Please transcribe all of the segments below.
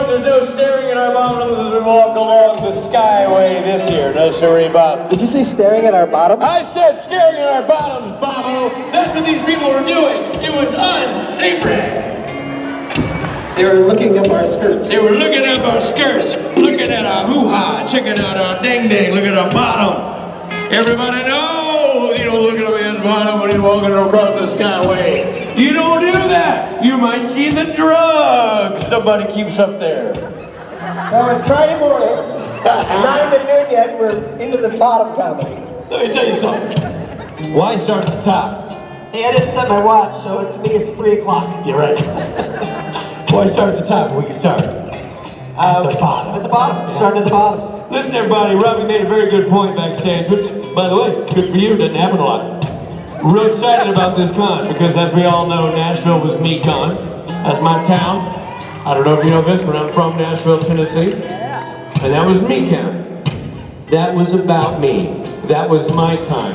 there's no staring at our bottoms as we walk along the skyway this year. No sorry, Bob. Did you say staring at our bottom? I said staring at our bottoms, Bobo. That's what these people were doing. It was unsavory. They were looking up our skirts. They were looking up our skirts, looking at our hoo-ha, checking out our ding-ding, looking at our bottom. Everybody knows you don't look at a man's bottom when he's walking across the skyway. You don't do that. You might see the drugs somebody keeps up there. So it's Friday morning. Not even noon yet. We're into the bottom comedy. Let me tell you something. Why start at the top? Hey, I didn't set my watch, so to me it's 3 o'clock. You're right. Why start at the top when we can start at the bottom? At the bottom. Starting at the bottom. Listen, everybody, Robbie made a very good point backstage, which, by the way, good for you, doesn't happen a lot. Real excited about this con, because as we all know, Nashville was me con. That's my town. I don't know if you know this, but I'm from Nashville, Tennessee. And that was me con. That was about me. That was my time.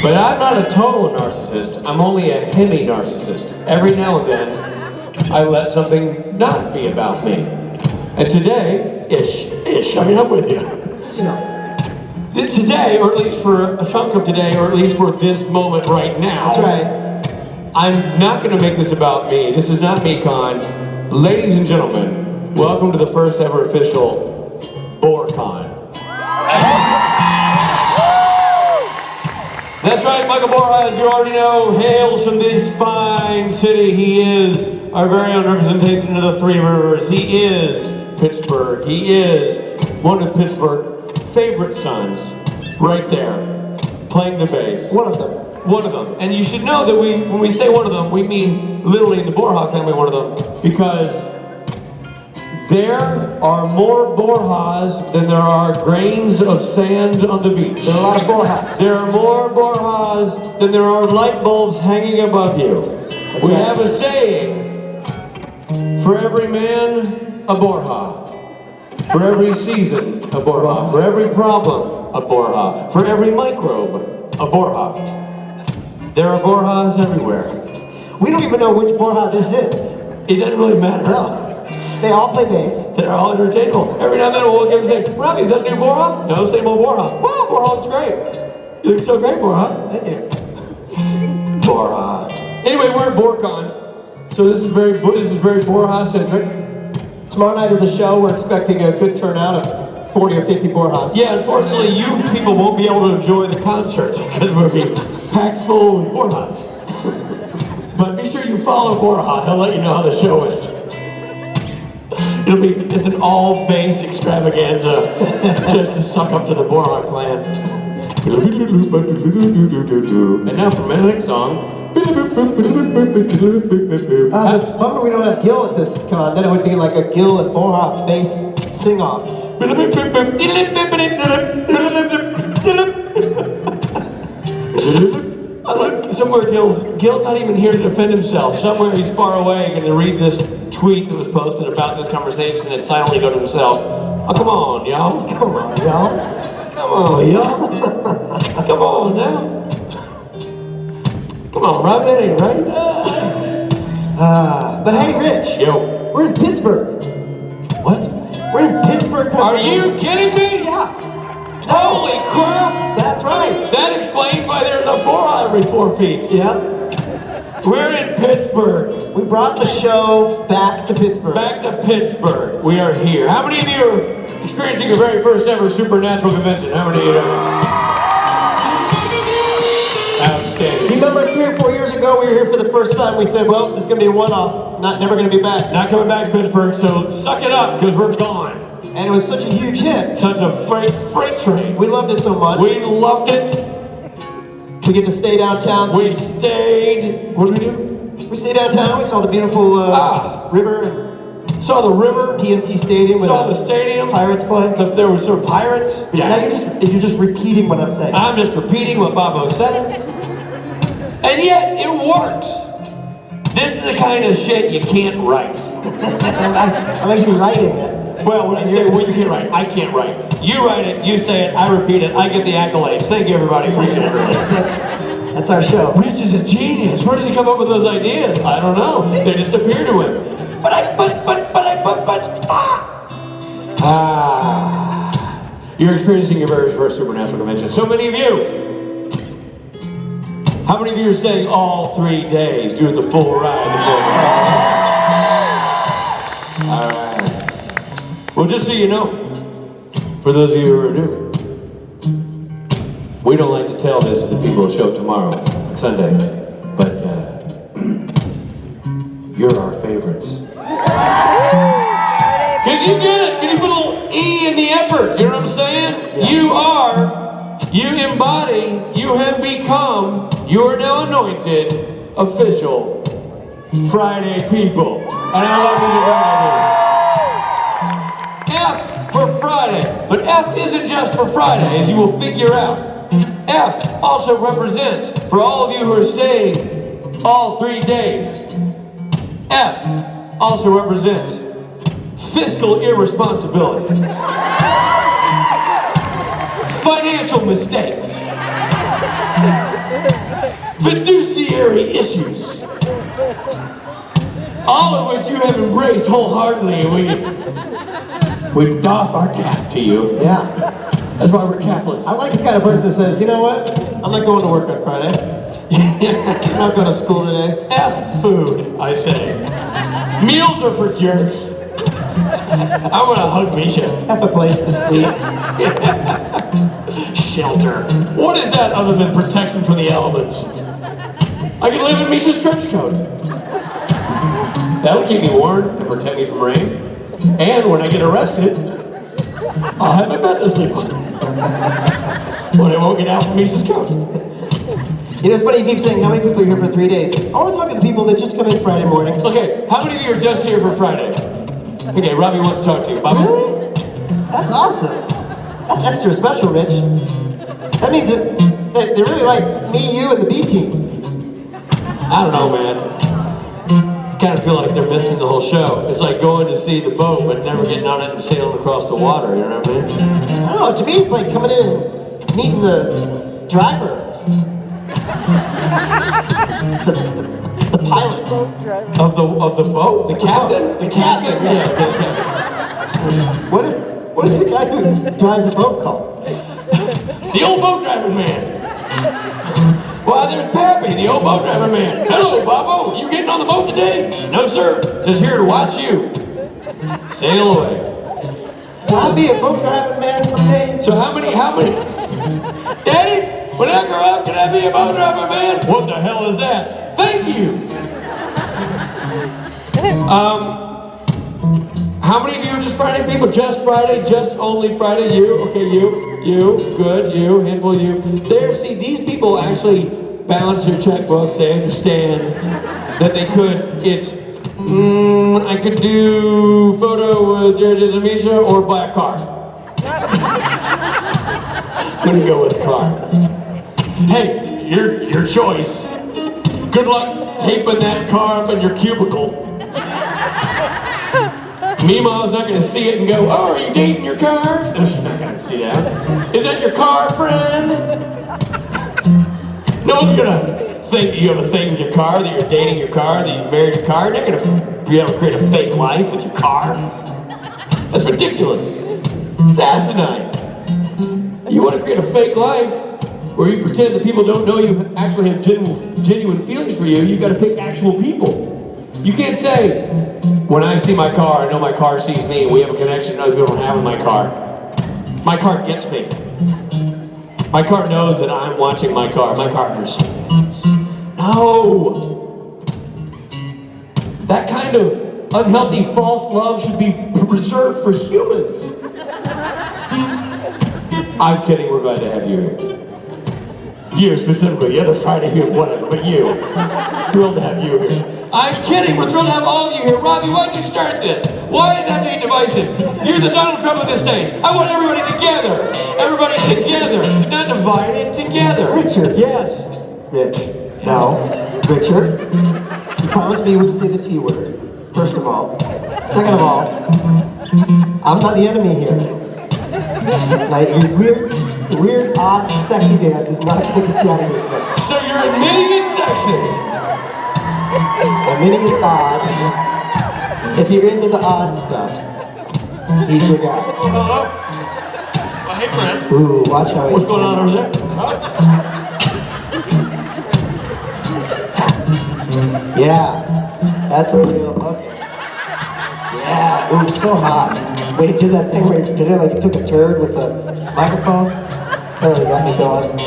But I'm not a total narcissist. I'm only a hemi-narcissist. Every now and then, I let something not be about me. And today, ish, I mean, I'm with you. You know, today, or at least for a chunk of today, or at least for this moment right now. That's right. I'm not going to make this about me. This is not me-con. Ladies and gentlemen, welcome to the first ever official BoreCon. That's right, Michael Borja, as you already know, hails from this fine city. He is our very own representation of the Three Rivers. He is Pittsburgh. He is one of Pittsburgh's favorite sons, right there, playing the bass. One of them. One of them. And you should know that when we say one of them, we mean literally in the Borja family one of them, because there are more Borjas than there are grains of sand on the beach. There are a lot of Borjas. There are more Borjas than there are light bulbs hanging above you. We have a saying, for every man, a Borja. For every season, a Borja. For every problem, a Borja. For every microbe, a Borja. There are Borjas everywhere. We don't even know which Borja this is. It doesn't really matter. No. They all play bass. They're all interchangeable. Every now and then we'll walk in and say, Robbie, is that new Borja? No, same old Borja. Wow, Borja looks great. You look so great, Borja. Thank you. Borja. Anyway, we're at BoreCon. So this is very Borja-centric. Tomorrow night at the show, we're expecting a good turnout of 40 or 50 Borjas. Yeah, unfortunately, you people won't be able to enjoy the concert because we'll be packed full with Borjas. But be sure you follow Borja. He'll let you know how the show is. It's an all-bass extravaganza just to suck up to the Borja clan. And now for Benedict's song. It's a bummer we don't have Gil at this con. Then it would be like a Gil and Borja bass sing-off. Somewhere Gil's not even here to defend himself. Somewhere he's far away going to read this tweet that was posted about this conversation and silently go to himself, oh, come on, y'all. Come on, y'all. Come on, y'all. Come on now. Come on, Robbie, that ain't right. But hey, Rich. Yo. We're in Pittsburgh. What? We're in Pittsburgh, Are Pennsylvania. you kidding me? Yeah. Holy crap! That's right. That explains why there's a Borja every 4 feet. Yeah. We're in Pittsburgh. We brought the show back to Pittsburgh. Back to Pittsburgh. We are here. How many of you are experiencing your very first ever supernatural convention? How many of you are? Outstanding. Remember 3 or 4 years ago, we were here for the first time. We said, well, this is going to be a one-off. Never going to be back. Not coming back to Pittsburgh, so suck it up, because we're gone. And it was such a huge hit. Such a freight train. We loved it so much. We loved it. We get to stay downtown. We stayed. What did we do? We stayed downtown. We saw the beautiful river. Saw the river. PNC Stadium. Saw the stadium. Pirates play. There were sort of pirates. Yeah. Now you're just repeating what I'm saying. I'm just repeating what Bobo says. And yet, it works. This is the kind of shit you can't write. I'm actually writing it. Well, when I say well, you can't write, I can't write. You write it, you say it, I repeat it, I get the accolades. Thank you, everybody. Appreciate it. That's our show. Rich is a genius. Where does he come up with those ideas? I don't know. They disappear to him. But You're experiencing your very first supernatural convention. So many of you. How many of you are staying all 3 days doing the full ride? All right. Well, just so you know, for those of you who are new, we don't like to tell this to the people who show up tomorrow, Sunday, but you're our favorites. Can you get it? Can you put a little E in the effort? You know what I'm saying? Yeah. You embody, you have become, you are now anointed, official Friday people. And I love you, F for Friday. But F isn't just for Friday, as you will figure out. F also represents, for all of you who are staying all 3 days, F also represents fiscal irresponsibility, financial mistakes, fiduciary issues, all of which you have embraced wholeheartedly, and we doff our cap to you. Yeah. That's why we're capless. I like the kind of person that says, you know what? I'm not going to work on Friday. I'm not going to school today. F food, I say. Meals are for jerks. I want to hug Misha. F a place to sleep. Shelter. What is that other than protection from the elements? I can live in Misha's trench coat. That'll keep me warm and protect me from rain. And when I get arrested, I'll have a bed to sleep on. But I won't get out from Misha's coat. You know, it's funny you keep saying how many people are here for 3 days. I want to talk to the people that just come in Friday morning. Okay, how many of you are just here for Friday? Okay, Robbie wants to talk to you. Bobby? Really? That's awesome. That's extra special, Rich. That means that they really like me, you, and the B team. I don't know, man. I kind of feel like they're missing the whole show. It's like going to see the boat, but never getting on it and sailing across the water, you know what I mean? I don't know, to me it's like coming in and meeting the driver. The pilot. Of the boat? The captain? The captain? Yeah, okay. What is the guy who drives a boat called? The old boat driving man. Why, there's Pappy, the old boat driving man. Hello, Bobo. You getting on the boat today? No, sir. Just here to watch you sail away. Will I be a boat driving man someday? So how many? Daddy, when I grow up, can I be a boat driving man? What the hell is that? Thank you. How many of you are just Friday people? Just Friday, just only Friday? You? Okay, you, good, you, handful of you. There, see, these people actually balance their checkbooks. They understand that they could, I could do photo with Jared and Misha or buy a car. I'm gonna go with car. Hey, your choice. Good luck taping that car up in your cubicle. Meemaw's not gonna see it and go, oh, are you dating your car? No, she's not gonna see that. Is that your car, friend? No one's gonna think that you have a thing with your car, that you're dating your car, that you married your car. You're not gonna be able to create a fake life with your car. That's ridiculous. It's asinine. You wanna create a fake life where you pretend that people don't know you actually have genuine feelings for you, you gotta pick actual people. You can't say, when I see my car, I know my car sees me, we have a connection other people don't have with my car. My car gets me. My car knows that I'm watching my car. My car understands. No! That kind of unhealthy false love should be reserved for humans. I'm kidding, we're glad to have you here. You specifically, the other Friday here, whatever, but you. Thrilled to have you here. I'm kidding, we're thrilled to have all of you here. Robbie, why'd you start this? Why did it have to be divisive? You're the Donald Trump of this stage. I want everybody together. Everybody together, not divided, together. Richard. Yes. Rich. No. Richard. You promised me you wouldn't say the T word. First of all. Second of all, I'm not the enemy here. Like, your weird, odd, sexy dance is not going to get you out of this one. So you're admitting it's sexy? Admitting it's odd. If you're into the odd stuff. He's your guy. Oh, hello. Well, hey, friend. Ooh, watch how he... What's going on over there? Yeah, that's a real, okay. Yeah, ooh, so hot. When he did that thing where he did it like he took a turd with the microphone, that really got me going.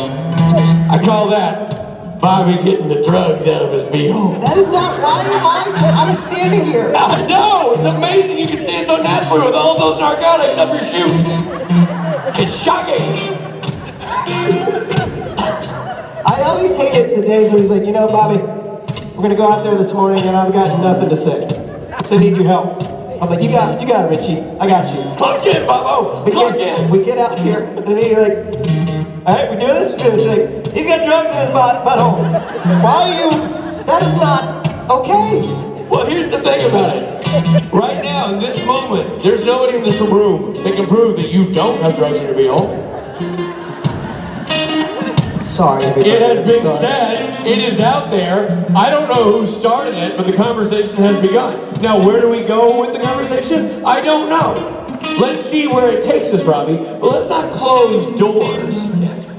I call that Bobby getting the drugs out of his beehole. That is not, why am I'm standing here. I know, it's amazing you can stand so naturally with all those narcotics up your chute. It's shocking. I always hated the days where he's like, you know, Bobby, we're gonna go out there this morning and I've got nothing to say. So I need your help. I'm like, you got it, Richie. I got you. Clock in, Bobo. Clock in. We get out here, and then you're like, all right, we do this? She's like, he's got drugs in his butthole. Why are you? That is not okay. Well, here's the thing about it. Right now, in this moment, there's nobody in this room that can prove that you don't have drugs in your beehole. Sorry, everybody. It has been said, it is out there. I don't know who started it, but the conversation has begun. Now, where do we go with the conversation? I don't know. Let's see where it takes us, Robbie, but let's not close doors.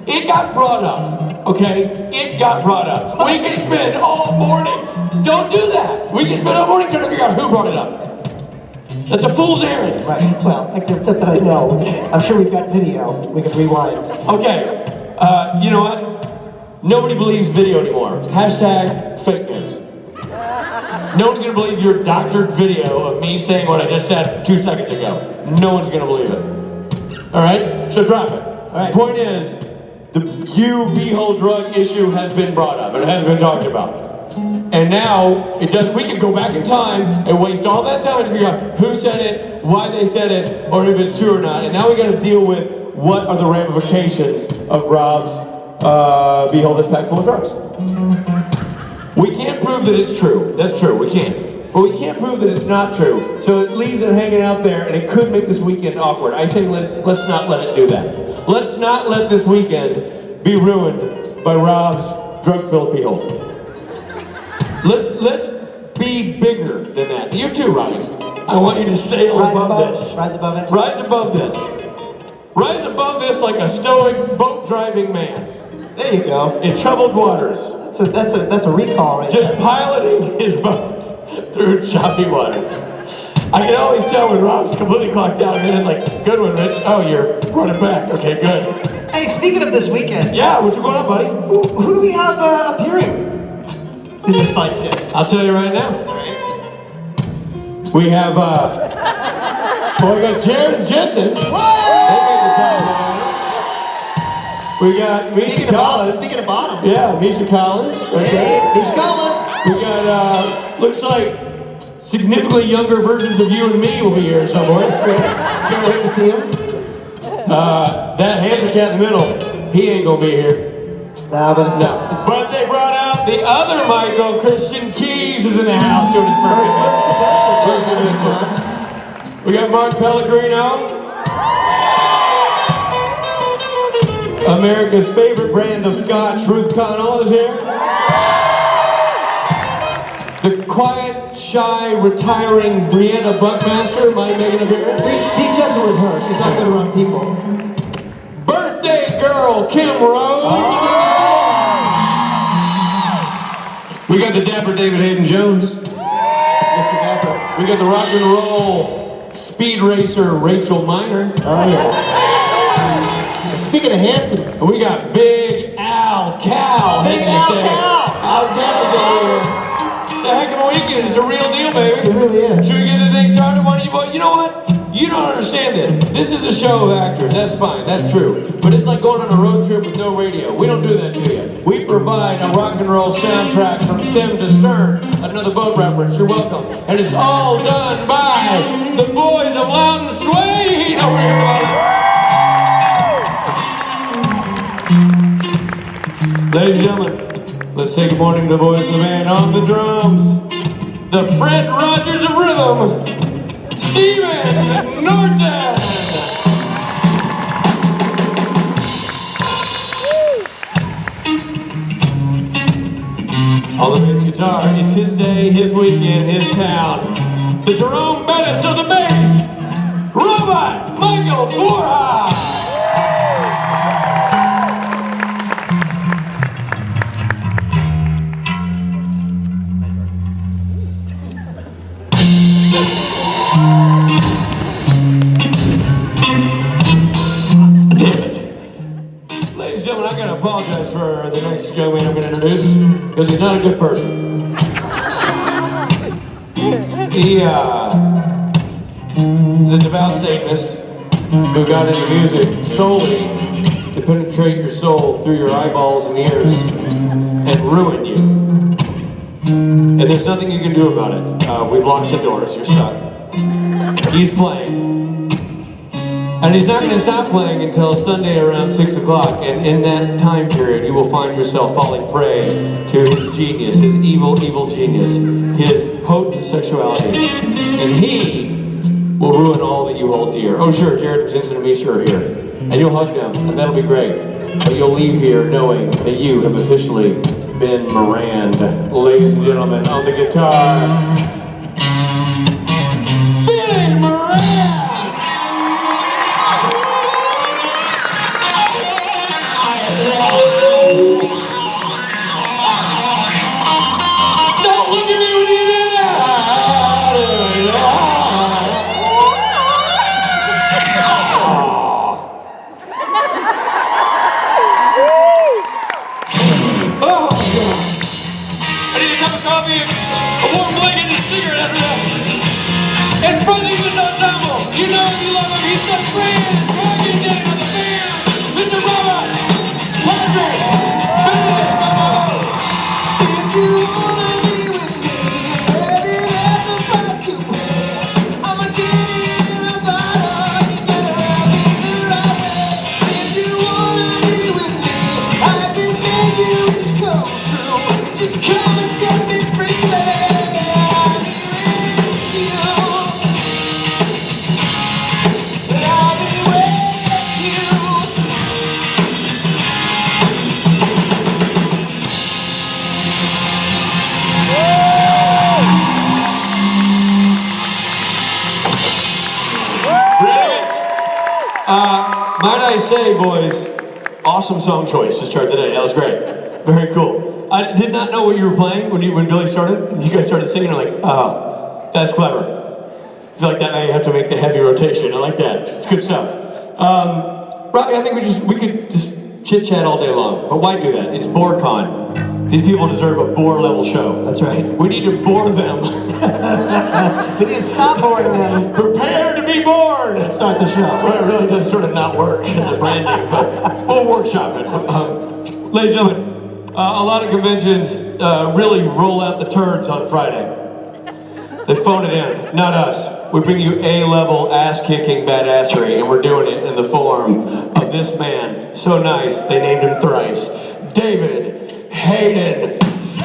It got brought up, okay? It got brought up. We can spend all morning. Don't do that. We can spend all morning trying to figure out who brought it up. That's a fool's errand. Right, well, except that I know. I'm sure we've got video. We can rewind. Okay. You know what? Nobody believes video anymore. Hashtag fake news. No one's gonna believe your doctored video of me saying what I just said 2 seconds ago. No one's gonna believe it. All right? So drop it. All right. Point is, the beehole drug issue has been brought up. It has been talked about. And now, we can go back in time and waste all that time to figure out who said it, why they said it, or if it's true or not. And now we gotta deal with what are the ramifications of Rob's beehole that's packed full of drugs. We can't prove that it's true. That's true, we can't. But we can't prove that it's not true. So it leaves it hanging out there, and it could make this weekend awkward. I say let's not let it do that. Let's not let this weekend be ruined by Rob's drug-filled beehole. Let's be bigger than that. You too, Robbie. I want you to sail above this. Rise above it. Rise above this. Rise above this like a stoic boat-driving man. There you go. In troubled waters. That's a recall right Just there. piloting his boat through choppy waters. I can always tell when Rob's completely clocked out. And it's like, good one, Rich. Oh, you're brought it back. Okay, good. Hey, speaking of this weekend. Yeah, what's going on, buddy? Who do we have appearing in this fine city? I'll tell you right now. All right. We have, we got Jared and Jensen. We got Misha Collins. Speaking of bottoms. Yeah, Misha Collins. Right there. Misha Collins. We got, looks like significantly younger versions of you and me will be here somewhere. Can't wait to see him. That handsome cat in the middle, he ain't gonna be here. Nah, but it's No. But they brought out the other Michael, Christian Keys, is in the house doing his first convention. We got Mark Pellegrino. America's favorite brand of scotch, Ruth Connell, is here. The quiet, shy, retiring Brianna Buckmaster might make an appearance. Be gentle with her. She's not good around people. Birthday girl, Kim Rhodes. We got the dapper David Hayden Jones. Mr. Dapper. We got the rock and roll speed racer Rachel Miner. Oh, yeah. And speaking of handsome. And we got Big Al Cal heading to stay. Al Cal's here. It's a heck of a weekend. It's a real deal, baby. It really is. Should we get the thing started? Why don't you, boy? You know what? You don't understand this. This is a show of actors. That's fine. That's true. But it's like going on a road trip with no radio. We don't do that to you. We provide a rock and roll soundtrack from stem to stern. Another boat reference. You're welcome. And it's all done by the boys of Louden Swain over here, buddy. Ladies and gentlemen, let's say good morning to the boys in the band on the drums. The Fred Rogers of Rhythm, Stephen Norton! On the bass guitar, it's his day, his weekend, his town. The Jerome Bettis of the bass, Robert! apologize for the next young man I'm going to introduce, because he's not a good person. He's a devout Satanist who got into music solely to penetrate your soul through your eyeballs and ears and ruin you. And there's nothing you can do about it. We've locked the doors, you're stuck. He's playing. And he's not going to stop playing until Sunday around 6 o'clock. And in that time period, you will find yourself falling prey to his genius, his evil, evil genius, his potent sexuality. And he will ruin all that you hold dear. Oh sure, Jared and Jensen and Misha are here. And you'll hug them, and that'll be great. But you'll leave here knowing that you have officially been Miranda. Ladies and gentlemen, on the guitar, Billy Moran! Don't look at me when you do that! Oh, God. I need a cup of coffee, a warm blanket, and a cigarette after that. And fronting this ensemble, you know you love him. He's the friend, talking down on the band, Mr. Robert, Patrick, Benedict, If you wanna be with me, baby, there's a price to pay. I'm a genie in a bottle, you gotta have me the right way. If you wanna be with me, I can make you wish come true. Just come and set me free, baby. I'll be with you. I'll be with you. Brilliant! Might I say, boys, awesome song choice to start the day. That was great. Very cool. I did not know what you were playing when Billy started, and you guys started singing. I'm like, oh, that's clever. I feel like that may have to make the heavy rotation. I like that. It's good stuff. Robbie, I think we could just chit chat all day long, but why do that? It's BoreCon. These people deserve a bore level show. That's right. We need to bore them. We need to stop boring them. Prepare to be bored. Let's start the show. Well, it really does sort of not work as a branding, but we'll workshop it. Ladies and gentlemen, a lot of conventions really roll out the turds on Friday. They phone it in, not us. We bring you A-level ass-kicking badassery, and we're doing it in the form of this man, so nice they named him thrice, David Hayden Jones.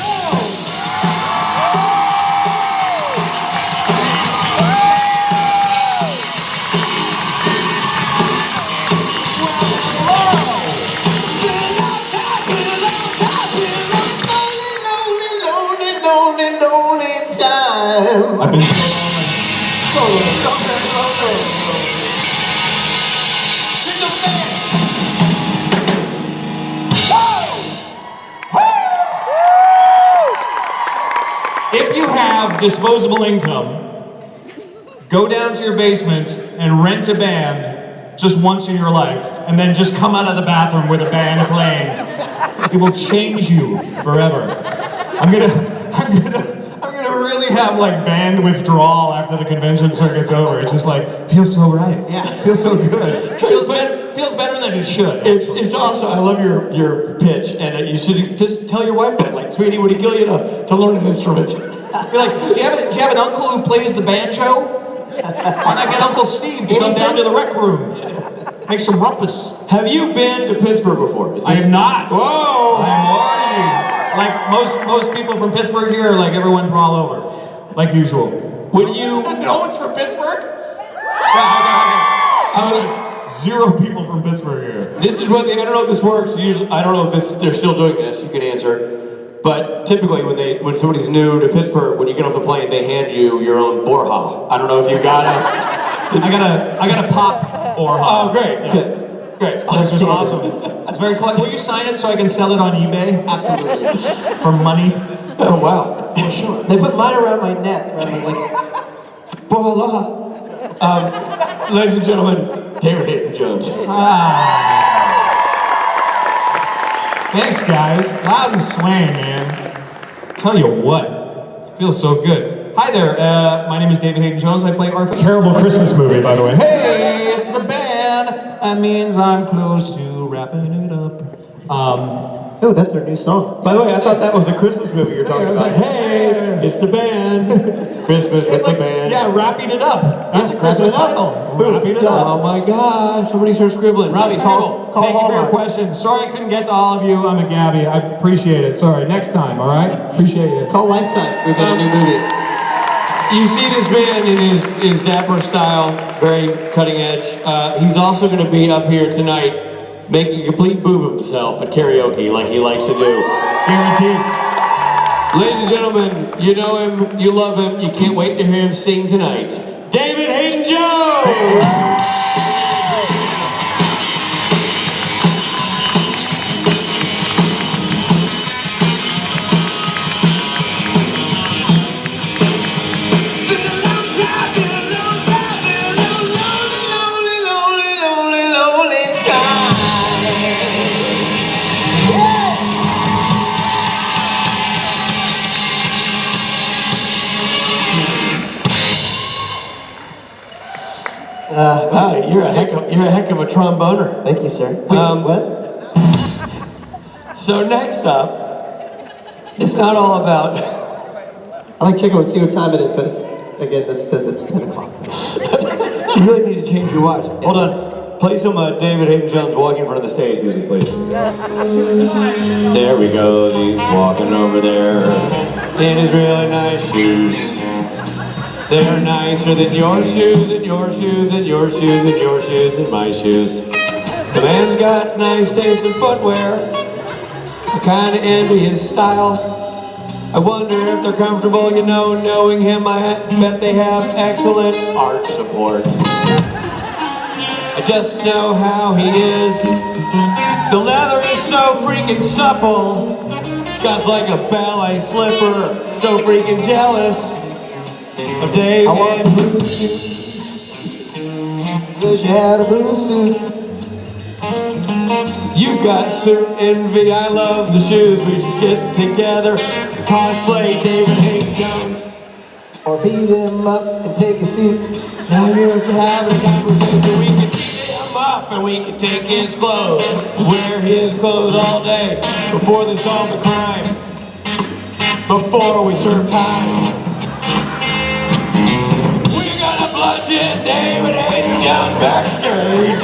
I've been so very lonely. Single man. If you have disposable income, go down to your basement and rent a band just once in your life, and then just come out of the bathroom with a band playing. It will change you forever. I'm gonna really have like band withdrawal after the convention circuit's over. It's just like, feels so right. Yeah. Feels so good. Feels better than it should. It's awesome. I love your pitch, and you should just tell your wife that. Like, sweetie, would it kill you to learn an instrument? You're like, do you have an uncle who plays the banjo? Why not get Uncle Steve to come down to the rec room? Make some rumpus. Have you been to Pittsburgh before? I have not. Whoa! I'm already, like most people from Pittsburgh here, like everyone from all over, like usual. When you No, it's from Pittsburgh? Yeah, okay. Zero people from Pittsburgh here. This is what I don't know if this works. Usually, I don't know if they're still doing this. You can answer. But typically, when somebody's new to Pittsburgh, when you get off the plane, they hand you your own Borja. I don't know if you got it. I got a pop Borja. Oh, great. Yeah. Great. That's awesome. That's very clever. Will you sign it so I can sell it on eBay? Absolutely. For money? Oh, wow. For sure. They put mine around my neck. Like, Borja. Ladies and gentlemen, David Hayden Jones. Thanks, guys. Louden Swain, man. Tell you what, it feels so good. Hi there, my name is David Hayden Jones. I play Arthur. Terrible Christmas movie, by the way. Hey, it's the band. That means I'm close to wrapping it up. Oh, that's our new song. By the way, I thought that was the Christmas movie you're talking about. Hey, it's the band. Christmas with the band. Yeah, wrapping it up. That's a Christmas title. Wrapping it up. Oh my gosh, somebody start scribbling. Robbie, Call thank you for your Hallmark. question. Sorry I couldn't get to all of you. I'm a Gabby. I appreciate it. Sorry. Next time, all right? Appreciate it. Call Lifetime. We've got a new movie. You see this man in his dapper style, very cutting edge. He's also going to be up here tonight making a complete boob of himself at karaoke like he likes to do. Guaranteed. Ladies and gentlemen, you know him, you love him, you can't wait to hear him sing tonight. David Hayden Jones! You're a heck of a tromboner. Thank you, sir. Wait, what? So next up, it's not all about. I like checking and see what time it is, but again, this says it's 10 o'clock. You really need to change your watch. Hold on. Play some David Hayden Jones walking in front of the stage music, please. There we go. He's walking over there in his really nice shoes. They're nicer than your shoes, and your shoes, and your shoes, and your shoes, and my shoes. The man's got nice taste in footwear. I kinda envy his style. I wonder if they're comfortable, you know, knowing him. I bet they have excellent art support. I just know how he is. The leather is so freaking supple. Got like a ballet slipper, so freaking jealous. Of Dave and blue suit. Wish you had a blue suit. You got suit envy, I love the shoes. We should get together, cosplay David Hayden Jones. Or beat him up and take a seat. Now you're having a conversation, we can beat him up and we can take his clothes. Wear his clothes all day before they solve the crime. Before we serve time. Bludgeon David Hayden Jones backstage.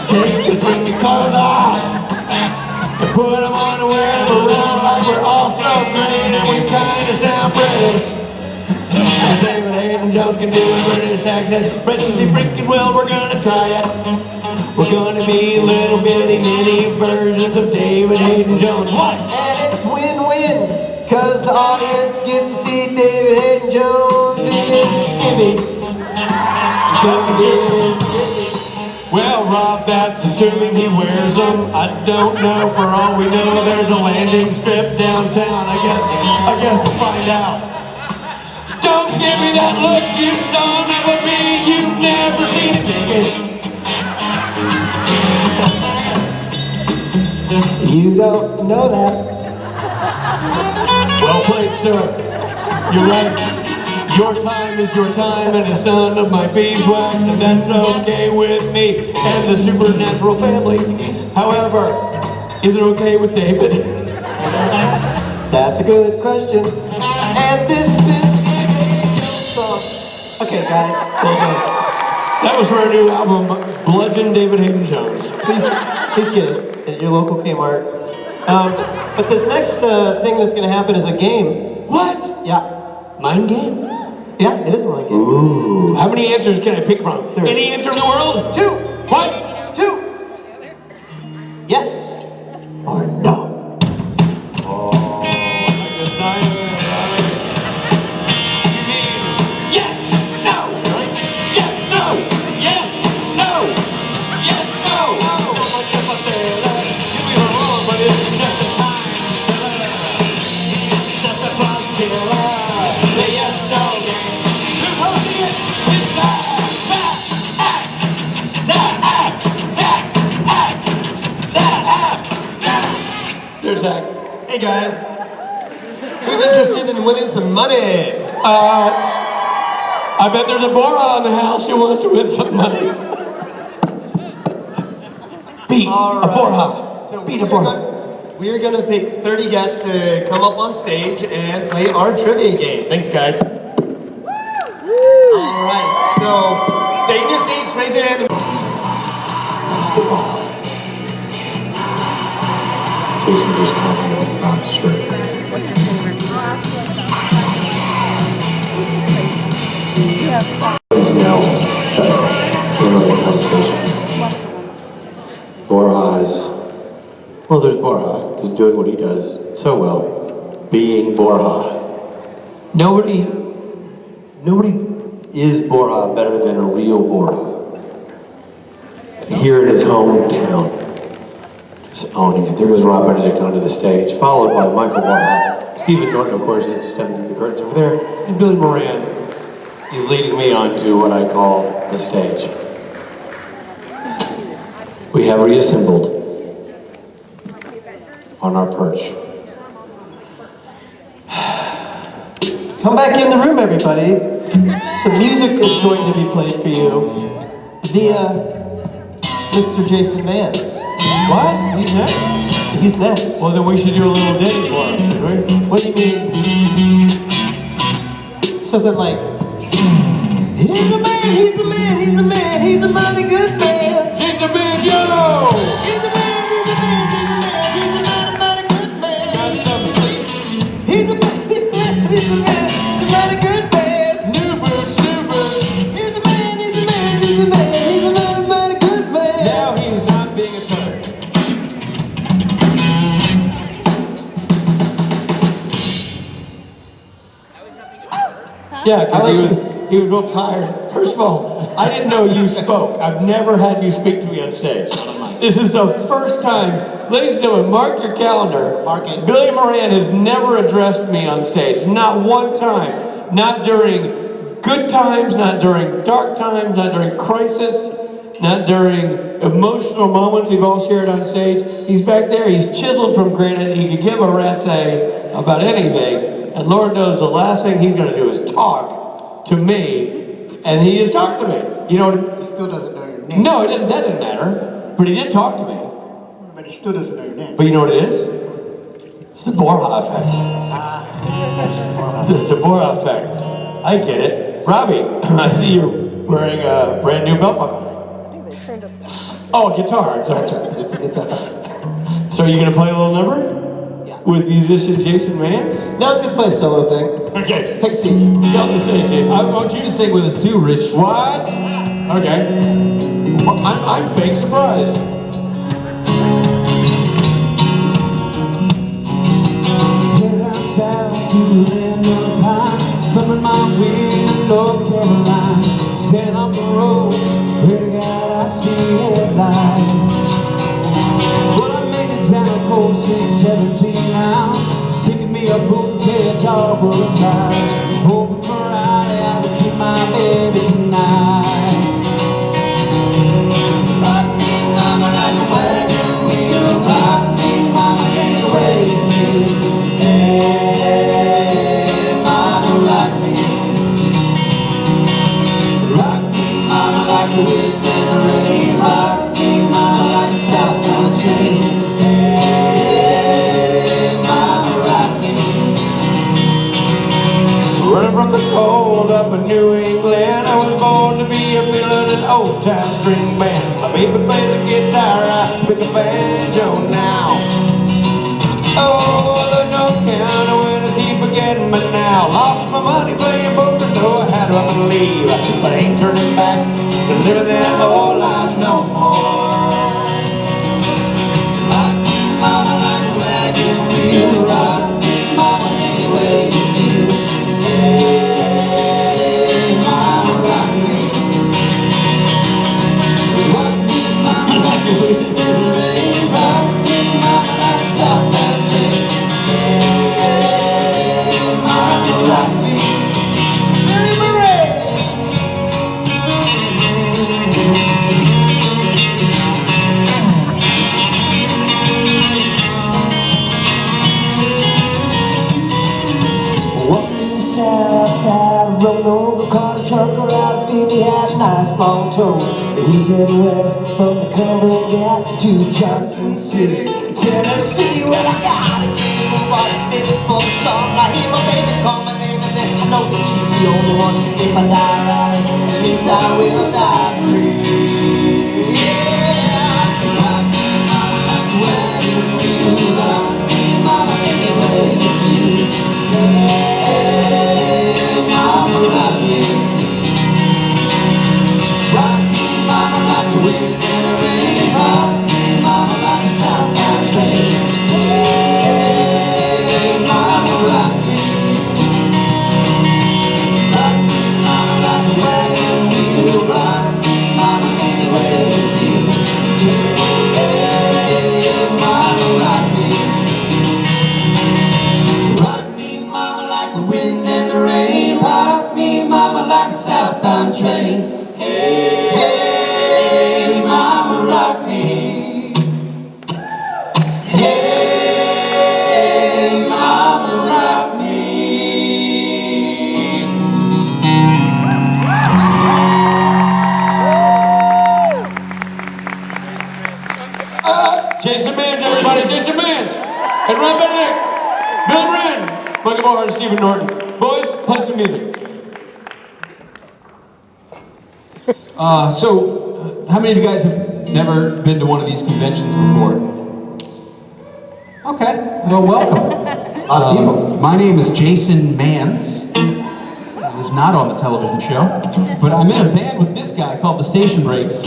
Take his freaking clothes off and put them on and wear them around like we're all so great and we kinda sound British. And David Hayden Jones can do a British accent. Pretty freaking well, we're gonna try it. We're gonna be little bitty mini versions of David Hayden Jones. What? And it's win-win, cause the audience gets to see David Hayden Jones in his skivvies. Well, Rob, that's assuming he wears them. I don't know. For all we know, there's a landing strip downtown. I guess we'll find out. Don't give me that look, you son of a bee. You've never seen a ticket. You don't know that. Well played, sir. You're right. Your time is your time, and it's none of my beeswax, and that's okay with me and the supernatural family. However, is it okay with David? That's a good question. And this has been the David Hayden Jones song. Okay, guys. Well done. That was for our new album, Bludgeon David Hayden Jones. Please get it at your local Kmart. But this next thing that's going to happen is a game. What? Yeah. Mind game? Yeah, it is a mind game. Ooh. How many answers can I pick from? Three. Any answer in the world? 2. What? 2. Yes or no. Oh, I like the sign of it. You mean yes, no, right? Yes, no, yes, no, yes, no. Give me the wrong, but it's just a time killer. Such a buzz killer. The yes, no game. Who's hosting it? It's Zach. Hey guys, who's interested in winning some money? I bet there's a Bora in the house who wants to win some money. Beat a Bora. So Beat a Bora. we're gonna pick 30 guests to come up on stage and play our trivia game. Thanks, guys. All right, so stay in your seats, raise your hand. Basketball. Jason just commented on the street. He's now in a conversation. Borja's, well, there's Borja, just doing what he does so well, being Borja. Nobody is Borja better than a real Borja. Here in his hometown, just owning it. There goes Rob Benedict onto the stage, followed by Michael Borja. Stephen Norton, of course, is stepping through the curtains over there, and Billy Moran is leading me onto what I call the stage. We have reassembled on our perch. Come back in the room, everybody. Some music is going to be played for you via Mr. Jason Mans. What? He's next? He's next. Well, then we should do a little ditty for him, should we? What do you mean? Something like, he's a man, he's a man, he's a man, he's a mighty good man. Shake the big yo! He's a man, he's a man, he's a man, he's a mighty, mighty good man. Got some sleep. He's a man, he's a man, he's a man, he's a mighty good man. New boots, new boots. He's a man, he's a man, he's a man, he's a mighty, mighty good man. Now he's not being a turd. Yeah, because he was real tired. First of all, I didn't know you spoke. I've never had you speak to me on stage. This is the first time, ladies and gentlemen, mark your calendar. Mark it. Billy Moran has never addressed me on stage. Not one time. Not during good times, not during dark times, not during crisis, not during emotional moments we've all shared on stage. He's back there, he's chiseled from granite. He could give a rat's a about anything. And Lord knows the last thing he's gonna do is talk to me, and he just talked to me. You know what? He still doesn't know your name. No, that didn't matter. But he did talk to me. But he still doesn't know your name. But you know what it is? It's the Borja effect. It's the Borja effect. I get it. Robbie, I see you're wearing a brand new belt buckle. Oh, a guitar. That's right. It's a guitar. So are you gonna play a little number? With musician Jason Mans? Now let's just play a solo thing. Okay. Take a seat. Get on the stage, Jason. I want you to sing with us too, Rich. What? Okay. I'm fake surprised. Headed out south to the land of the pine, thumbing my way to North Carolina. Set on the road, where to God I see it light. Well, I made it down the coast in 17 hours, picking me a bouquet of tall butterflies, hoping Friday I would see my baby tonight. Rock me, mama, like a wagon wheel. Rock me, mama, any way you feel. Hey, mama, rock me. Rock me, mama, like a wind and a rain. Rock me, mama, like a southbound train. Hey, mama, rock me. Running from the cold up in New England, I was born to be a fiddler in an old time string band. My baby plays the guitar, I pick a banjo now. Oh, there's no counting when I keep forgetting me now. Lost my money playing poker, so I had to up and leave. But I ain't turning back to living that old life no more. Rock me, mama, like a wagon wheel. Rock me, mama, any way you feel. Hey, mama, rock me. Rock me, mama, like a wind in the rain. Rock me, mama, like a southbound train. Hey, mama, rock me. Billy Murray. He's heading west from the Cumberland Gap to Johnson City, Tennessee. Well, I gotta get a move on and fit it for the song. I hear my baby call my name and then I know that she's the only one. If I die right, at least I will die free. Yeah, rock me, mama, like the way you rock me, mama, anyway with you. Hey, mama, rock me. Rock me, mama, like the wind and the rain. Rock me, mama, like the southbound train. Hey, mama, rock me. Rock me, mama, like the wagon wheel. Rock me, mama, anyway with you. Hey, mama, rock me. Rock me, mama, like the wind and the rain. Rock me, mama, like the southbound train. Hey, mama, rock me. Hey, mama, rock me. Jason Mans, everybody, Jason Mans! And Ron Benedict, Billy Brand, Michael Moore, and Stephen Norton. Boys, play some music. So, how many of you guys have never been to one of these conventions before? Okay, well, welcome. A lot of people. My name is Jason Mans. I was not on the television show, but I'm in a band with this guy called the Station Breaks.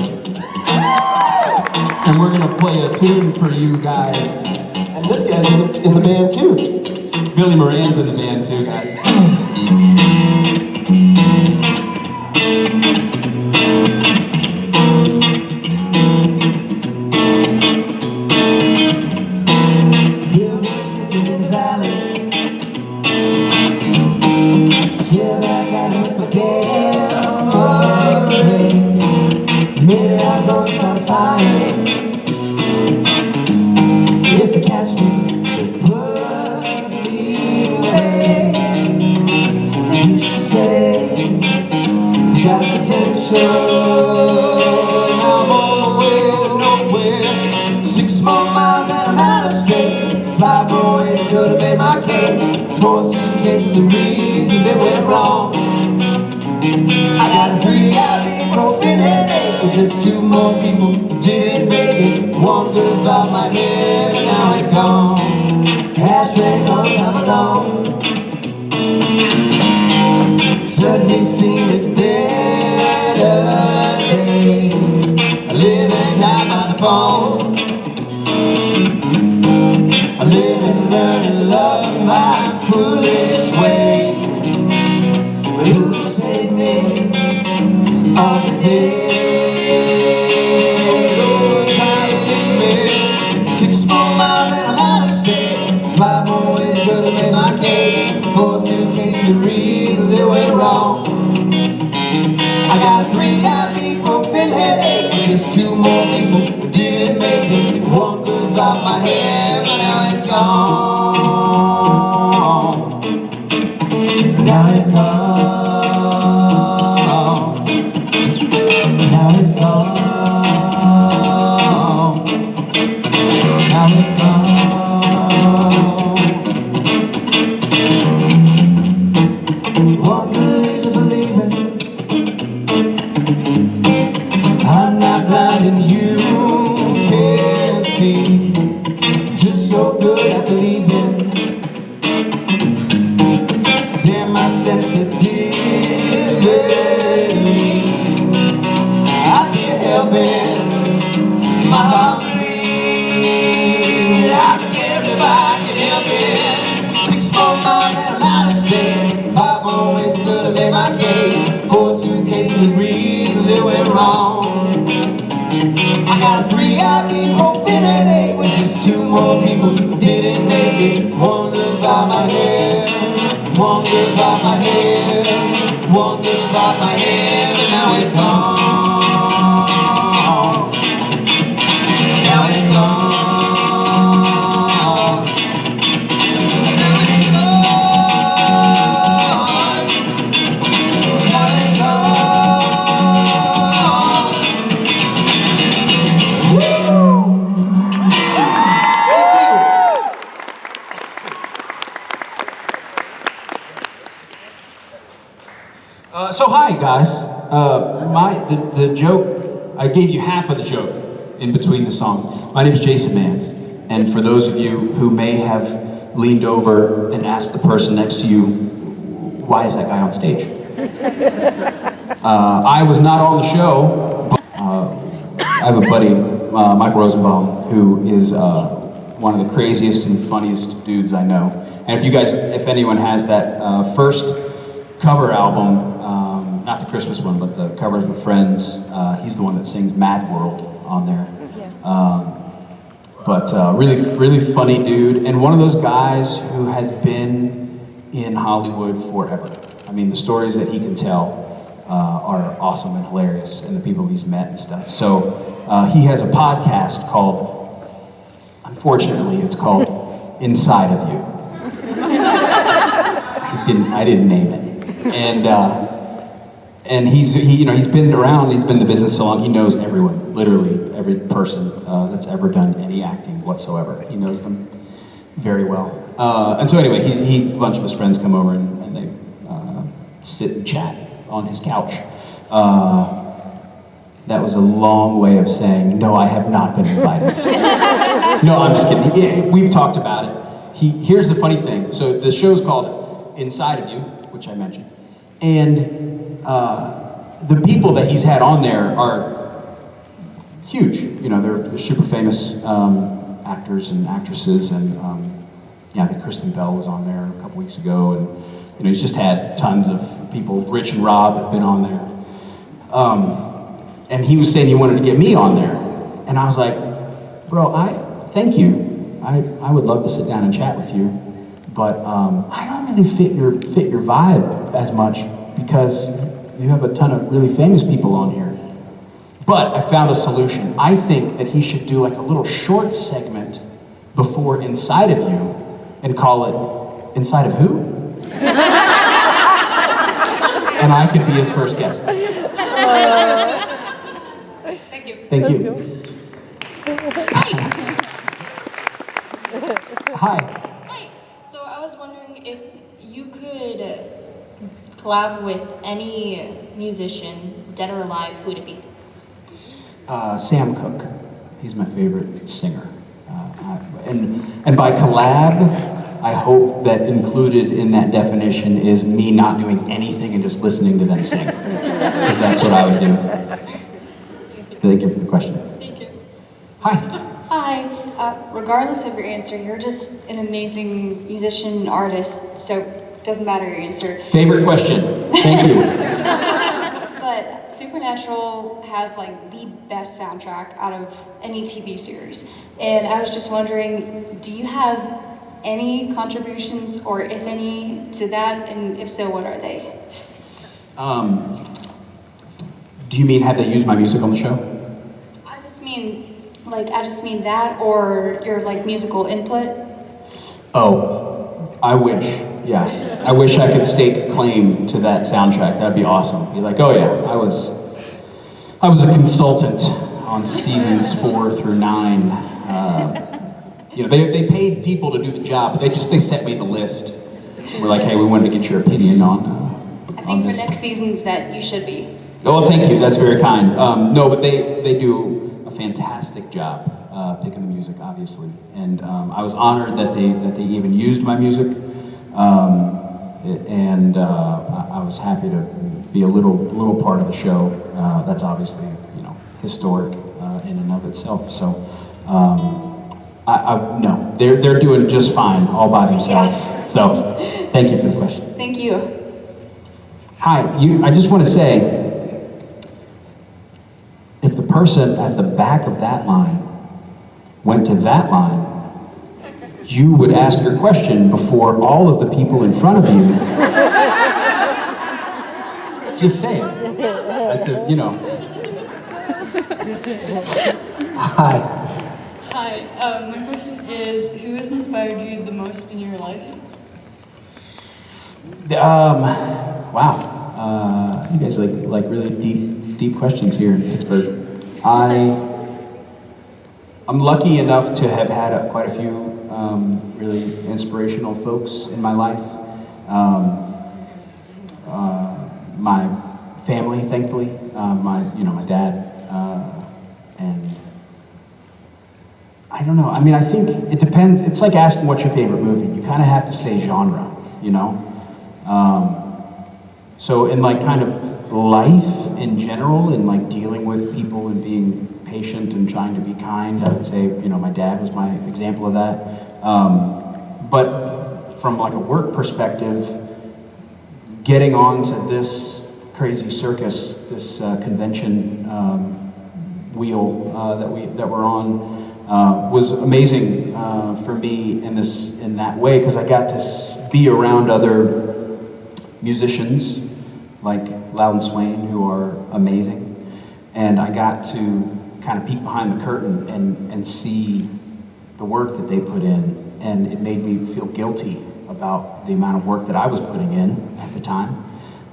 And we're gonna play a tune for you guys. And this guy's in the band too. Billy Moran's in the band too, guys. Bill was sitting in the valley. Said I got him with my gamma rays. Maybe I'll go start a fire. If they catch me, they'll put me away. They used to say he's got potential. Now I'm on my way to nowhere. 6 more miles and I'm out of state. 5 more ways to go to make my case. 4 suitcases of reasons that went wrong. I got a 3 ibuprofen headache, but just 2 more people who didn't make it. 1 good thought in my head, but now it's gone. Ashtray knows I'm alone. Suddenly seen it's better days. I live and die by the phone. I live and learn and love my foolish ways. But who saved me on the day? Trying to save me. 6 more miles and I'm out of state. 5 more ways to make my case. 4 suitcases of reasons that went wrong. I got a 3 ibuprofen headache, but just 2 more people who didn't make it. 1 good thought in my head, but now it's gone. Now it's gone. Now it's gone. Now it's gone. One good reason for leaving. I'm not blind and you can't see. Just so good at believing. Damn my sensitivity. I can't help it. My heart bleeds. I'd be damned if I could help it. 6 more miles and I'm out of state. 5 more ways to make my case. 4 suitcases of reasons that went wrong. I got a 3 ibuprofen headache with just 2 more people who didn't make it. 1 good thought in my head. 1 good thought in my head. 1 good thought in my head, but now it's gone. Now it's gone. Now it's gone. Now it's gone. guys. The joke, I gave you half of the joke in between the songs. My name is Jason Mans, and for those of you who may have leaned over and asked the person next to you, why is that guy on stage? I was not on the show. I have a buddy, Michael Rosenbaum, who is one of the craziest and funniest dudes I know. And if anyone has that first cover album, not the Christmas one, but the Covers with Friends, he's the one that sings Mad World on there. But really, really funny dude, and one of those guys who has been in Hollywood forever. I mean, the stories that he can tell are awesome and hilarious, and the people he's met and stuff. So he has a podcast called, unfortunately, it's called Inside of You. I didn't name it, and he's been around. He's been in the business so long. He knows everyone, literally every person that's ever done any acting whatsoever. He knows them very well. And so anyway, a bunch of his friends come over and they sit and chat on his couch. That was a long way of saying, no, I have not been invited. No, I'm just kidding. Yeah, we've talked about it. Here's the funny thing. So the show's called Inside of You, which I mentioned. And the people that he's had on there are huge. You know, they're super famous actors and actresses. And I think Kristen Bell was on there a couple weeks ago. And he's just had tons of people. Rich and Rob have been on there. And he was saying he wanted to get me on there. And I was like, bro, thank you. I would love to sit down and chat with you. But I don't really fit your vibe as much because you have a ton of really famous people on here. But I found a solution. I think that he should do like a little short segment before Inside of You and call it Inside of Who? And I could be his first guest. Thank you. Thank you. Hi. Hi. So I was wondering if you could collab with any musician, dead or alive, who would it be? Sam Cooke. He's my favorite singer. And by collab, I hope that included in that definition is me not doing anything and just listening to them sing. Because that's what I would do. Thank you for the question. Thank you. Hi. Hi. Regardless of your answer, you're just an amazing musician, artist, so it doesn't matter your answer. Favorite question. Thank you. But Supernatural has like the best soundtrack out of any TV series. And I was just wondering, do you have any contributions, or if any, to that? And if so, what are they? Do you mean have they used my music on the show? I just mean that, or your like musical input. Oh, I wish. Yeah, I wish I could stake claim to that soundtrack. That'd be awesome. Be like, oh yeah, I was a consultant on seasons 4 through 9. They paid people to do the job, but they sent me the list. We're like, hey, we wanted to get your opinion on. I think for next seasons that you should be. Oh, thank you. That's very kind. No, but they do a fantastic job picking the music, obviously, and I was honored that they even used my music, and I was happy to be a little part of the show. That's obviously historic in and of itself. So no, they're doing just fine all by themselves. Yes. So thank you for the question. Thank you. Hi, I just want to say, if the person at the back of that line went to that line, you would ask your question before all of the people in front of you. Just saying. That's Hi. Hi, my question is, who has inspired you the most in your life? Wow. You guys like really deep questions here in Pittsburgh. I'm lucky enough to have had quite a few really inspirational folks in my life. My family, thankfully. My dad, and I don't know. I mean, I think it depends. It's like asking what's your favorite movie. You kind of have to say genre, you know? So in like kind of life in general, and like dealing with people and being patient and trying to be kind, I would say, my dad was my example of that. But from like a work perspective, getting on to this crazy circus, this convention wheel that we're on, was amazing for me in that way, because I got to be around other musicians like Louden Swain, who are amazing, and I got to kind of peek behind the curtain and see the work that they put in, and it made me feel guilty about the amount of work that I was putting in at the time,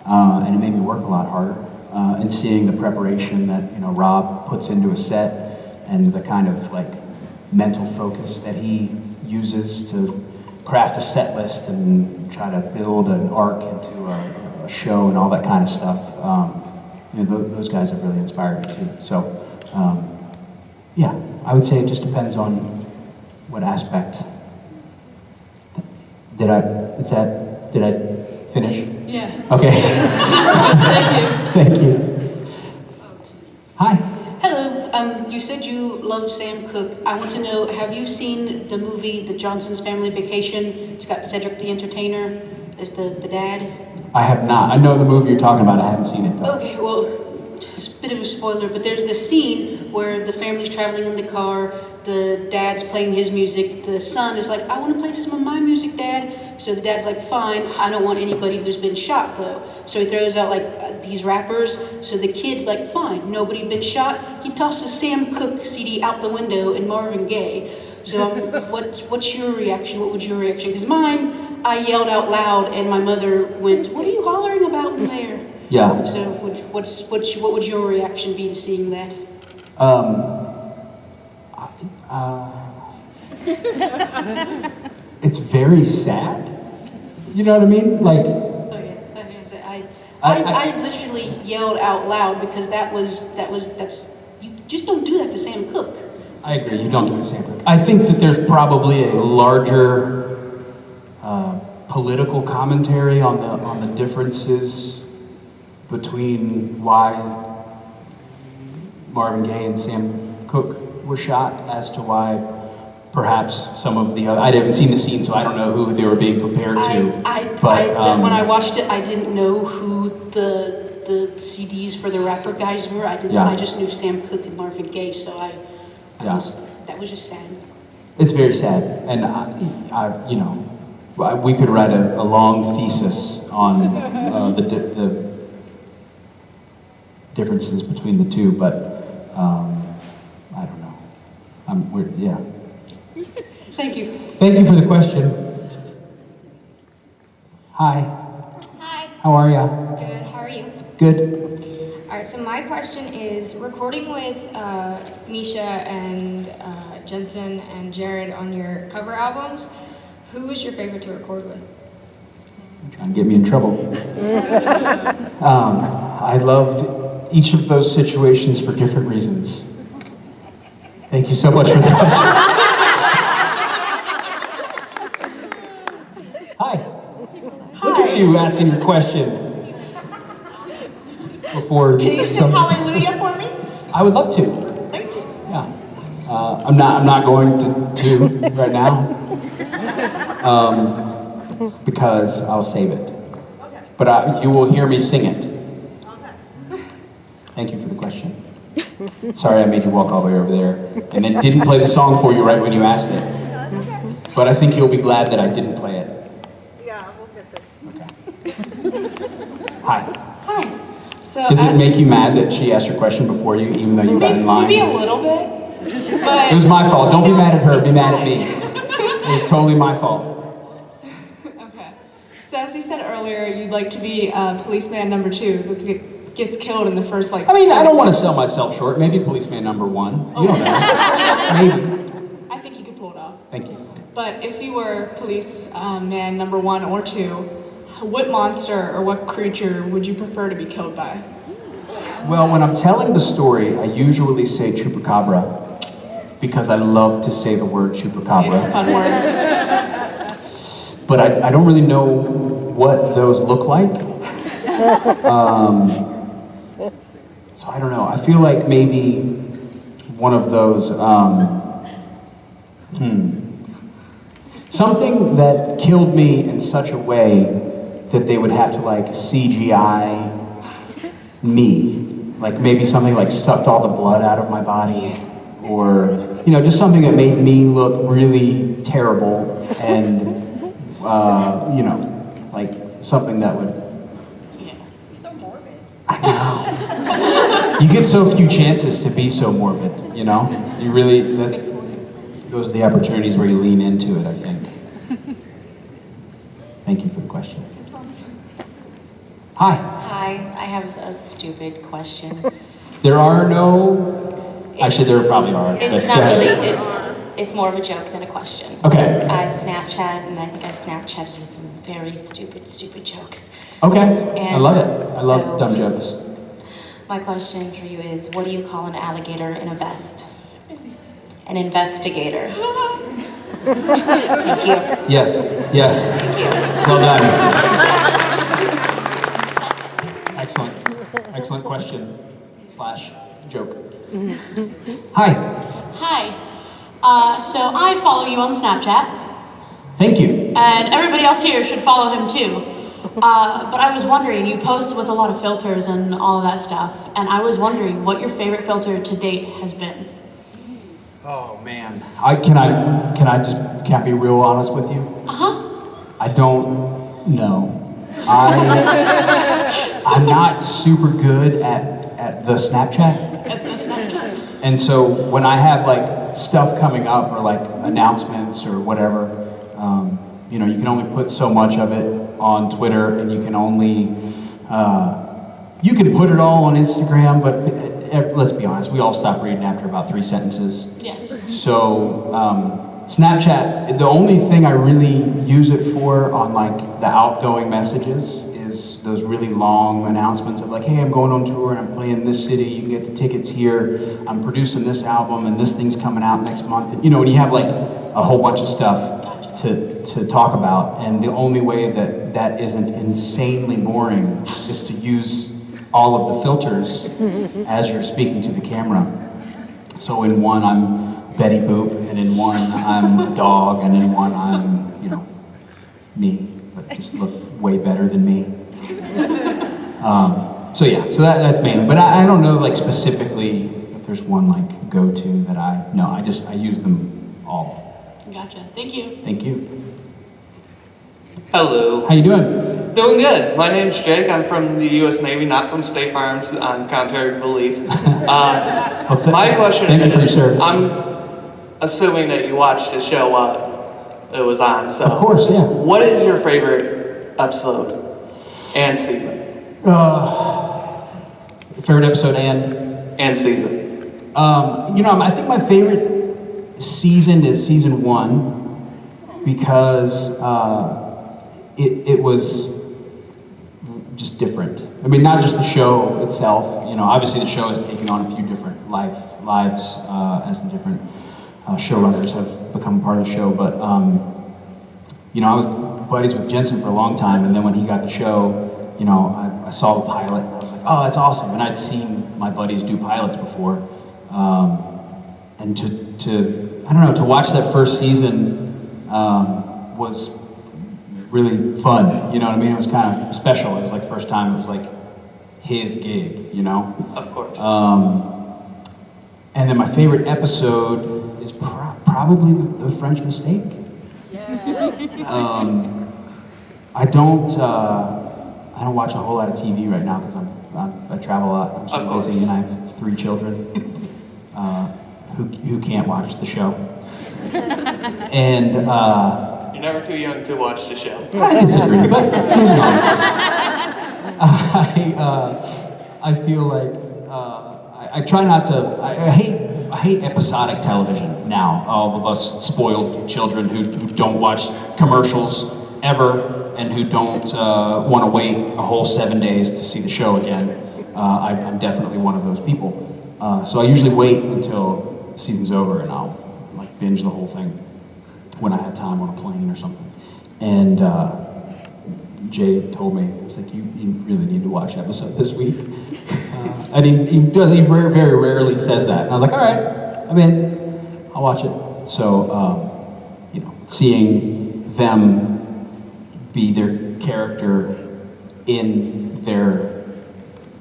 and it made me work a lot harder. And seeing the preparation that Rob puts into a set, and the kind of like mental focus that he uses to craft a set list and try to build an arc into a show and all that kind of stuff. Those guys have really inspired me too. So, yeah, I would say it just depends on what aspect. Did I finish? Yeah. Okay. Thank you. Hi. Hello. You said you love Sam Cooke. I want to know, have you seen the movie The Johnson's Family Vacation? It's got Cedric the Entertainer as the dad. I have not. I know the movie you're talking about. I haven't seen it though. Okay, well, it's a bit of a spoiler, but there's this scene where the family's traveling in the car, the dad's playing his music, the son is like, I want to play some of my music, Dad. So the dad's like, fine, I don't want anybody who's been shot though. So he throws out like these rappers. So the kid's like, fine, nobody been shot. He tosses Sam Cooke CD out the window and Marvin Gaye. So what's your reaction? What would your reaction? Because mine, I yelled out loud and my mother went, what are you hollering about in there? Yeah. So what would your reaction be to seeing that? It's very sad. You know what I mean? Like, I literally yelled out loud because that's you just don't do that to Sam Cooke. I agree. You don't do it to Sam Cooke. I think that there's probably a larger political commentary on the differences between why Marvin Gaye and Sam Cooke were shot, as to why perhaps some of the other, I haven't seen the scene, so I don't know who they were being compared to. When I watched it, I didn't know who the CDs for the rapper guys were. I just knew Sam Cooke and Marvin Gaye, so that was just sad. It's very sad, and we could write a long thesis on the differences between the two, but I don't know. Thank you. Thank you for the question. Hi. Hi. How are ya? Good. How are you? Good. All right. So my question is: recording with Misha and Jensen and Jared on your cover albums, who was your favorite to record with? You're trying to get me in trouble. I loved each of those situations for different reasons. Thank you so much for the question. Hi. Look at you asking your question. Before Can you sing Hallelujah for me? I would love to. Thank you. Yeah. I'm not going to right now. Because I'll save it. Okay. But you will hear me sing it. Okay. Thank you for the question. Sorry I made you walk all the way over there and then didn't play the song for you right when you asked it. No, it's okay. But I think you'll be glad that I didn't play it. Yeah, we'll get there. Okay. Hi. Hi. So Does it make you mad that she asked your question before you, even though you got in line? Maybe a little bit, but It was my fault. Don't be mad at her. Be mad at me. It was totally my fault. okay. So as you said earlier, you'd like to be policeman number 2 that gets killed in the first I mean, I don't want to sell myself short. Maybe policeman number 1. You don't know. Maybe. I think you could pull it off. Thank you. But if you were policeman number 1 or 2, what monster or what creature would you prefer to be killed by? Well, when I'm telling the story, I usually say chupacabra because I love to say the word chupacabra. It's a fun word. But I don't really know what those look like. So I don't know. I feel like maybe one of those, something that killed me in such a way that they would have to like CGI me. Like maybe something like sucked all the blood out of my body, or, you know, just something that made me look really terrible and, you know, like something that would. So morbid. I know. You get so few chances to be so morbid, you know? You really, those are the opportunities where you lean into it, I think. Thank you for the question. Hi. Hi, I have a stupid question. There are no, actually there probably are. It's not really, it's more of a joke than a question. Okay. I Snapchat, and I think I've Snapchatted with some very stupid jokes. Okay, I love it. I love so- dumb jokes. My question for you is, what do you call an alligator in a vest? An investigator. Thank you. Yes, yes. Thank you. Well done. Excellent. Excellent question / joke. Hi. Hi. So I follow you on Snapchat, Thank you. and everybody else here should follow him too. But I was wondering, you post with a lot of filters and all of that stuff, and I was wondering what your favorite filter to date has been. Oh man. Can I be real honest with you? Uh-huh. I don't know. I'm not super good at the Snapchat. At the Snapchat. And so when I have like stuff coming up or like announcements or whatever, you know, you can only put so much of it on Twitter, and you can only, you can put it all on Instagram, but let's be honest, we all stop reading after about 3 sentences. Yes. So Snapchat, the only thing I really use it for on like the outgoing messages is those really long announcements of like, hey, I'm going on tour and I'm playing in this city, you can get the tickets here, I'm producing this album and this thing's coming out next month. And, you know, when you have like a whole bunch of stuff to talk about, and the only way that that isn't insanely boring is to use all of the filters as you're speaking to the camera. So in one I'm Betty Boop, and in one I'm a dog, and in one I'm, you know, me, but just look way better than me. So yeah, so that's mainly, but I don't know like specifically if there's one like go-to that I use them all. Gotcha. Thank you. Thank you. Hello. How you doing? Doing good. My name's Jake. I'm from the U.S. Navy, not from State Farms, on contrary to belief. My question Thank you for your is, service. I'm assuming that you watched the show it was on, so. Of course, yeah. What is your favorite episode and season? Favorite episode and season. You know, I think my favorite season is season 1 because it was just different. I mean, not just the show itself. You know, obviously the show has taken on a few different lives as the different showrunners have become part of the show. But you know, I was buddies with Jensen for a long time, and then when he got the show, you know, I saw the pilot, and I was like, oh, that's awesome. And I'd seen my buddies do pilots before, and I don't know, to watch that first season was really fun, you know what I mean? It was kind of special. It was like the first time it was like his gig, you know? Of course. And then my favorite episode is probably the French Mistake. I don't watch a whole lot of TV right now because I travel a lot. I'm so busy, and I have 3 children who can't watch the show. And You're never too young to watch the show. I disagree, but moving on. I feel like I try not to. I hate episodic television now. All of us spoiled children who don't watch commercials ever and who don't want to wait a whole 7 days to see the show again. I'm definitely one of those people. So I usually wait until the season's over and I'll like binge the whole thing when I have time on a plane or something. And Jay told me, he was like, you really need to watch episode this week. And he very rarely says that. And I was like, all right, I'm in, I'll watch it. So, you know, seeing them be their character in their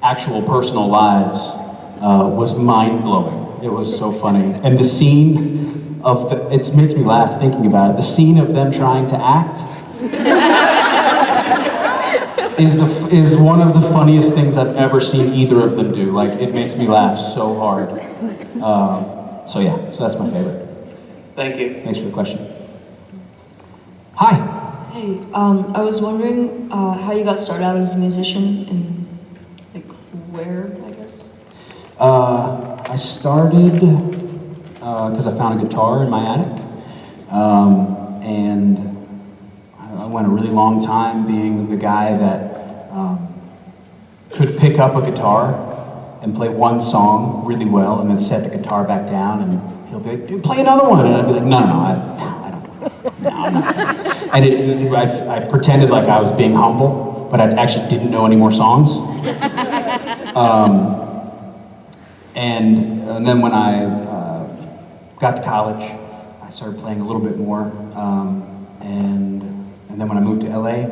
actual personal lives was mind-blowing. It was so funny. And the scene of it makes me laugh thinking about it. The scene of them trying to act is one of the funniest things I've ever seen either of them do. Like, it makes me laugh so hard. So yeah, so that's my favorite. Thank you. Thanks for the question. Hi. Hey, I was wondering how you got started out as a musician and like where, I guess? I started because I found a guitar in my attic, and I went a really long time being the guy that could pick up a guitar and play one song really well and then set the guitar back down and he'll be like, dude, play another one. And I'd be like, no, I'm not. And I pretended like I was being humble, but I actually didn't know any more songs. And then when I got to college, I started playing a little bit more. And then when I moved to LA,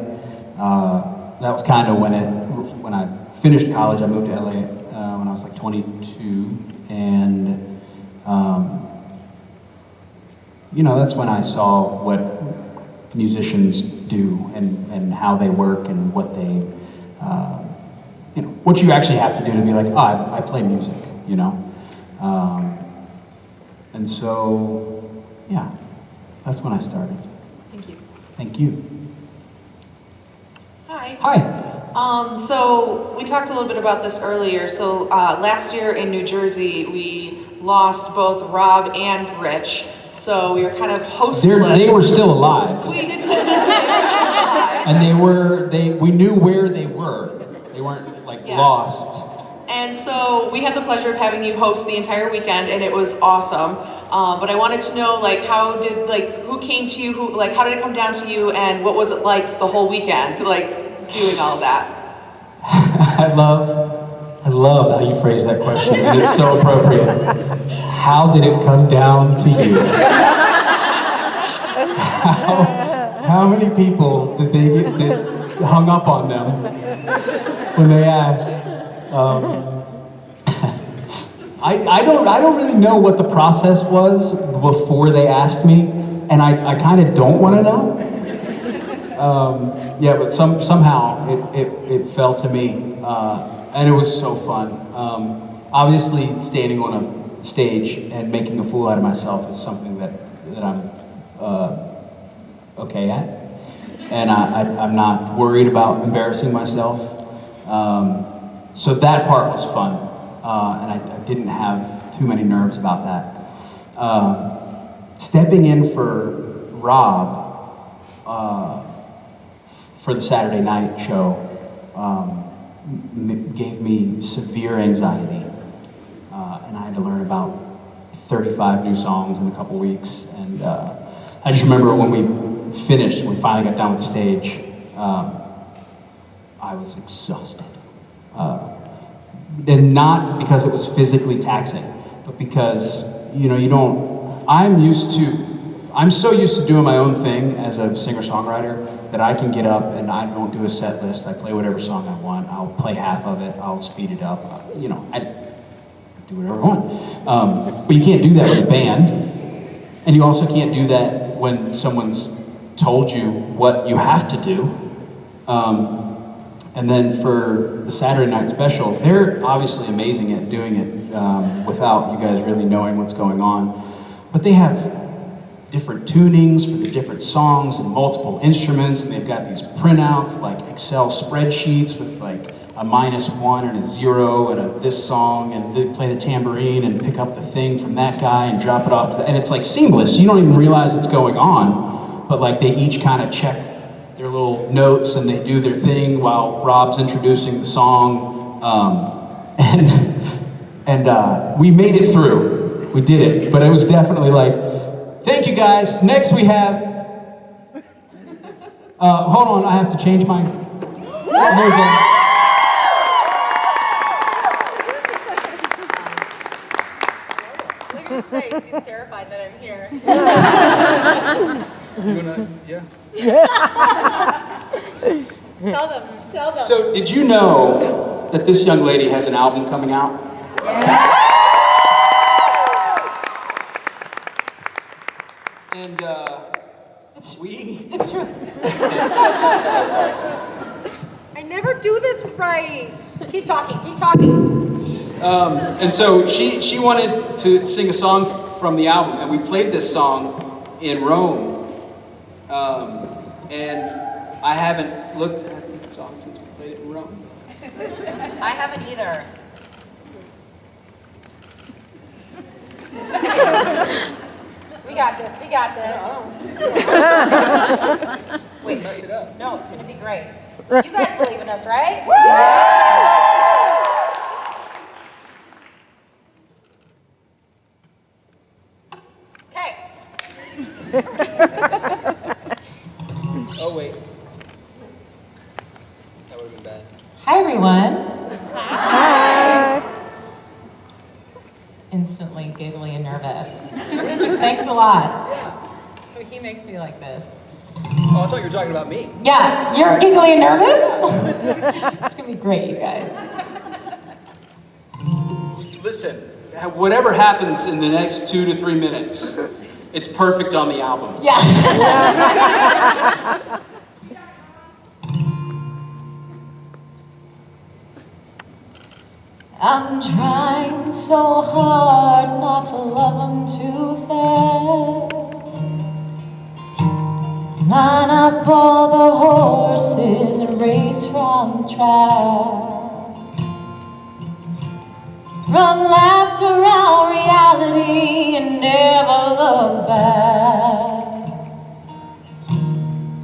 that was kind of when I finished college. I moved to LA when I was like 22, and you know, that's when I saw what musicians do and how they work and what they, you know, what you actually have to do to be like, oh, I play music, you know. And so, yeah, that's when I started. Thank you. Thank you. Hi. Hi. So we talked a little bit about this earlier. So last year in New Jersey, we lost both Rob and Rich. So we were kind of hostless. They were still alive. We didn't know they were still alive. And we knew where they were. They weren't like lost. And so we had the pleasure of having you host the entire weekend, and it was awesome. But I wanted to know, like, who came to you? How did it come down to you? And what was it like the whole weekend, like, doing all of that? I love how you phrase that question, and it's so appropriate. How did it come down to you? How many people did they get that hung up on them when they asked? I don't really know what the process was before they asked me, and I kind of don't want to know. Yeah, but somehow it fell to me, and it was so fun. Obviously, standing on a stage and making a fool out of myself is something that I'm okay at, and I'm not worried about embarrassing myself. So that part was fun, and I didn't have too many nerves about that. Stepping in for Rob for the Saturday night show gave me severe anxiety, and I had to learn about 35 new songs in a couple weeks. And I just remember when we finished, when we finally got done with the stage, I was exhausted. And not because it was physically taxing, but because, you know, I'm so used to doing my own thing as a singer-songwriter that I can get up and I don't do a set list. I play whatever song I want. I'll play half of it. I'll speed it up. You know, I do whatever I want. But you can't do that with a band. And you also can't do that when someone's told you what you have to do. And then for the Saturday night special, they're obviously amazing at doing it without you guys really knowing what's going on. But they have different tunings for the different songs and multiple instruments, and they've got these printouts, like Excel spreadsheets with like a -1 and a 0 and a this song, and they play the tambourine and pick up the thing from that guy and drop it off to and it's like seamless. You don't even realize it's going on, but like they each kind of check their little notes and they do their thing while Rob's introducing the song. And we made it through. We did it, but it was definitely like, thank you guys. Next we have, hold on, I have to change my music. Look at his face. He's terrified that I'm here. You wanna, yeah? Tell them. So, did you know that this young lady has an album coming out? And, it's true. I never do this right. Keep talking. And so she wanted to sing a song from the album, and we played this song in Rome. And I haven't looked at the song since we played it in Rome. I haven't either. We got this. Wait, mess it up. No, it's gonna be great. You guys believe in us, right? Okay. Oh, wait. That would have been bad. Hi, everyone. Hi. Instantly giggly and nervous. Thanks a lot. He makes me like this. Oh, I thought you were talking about me. Yeah, you're giggly and nervous? It's gonna be great, you guys. Listen, whatever happens in the next 2 to 3 minutes, it's perfect on the album. Yeah. I'm trying so hard not to love him too fast. Line up all the horses and race round the track. Run laps around reality and never look back.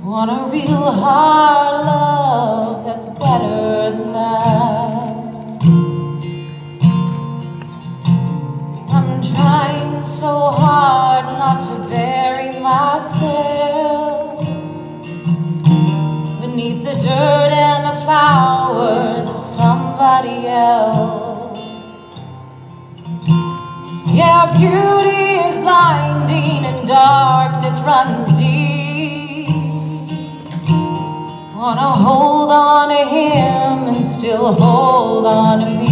Want a real hard love that's better than that. I'm trying so hard not to bury myself beneath the dirt and the flowers of somebody else. Yeah, beauty is blinding and darkness runs deep. Wanna hold on to him and still hold on to me.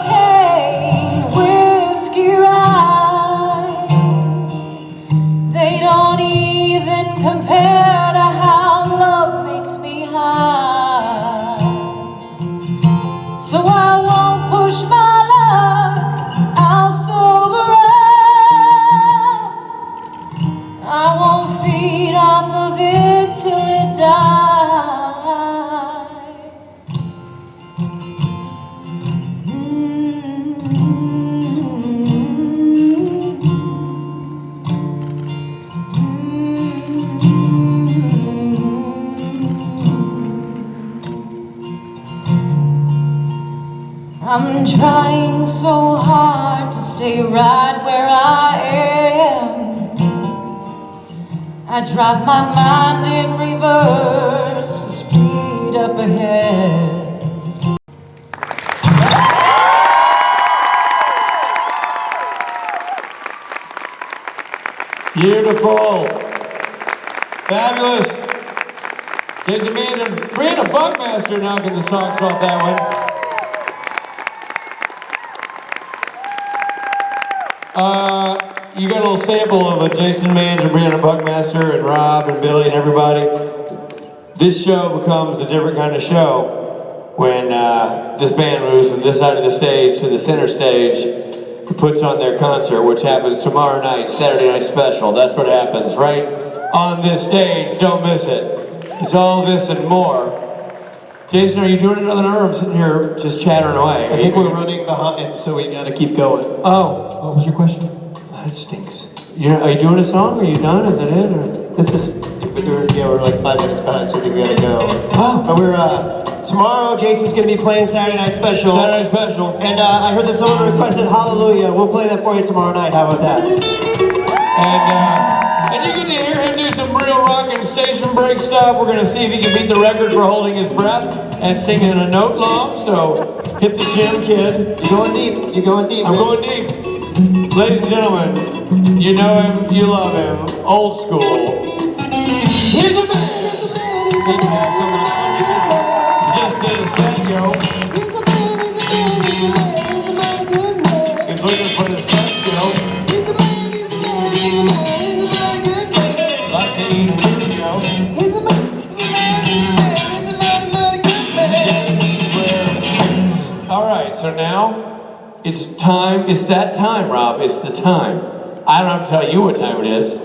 Cocaine, whiskey ride, they don't even compare to how love makes me high. So I won't push my luck, I'll sober up. I won't feed off of it till it dies. I'm trying so hard to stay right where I am. I drive my mind in reverse to speed up ahead. Beautiful. Fabulous. Jason Brandon Buckmaster knocking the socks off that one. You got a little sample of a Jason Manns and Brandon Buckmaster and Rob and Billy and everybody. This show becomes a different kind of show when this band moves from this side of the stage to the center stage, puts on their concert, which happens tomorrow night, Saturday Night Special. That's what happens right on this stage. Don't miss it. It's all this and more. Jason, are you doing another number? I'm sitting here just chattering away. I think we're running behind, so we gotta keep going. Oh, what was your question? That stinks. Are you doing a song? Are you done? Is that it? Or? This is, we're like 5 minutes behind, so I think we gotta go. But we're, tomorrow Jason's gonna be playing Saturday Night Special. Saturday Night Special. And I heard that someone requested Hallelujah. We'll play that for you tomorrow night. How about that? And you get to hear him do some real rockin' station break stuff. We're gonna see if he can beat the record for holding his breath and singing a note long. So hit the gym, kid. You're going deep. You're going deep. I'm going deep. Ladies and gentlemen, you know him, you love him. Old school. He's a man. He's a man. He's a man. Just did a set, yo. He's a man, he's a man, he's a man, he's a man, a good man. He's looking for the steps, yo. He's a man, he's a man, he's a man, he's a man, a good man. Lots to eat and food, yo. He's a man, he's a man, he's a man, he's a man, a good man. All right, so now it's time. It's that time, Rob. It's the time. I don't have to tell you what time it is.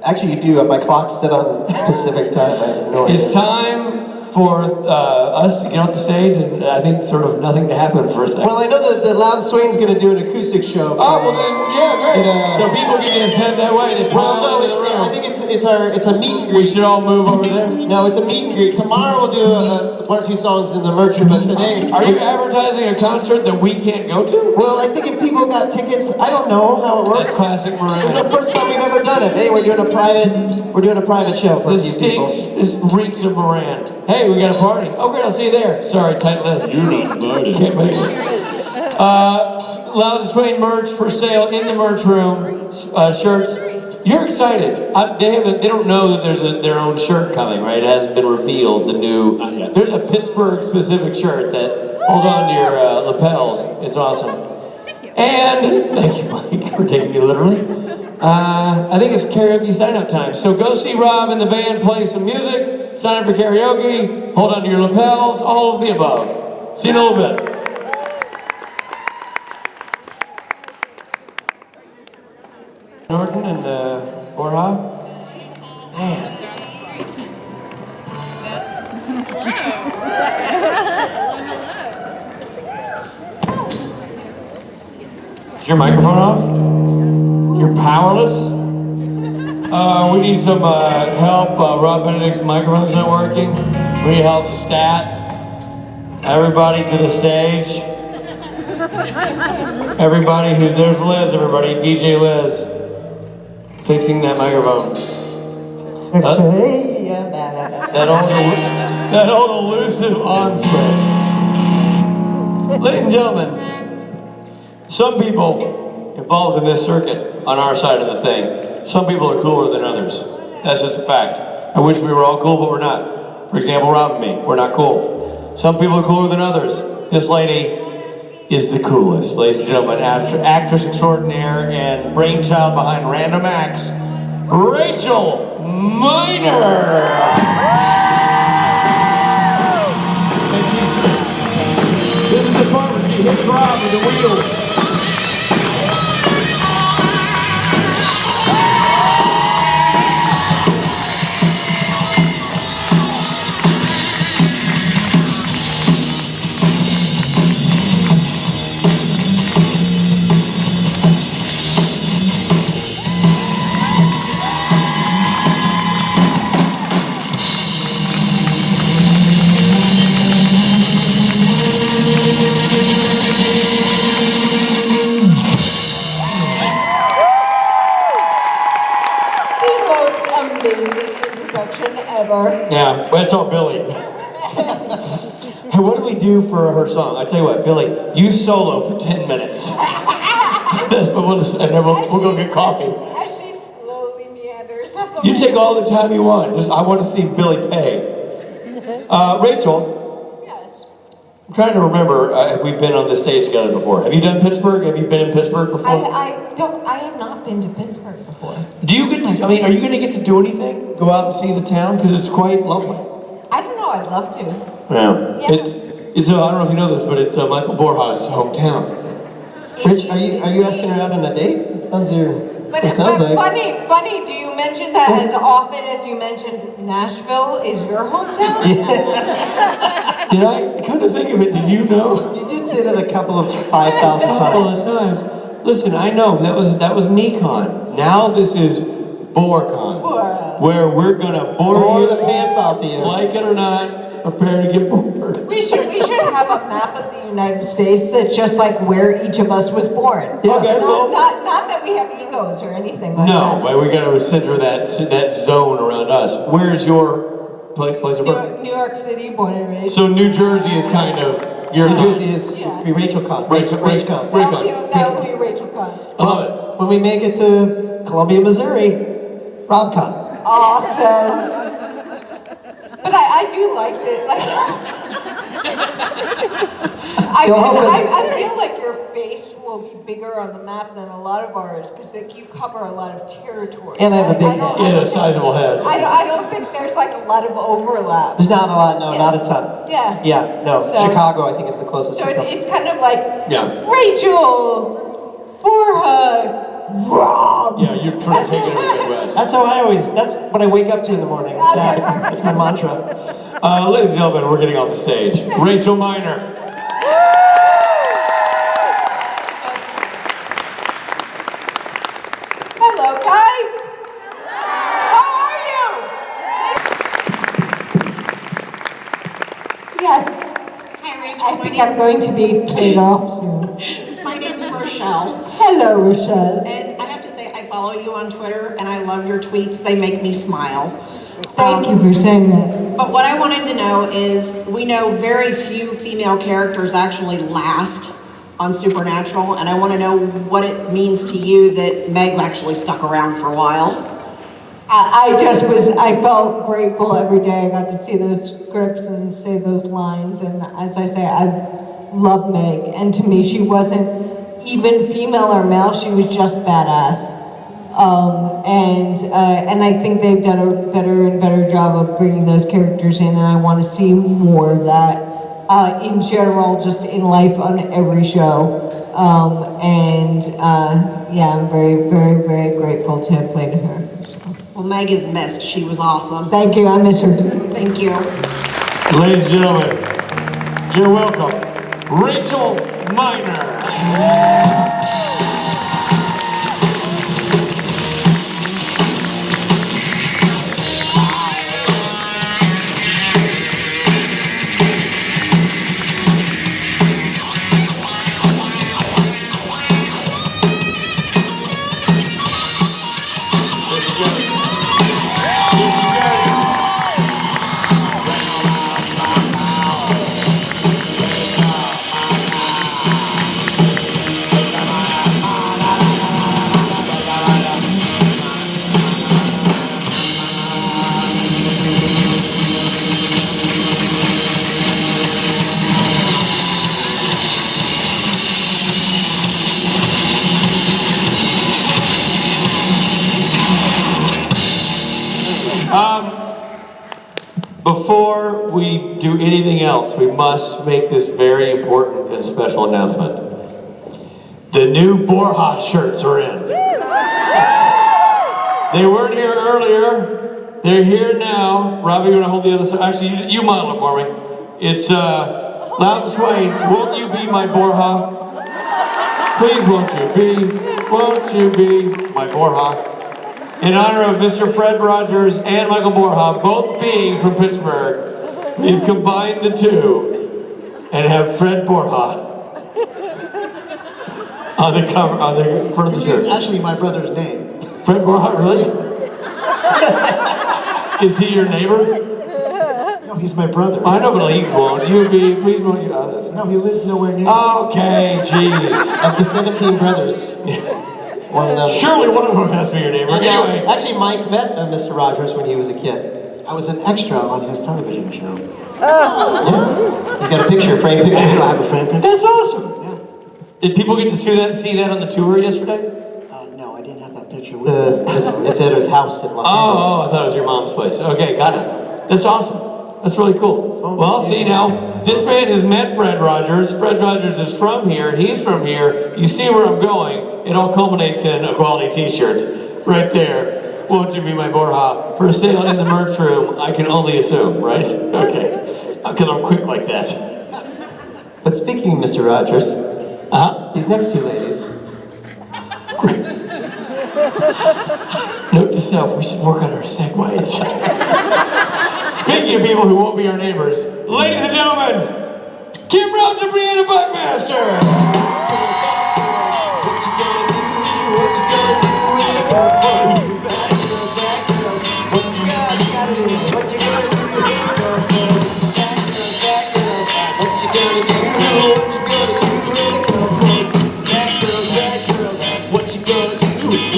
Actually, you do. My clock's set on Pacific time. I have no idea. It's time for us to get off the stage, and I think sort of nothing to happen for a second. Well, I know that the Louden Swain's going to do an acoustic show. Oh, well then, yeah, great. So people can just head that way. They Well, no, I think it's a meet and greet. We should all move over there. No, it's a meet and greet. Tomorrow we'll do one or two songs in the merch room, but today... Are you advertising a concert that we can't go to? Well, I think if people got tickets, I don't know how it works. That's classic Miranda. It's the first time we've ever done it. Hey, we're doing a private show for a few people. This reeks of Moran. Hey, we got a party. Oh, great, I'll see you there. Sorry, tight list. You're not invited. Can't make it. Louden Swain merch for sale in the merch room. Shirts. You're excited. They don't know that there's their own shirt coming, right? It hasn't been revealed. The new. There's a Pittsburgh specific shirt that holds on to your lapels. It's awesome. And thank you, Mike, for taking me literally. I think it's karaoke sign-up time. So go see Rob and the band play some music, sign up for karaoke, hold on to your lapels, all of the above. See you in a little bit. Norton and Borja. Man. Is your microphone off? You're powerless? We need some help. Rob Benedict's microphone's not working. We need help. Stat. Everybody to the stage. Everybody there's Liz, everybody. DJ Liz. Fixing that microphone. That old elusive on switch. Ladies and gentlemen, some people involved in this circuit on our side of the thing, some people are cooler than others. That's just a fact. I wish we were all cool, but we're not. For example, Rob and me, we're not cool. Some people are cooler than others. This lady is the coolest. Ladies and gentlemen, actress extraordinaire and brainchild behind Random Acts, Rachel Miner. This is the part where she hits Rob with the wheels. Yeah, that's all Billy. Hey, what do we do for her song? I tell you what, Billy, you solo for 10 minutes. That's what and then we'll go get coffee. As she slowly meanders. You take all the time you want. I want to see Billy pay. Rachel. Yes. I'm trying to remember if we've been on this stage together before. Have you done Pittsburgh? Have you been in Pittsburgh before? I have not been to Pittsburgh before. Do you get to, are you going to get to do anything? Go out and see the town? Because it's quite lovely. I don't know, I'd love to. Yeah. It's I don't know if you know this, but it's Michael Borja's hometown. Rich, are you asking her out on a date? But funny, do you mention that as often as you mentioned Nashville is your hometown? Did I, come to think of it, did you know? You did say that a couple of 5,000 times. A couple of times. Listen, I know that was me-con. Now this is BoreCon, where we're gonna bore the pants off of you. Like it or not, prepare to get bored. We should have a map of the United States that's just like where each of us was born. Yeah. Okay, not that we have egos or anything like that. No, but we gotta center that zone around us. Where's your place of birth? New York City, born and raised. So New Jersey is kind of your New Jersey is Rachel Con. Rachel Con. That would be Rachel Con. I love it. When we make it to Columbia, Missouri, Rob Con. Awesome. But I do like it. Like, I feel like your face will be bigger on the map than a lot of ours because like you cover a lot of territory. And I have a big head. And a sizable head. I don't think there's like a lot of overlap. There's not a lot, no, not a ton. Yeah. Yeah, no. So- Chicago, I think, is the closest. So it's kind of like Yeah. Rachel, Borja, Rob. Yeah, you're trying to take it to the Midwest. That's what I wake up to in the morning. It's my mantra. Ladies and gentlemen, we're getting off the stage. Rachel Miner. Hello, guys. How are you? Yes. Hi, Rachel. I think I'm going to be played off soon. My name's Rochelle. Hello, Rochelle. And I have to say, I follow you on Twitter, and I love your tweets. They make me smile. Thank you for saying that. But what I wanted to know is, we know very few female characters actually last on Supernatural, and I want to know what it means to you that Meg actually stuck around for a while. I felt grateful every day I got to see those scripts and say those lines. And as I say, I love Meg. And to me, she wasn't even female or male. She was just badass. And I think they've done a better and better job of bringing those characters in. And I want to see more of that in general, just in life on every show. Yeah, I'm very, very, very grateful to have played her. So. Well, Meg is missed. She was awesome. Thank you. I miss her. Thank you. Ladies and gentlemen, you're welcome. Rachel Miner. Before we do anything else, we must make this very important and special announcement. The new Borja shirts are in. They weren't here earlier. They're here now. Robbie, you want to hold the other side? Actually, you model it for me. It's Louden Swain. Won't you be my Borja? Please, won't you be my Borja? In honor of Mr. Fred Rogers and Michael Borja, both being from Pittsburgh, we've combined the two and have Fred Borja on the cover, on the front of the shirt. It's actually my brother's name. Fred Borja, really? Is he your neighbor? No, he's my brother. I know, but he won't. Please won't you? No, he lives nowhere near. Okay, jeez. Of the 17 brothers. Surely one of them has to be your neighbor. Anyway. Actually, Mike met Mr. Rogers when he was a kid. I was an extra on his television show. Yeah. He's got a picture, framed picture. I have a framed picture. That's awesome. Yeah. Did people get to see that on the tour yesterday? No, I didn't have that picture with me. It's at his house in Los Angeles. Oh, I thought it was your mom's place. Okay, got it. That's awesome. That's really cool. Well, see now, this man has met Fred Rogers. Fred Rogers is from here. He's from here. You see where I'm going. It all culminates in a quality t-shirt. Right there. Won't you be my Borja? For sale in the merch room, I can only assume, right? Okay. Because I'm quick like that. But speaking of Mr. Rogers, these next two ladies Note to self, we should work on our segues. Speaking of people who won't be our neighbors, ladies and gentlemen, Kim Rhodes and Brianna Buckmaster! What you gonna do? What you gonna do when they come for you? Back girls, back girls. What you gotta do? What you gonna do when they come for you? Back girls, back girls. What you gonna do? What you gonna do when they come for you? Back girls, back girls. What you gonna do?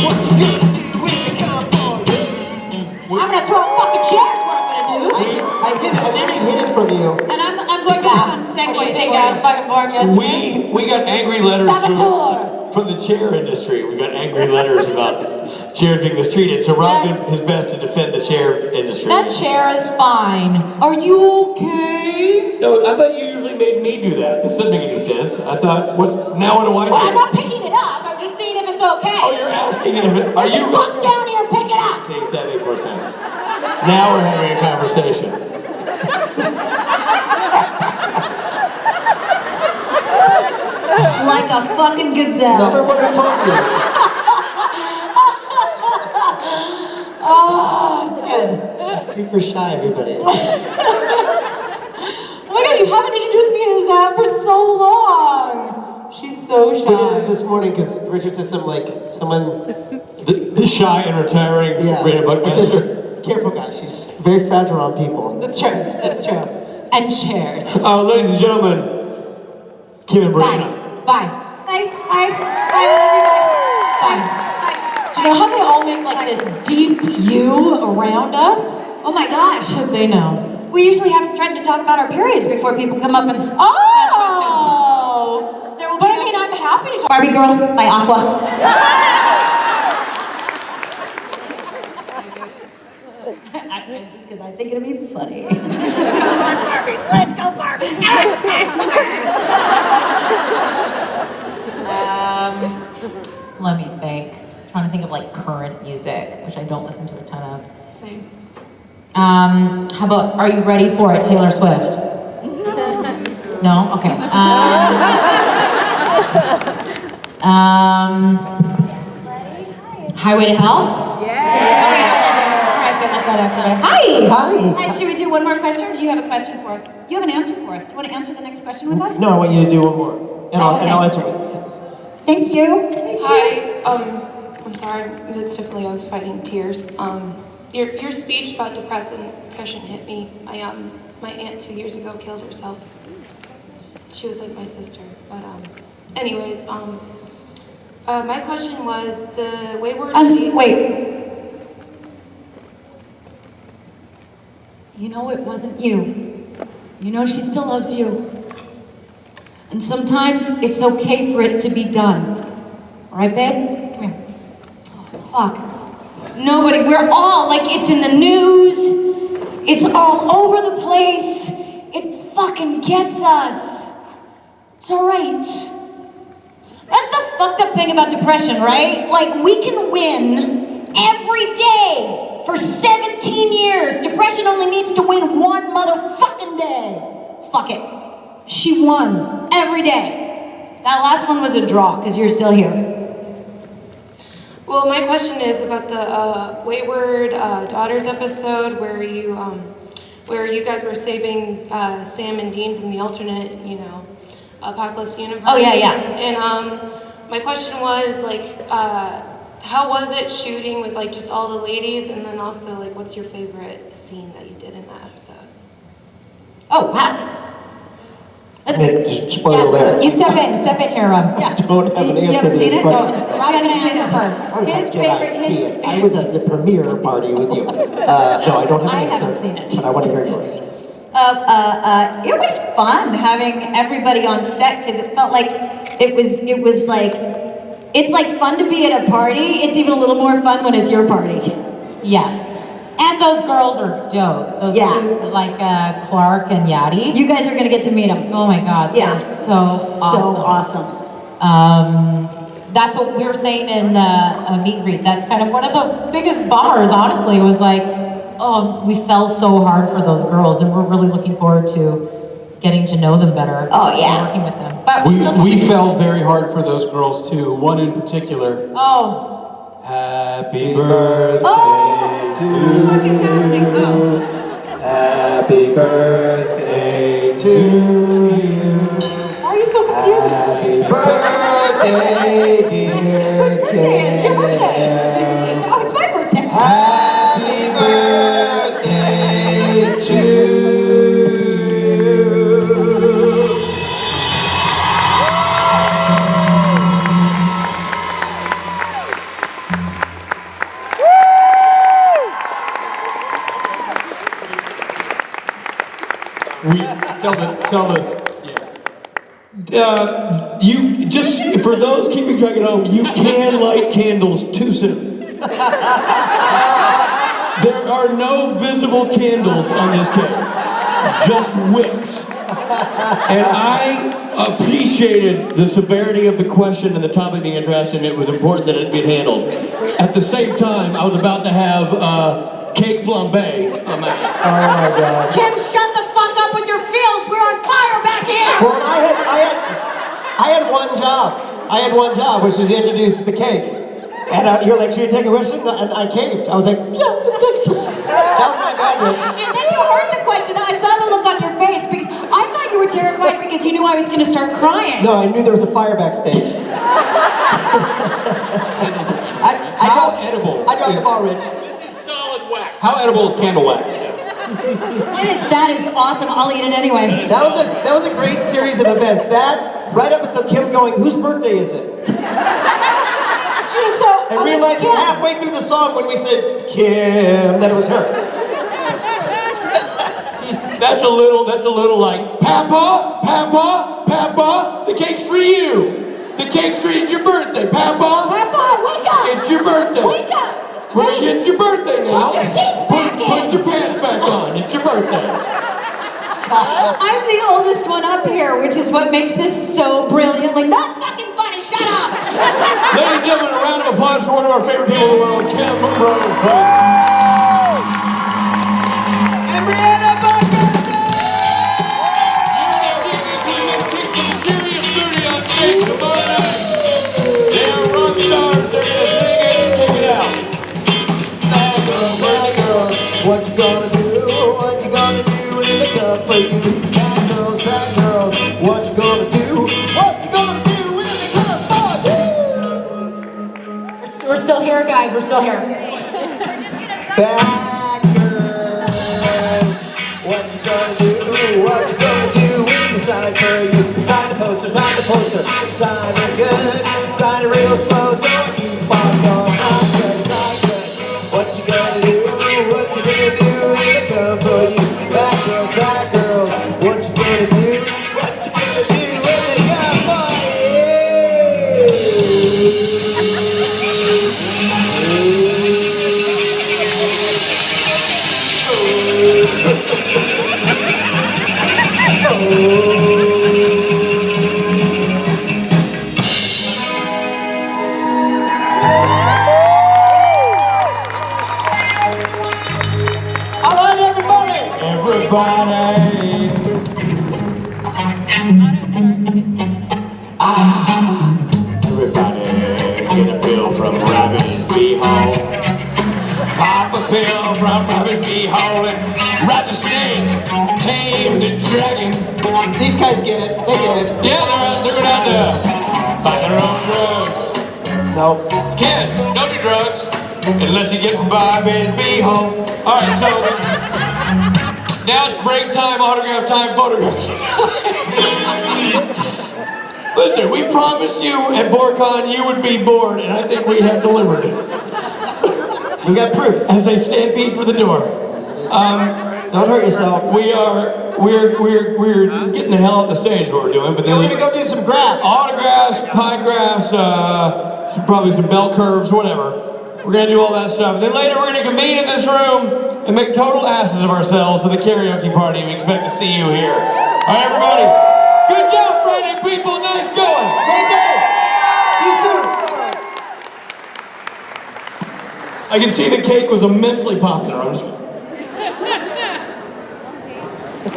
What you gonna do when they come for you? I'm gonna throw fucking chairs, what I'm gonna do. I didn't hit it from you. And I'm going to have on segways. Hey guys, fucking born yesterday. We got angry letters Saboteur. from the chair industry. We got angry letters about chairs being mistreated. So Rob did his best to defend the chair industry. That chair is fine. Are you okay? No, I thought you usually made me do that. This doesn't make any sense. I thought, now what do I do? Well, I'm not picking it up. I'm just seeing if it's okay. Oh, you're asking if it, are you Walk down here and pick it up. See, that makes more sense. Now we're having a conversation. Like a fucking gazelle. Remember what I told you? Oh, it's good. She's super shy, everybody. Oh my god, you haven't introduced me as that for so long. She's so shy. We did it this morning because Richard said someone. The shy and retiring Brianna Buckmaster. Careful, guys. She's very fragile on people. That's true. That's true. And chairs. Ladies and gentlemen, Kim and Brianna. Bye. Bye. Bye. Bye. Bye. Bye. Do you know how they all make like this deep U around us? Oh my gosh. Because they know. We usually have to threaten to talk about our periods before people come up and ask questions. But I mean, I'm happy to talk. Barbie Girl by Aqua. Just because I think it'll be funny. Come on, Barbie. Let's go, Barbie. Let me think. I'm trying to think of like current music, which I don't listen to a ton of. Same. How about, are you ready for it, Taylor Swift? No? Okay. Highway to Hell? Hi. Hi. Should we do one more question, or do you have a question for us? You have an answer for us. Do you want to answer the next question with us? No, I want you to do one more. And I'll answer it. Yes. Thank you. Hi. I'm sorry. Mystifically, I was fighting tears. Your speech about depression hit me. My aunt 2 years ago killed herself. She was like my sister. But anyways, my question was the wayward. Wait. You know it wasn't you. You know she still loves you. And sometimes it's okay for it to be done. All right, babe? Come here. Oh, fuck. Nobody, we're all, like, it's in the news. It's all over the place. It fucking gets us. It's all right. That's the fucked up thing about depression, right? Like, we can win every day. For 17 years, depression only needs to win one motherfucking day. Fuck it. She won every day. That last one was a draw, because you're still here. Well, my question is about the Wayward Daughters episode where you guys were saving Sam and Dean from the alternate, apocalypse universe. Oh, yeah. And my question was, how was it shooting with just all the ladies, and then also what's your favorite scene that you did in that episode? Oh, wow. That's good. Spoiler alert. You step in here, Rob. I don't have an answer. You haven't seen it? No. Rob, you have an answer first. His favorite. I was at the premiere party with you. No, I don't have an answer. I haven't seen it. But I want to hear yours. It was fun having everybody on set because it felt like it's like fun to be at a party. It's even a little more fun when it's your party. Yes. And those girls are dope. Those two, Clark and Yadi. You guys are gonna get to meet them. Oh my God, they're so awesome. That's what we were saying in a meet and greet. That's kind of one of the biggest bummers, honestly. It was we fell so hard for those girls, and we're really looking forward to getting to know them better. Oh yeah, working with them. But we fell very hard for those girls too. One in particular. Oh. Happy birthday to you. Happy birthday to you. Why are you so confused? Happy birthday, dear Kim. It's your birthday. Oh, it's my birthday. Happy birthday to you. We tell us. You just for those keeping track at home, you can light candles too soon. There are no visible candles on this cake, just wicks. And I appreciated the severity of the question and the topic being addressed, and it was important that it be handled. At the same time, I was about to have cake flambe on that. Oh my God. Kim, shut the fuck up with your feels. We're on fire back here. Well, I had one job. I had one job, which was to introduce the cake. And you're like, should you take a question? And I caved. I was like, yeah. That was my bad, Rich. And then you heard the question. I saw the look on your face because I thought you were terrified because you knew I was going to start crying. No, I knew there was a fire backstage. How edible? I dropped the ball, Rich. How edible is candle wax? That is awesome. I'll eat it anyway. That was a great series of events. That, right up until Kim going, whose birthday is it? She was so... And realizing halfway through the song when we said, Kim, that it was her. That's a little like, Papa, the cake's for you. The cake's for you. It's your birthday, Papa. Papa, wake up. It's your birthday. Wake up. Well, it's your birthday now. Put your teeth back in. Put your pants back on. It's your birthday. I'm the oldest one up here, which is what makes this so brilliant. Like, not fucking funny. Shut up. Ladies and gentlemen, a round of applause for one of our favorite people in the world, Kim Rose, please. And Brianna Buckner! You're going to see these women kick some serious booty on stage tomorrow night. They are rock stars. They're going to sing it and kick it out. Bad girl, what you gonna do? What you gonna do in the cup for you? Bad girls, what you gonna do? What you gonna do in the cup for you? We're still here, guys. We're still here. Bad girls, what you gonna do? What you gonna do when they sign for you? Sign the poster, sign it good, sign it real slow so I keep on going. What you gonna do? What you gonna do when they come for you? Bad girls, what you gonna do? What you gonna do when they come for Everybody get a pill from Rabbit's Beehole. Pop a pill from Rabbit's Beehole and ride the snake, tame the dragon. These guys get it. They get it. Yeah, they're going out to find their own drugs. Nope. Kids, don't do drugs unless you get from Bobby's Beehole. All right, so now it's break time, autograph time, photographs. Listen, we promised you at BorCon you would be bored, and I think we have delivered. We got proof. As I stampede for the door. Don't hurt yourself. We're getting the hell out the stage what we're doing, but then we're gonna go do some graphs. Autographs, pie graphs, probably some bell curves, whatever. We're gonna do all that stuff. And then later we're gonna convene in this room and make total asses of ourselves to the karaoke party. We expect to see you here. All right, everybody. Good job, Friday people. Nice going. Great day. See you soon. I can see the cake was immensely popular. I'm just...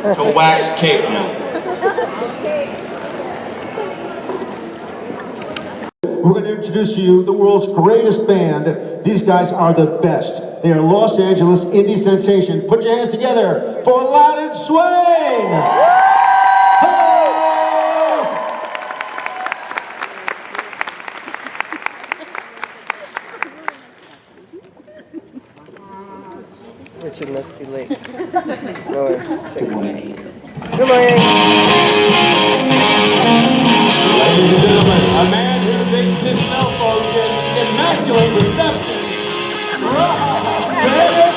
It's a wax cake now. we're going to introduce to you the world's greatest band. These guys are the best. They are Los Angeles indie sensation. Put your hands together for Louden Swain! Richard must be late. Good morning. Good morning. Ladies and gentlemen, a man who thinks his cell phone gets immaculate reception, Benedict!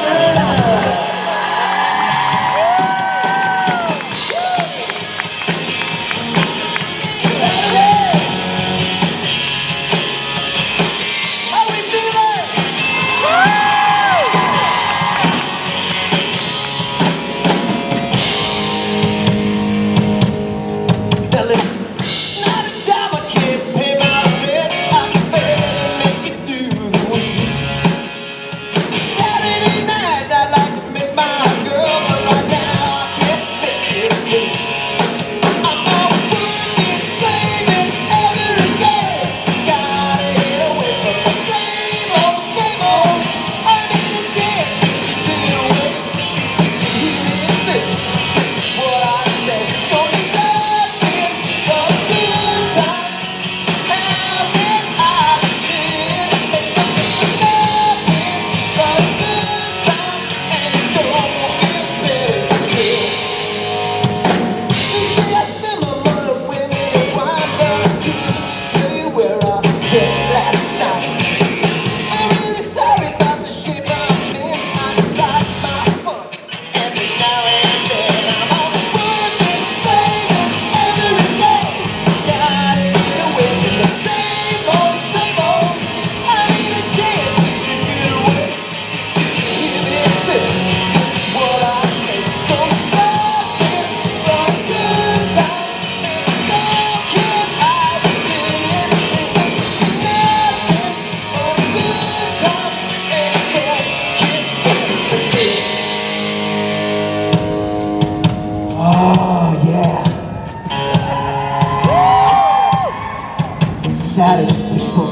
Saturday, people.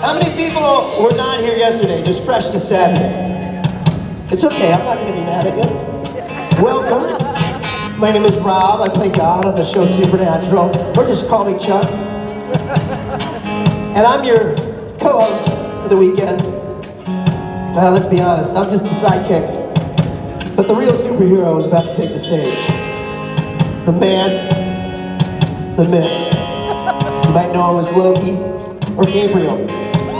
How many people were not here yesterday, just fresh to Saturday? It's okay, I'm not going to be mad at you. Welcome. My name is Rob. I play God on the show Supernatural, or just call me Chuck. And I'm your co-host for the weekend. Well, let's be honest, I'm just the sidekick. But the real superhero is about to take the stage. The man, the myth. You might know him as Loki, or Gabriel,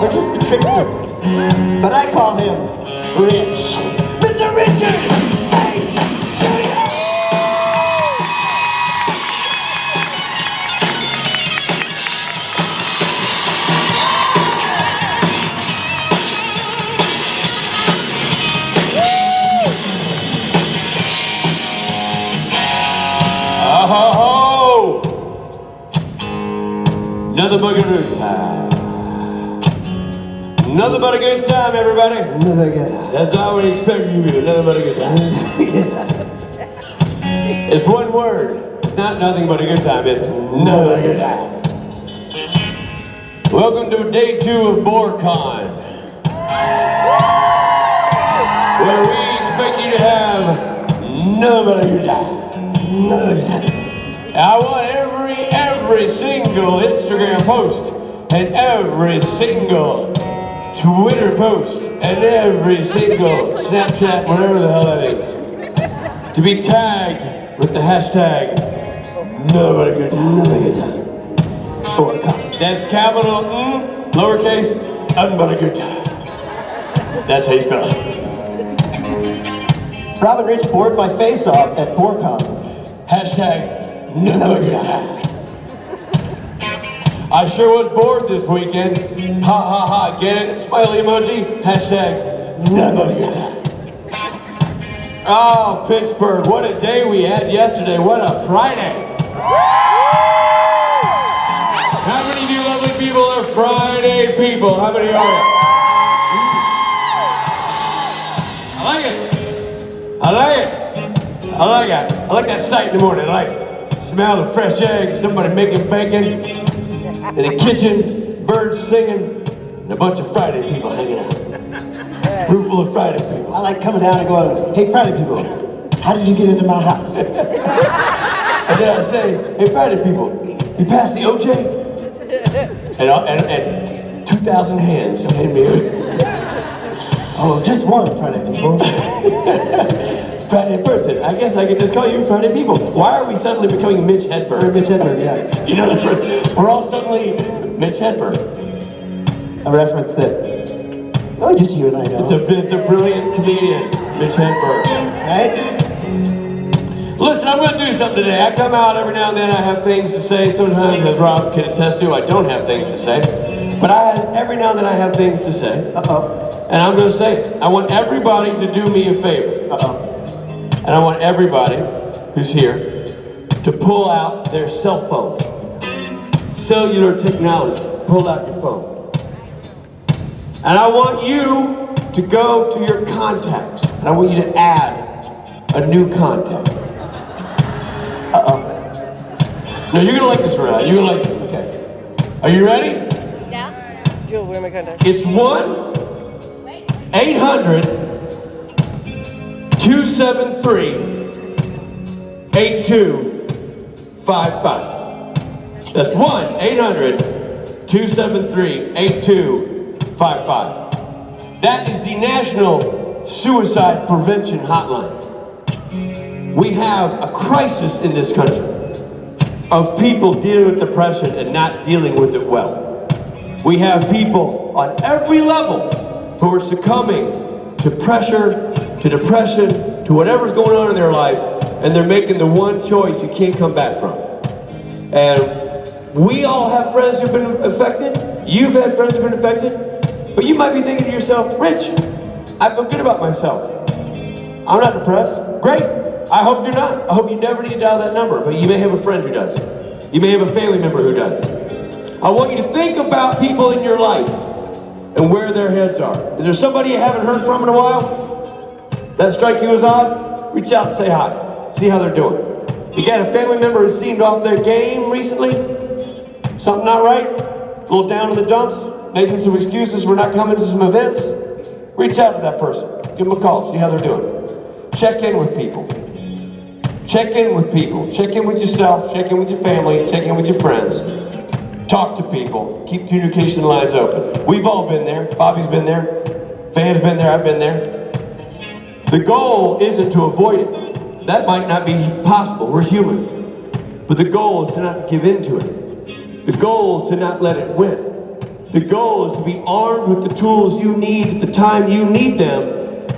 or just the trickster. But I call him Rich. Mr. Richard Speight! Nothing but a good time. Nothing but a good time, everybody. Nothing good time. That's all we expect from you. Nothing but a good time. It's one word. It's not nothing but a good time. It's nothing but a good time. Welcome to day 2 of BoreCon, where we expect you to have nothing but a good time. Nothing but a good time. I want every single Instagram post and every single Twitter post and every single Snapchat, whatever the hell that is, to be tagged with the hashtag nothing but a good time. Nothing but a good time. BoreCon. That's capital N, lowercase, nothing but a good time. That's how you spell it. Rob and Rich bored my face off at BoreCon. Hashtag nothing but a good time. I sure was bored this weekend. Ha ha ha, get it? Smiley emoji, hashtag nothing but a good time. Oh, Pittsburgh, what a day we had yesterday. What a Friday. How many of you lovely people are Friday people? How many are you? I like it. I like it. I like it. I like that sight in the morning. I like it. smell of fresh eggs, somebody making bacon, in the kitchen, birds singing, and a bunch of Friday people hanging out. Room full of Friday people. I like coming down and going, hey, Friday people, how did you get into my house? And then I say, hey, Friday people, you passed the OJ? And 2,000 hands hand me. Oh, just one Friday people. Friday person. I guess I could just call you Friday people. Why are we suddenly becoming Mitch Hedberg? We're Mitch Hedberg, yeah. You know, we're all suddenly Mitch Hedberg. A reference that only just you and I know. It's a brilliant comedian, Mitch Hedberg. Right? Listen, I'm going to do something today. I come out every now and then, I have things to say. Sometimes, as Rob can attest to, I don't have things to say. But every now and then I have things to say. Uh-oh. And I'm going to say it. I want everybody to do me a favor. Uh-oh. And I want everybody who's here to pull out their cell phone. Cellular technology. Pull out your phone. And I want you to go to your contacts. And I want you to add a new contact. Uh-oh. No, you're gonna like this, Renata. You're gonna like this, okay? Are you ready? Yeah. Joe, where am I contact? It's 1-800-273-8255. That's 1-800-273-8255. That is the National Suicide Prevention Hotline. We have a crisis in this country of people dealing with depression and not dealing with it well. We have people on every level who are succumbing to pressure, to depression, to whatever's going on in their life, and they're making the one choice you can't come back from. And we all have friends who've been affected. You've had friends who've been affected. But you might be thinking to yourself, Rich, I feel good about myself. I'm not depressed. Great. I hope you're not. I hope you never need to dial that number, but you may have a friend who does. You may have a family member who does. I want you to think about people in your life and where their heads are. Is there somebody you haven't heard from in a while? That strike you as odd? Reach out and say hi. See how they're doing. You got a family member who seemed off their game recently? Something not right? A little down in the dumps? Making some excuses for not coming to some events? Reach out to that person. Give them a call. See how they're doing. Check in with people. Check in with people. Check in with yourself. Check in with your family. Check in with your friends. Talk to people. Keep communication lines open. We've all been there. Bobby's been there. Van's been there. I've been there. The goal isn't to avoid it. That might not be possible. We're human. But the goal is to not give in to it. The goal is to not let it win. The goal is to be armed with the tools you need at the time you need them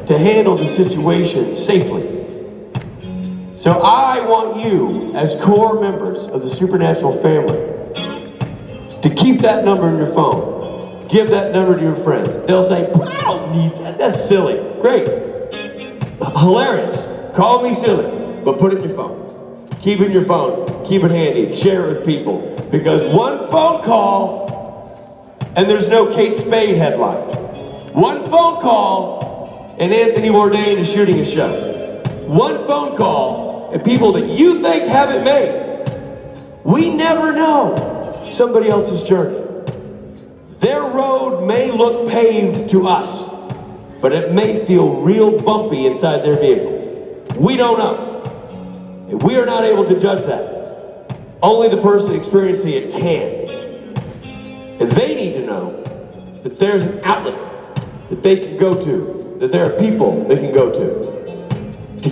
to handle the situation safely. So I want you, as core members of the Supernatural family, to keep that number in your phone. Give that number to your friends. They'll say, I don't need that. That's silly. Great. Hilarious. Call me silly, but put it in your phone. Keep it in your phone. Keep it handy. Share it with people. Because one phone call, and there's no Kate Spade headline. One phone call, and Anthony Bourdain is shooting a show. One phone call, and people that you think have it made. We never know somebody else's journey. Their road may look paved to us, but it may feel real bumpy inside their vehicle. We don't know. And we are not able to judge that. Only the person experiencing it can. And they need to know that there's an outlet that they can go to, that there are people they can go to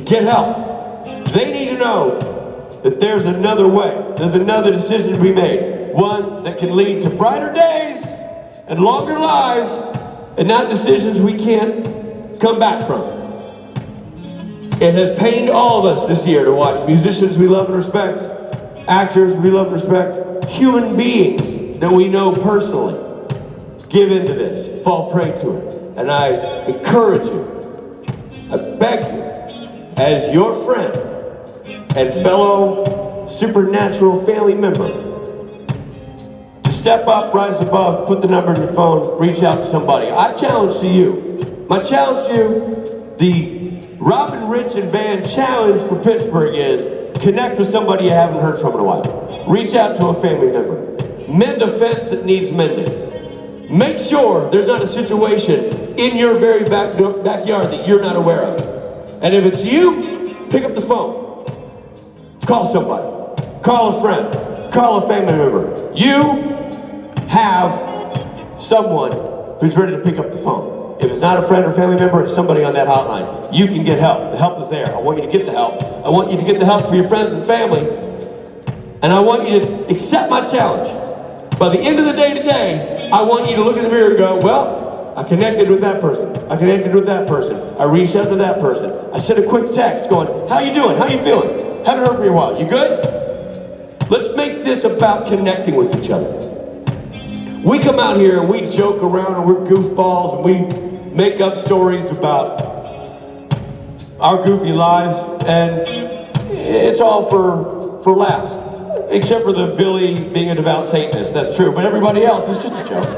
get help. They need to know that there's another way, there's another decision to be made, one that can lead to brighter days and longer lives, and not decisions we can't come back from. It has pained all of us this year to watch musicians we love and respect, actors we love and respect, human beings that we know personally give into this, fall prey to it. And I encourage you, I beg you, as your friend and fellow Supernatural family member, to step up, rise above, put the number in your phone, reach out to somebody. My challenge to you, the Robin, Rich, and Band challenge for Pittsburgh is connect with somebody you haven't heard from in a while. Reach out to a family member. Mend a fence that needs mending. Make sure there's not a situation in your very backyard that you're not aware of. And if it's you, pick up the phone. Call somebody. Call a friend. Call a family member. You have someone who's ready to pick up the phone. If it's not a friend or family member, it's somebody on that hotline. You can get help. The help is there. I want you to get the help. I want you to get the help for your friends and family. And I want you to accept my challenge. By the end of the day today, I want you to look in the mirror and go, well, I connected with that person. I connected with that person. I reached out to that person. I sent a quick text going, how you doing? How you feeling? Haven't heard from you in a while. You good? Let's make this about connecting with each other. We come out here and we joke around and we're goofballs and we make up stories about our goofy lives, and it's all for laughs. Except for the Billy being a devout Satanist, that's true. But everybody else, it's just a joke.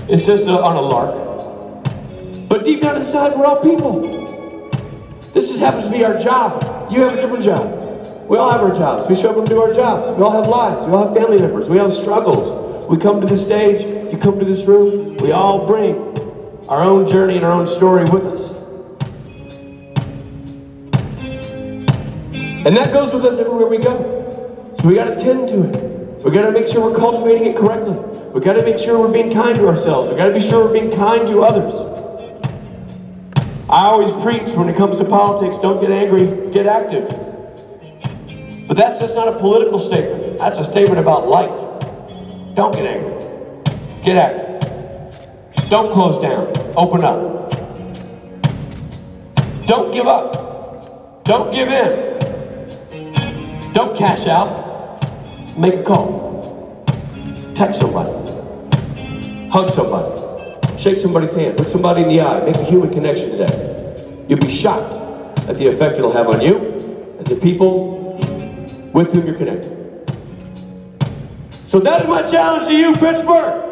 It's just on a lark. But deep down inside, we're all people. This just happens to be our job. You have a different job. We all have our jobs. We show up and do our jobs. We all have lives. We all have family members. We all have struggles. We come to the stage, you come to this room, we all bring our own journey and our own story with us. And that goes with us everywhere we go. So we gotta tend to it. We gotta make sure we're cultivating it correctly. We gotta make sure we're being kind to ourselves. We gotta be sure we're being kind to others. I always preach when it comes to politics, don't get angry, get active. But that's just not a political statement. That's a statement about life. Don't get angry. Get active. Don't close down. Open up. Don't give up. Don't give in. Don't cash out. Make a call. Text somebody. Hug somebody. Shake somebody's hand. Look somebody in the eye. Make a human connection today. You'll be shocked at the effect it'll have on you and the people with whom you're connected. So that is my challenge to you, Pittsburgh.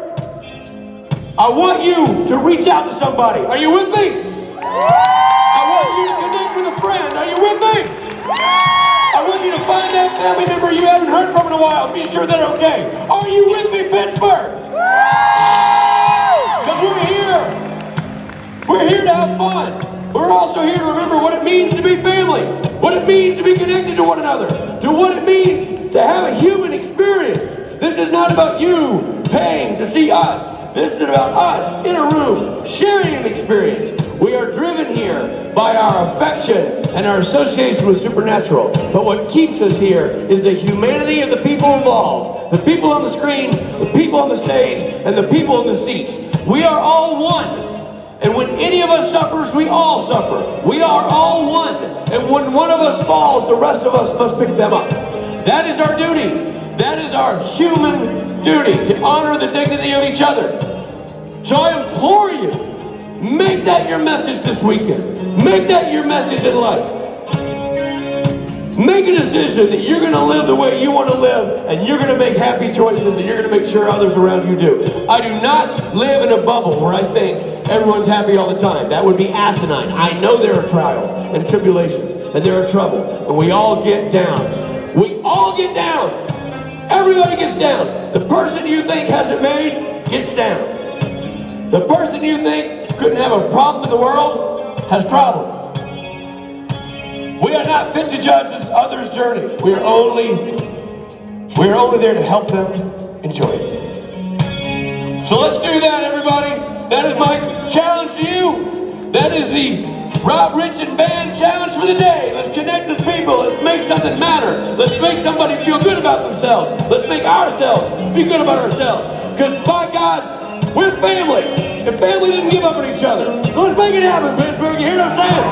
I want you to reach out to somebody. Are you with me? I want you to connect with a friend. Are you with me? I want you to find that family member you haven't heard from in a while. Be sure they're okay. Are you with me, Pittsburgh? Because we're here. We're here to have fun. We're also here to remember what it means to be family. What it means to be connected to one another. To what it means to have a human experience. This is not about you paying to see us. This is about us in a room sharing an experience. We are driven here by our affection and our association with supernatural. But what keeps us here is the humanity of the people involved. The people on the screen, the people on the stage, and the people in the seats. We are all one. And when any of us suffers, we all suffer. We are all one. And when one of us falls, the rest of us must pick them up. That is our duty. That is our human duty, to honor the dignity of each other. So I implore you, make that your message this weekend. Make that your message in life. Make a decision that you're going to live the way you want to live, and you're going to make happy choices, and you're going to make sure others around you do. I do not live in a bubble where I think everyone's happy all the time. That would be asinine. I know there are trials and tribulations, and there are trouble, and we all get down. We all get down. Everybody gets down. The person you think hasn't made gets down. The person you think couldn't have a problem in the world has problems. We are not fit to judge others' journey. We are only there to help them enjoy it. So let's do that, everybody. That is my challenge to you. That is the Rob, Rich, and Band challenge for the day. Let's connect with people. Let's make something matter. Let's make somebody feel good about themselves. Let's make ourselves feel good about ourselves. Because by God, we're family. And family didn't give up on each other. So let's make it happen, Pittsburgh. You hear what I'm saying?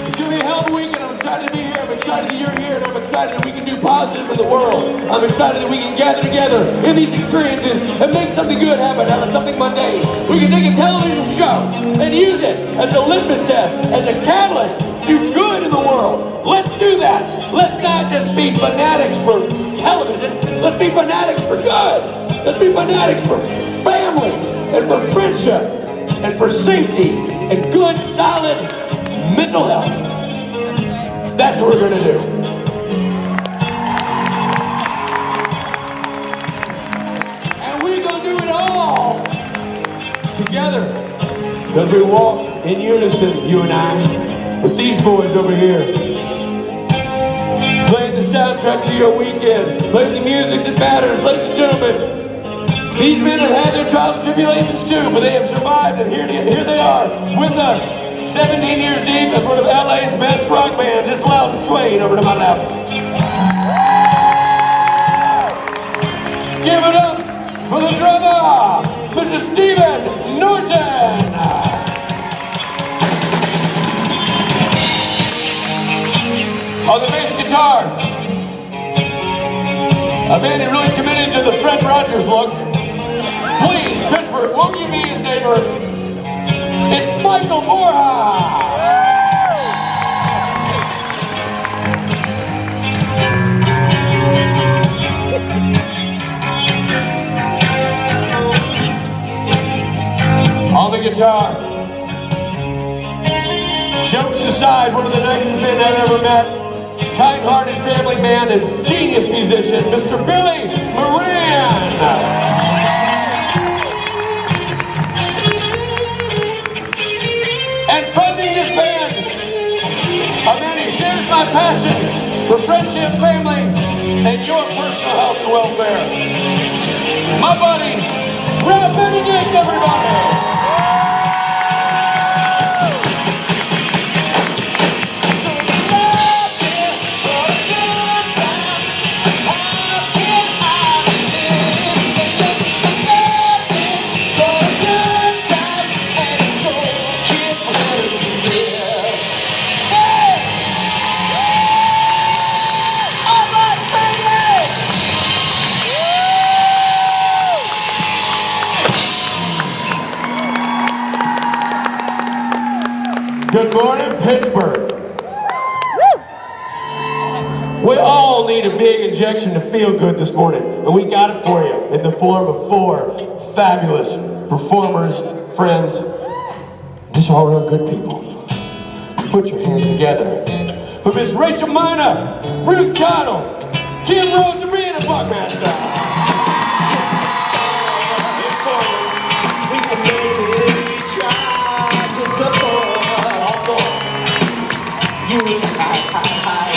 It's going to be a hell of a weekend. I'm excited to be here. I'm excited that you're here. And I'm excited that we can do positive in the world. I'm excited that we can gather together in these experiences and make something good happen out of something mundane. We can take a television show and use it as a litmus test, as a catalyst to do good in the world. Let's do that. Let's not just be fanatics for television. Let's be fanatics for good. Let's be fanatics for family and for friendship. and for safety and good, solid mental health. That's what we're gonna do. And we're gonna do it all together. Because we walk in unison, you and I, with these boys over here. Playing the soundtrack to your weekend, playing the music that matters, ladies and gentlemen. These men have had their trials and tribulations too, but they have survived, and here they are with us, 17 years deep as one of LA's best rock bands. It's Louden Swain over to my left. Give it up for the drummer, Mr. Stephen Norton. On the bass guitar, a man who really committed to the Fred Rogers look. Please, Pittsburgh, won't you be his neighbor? It's Michael Borja! On the guitar, jokes aside, one of the nicest men I've ever met. Kind-hearted family man and genius musician, Mr. Billy Moran. And fronting this band, a man who shares my passion for friendship, family, and your personal health and welfare. My buddy, Benedict, everybody. Good morning, Pittsburgh. We all need a big injection to feel good this morning, and we got it for you in the form of 4 fabulous performers, friends, just all real good people. Put your hands together for Miss Rachel Mina, Ruth Connell, Kim Rose to being a Buckmaster. We can make it if we try, just the 4 of us. You and I,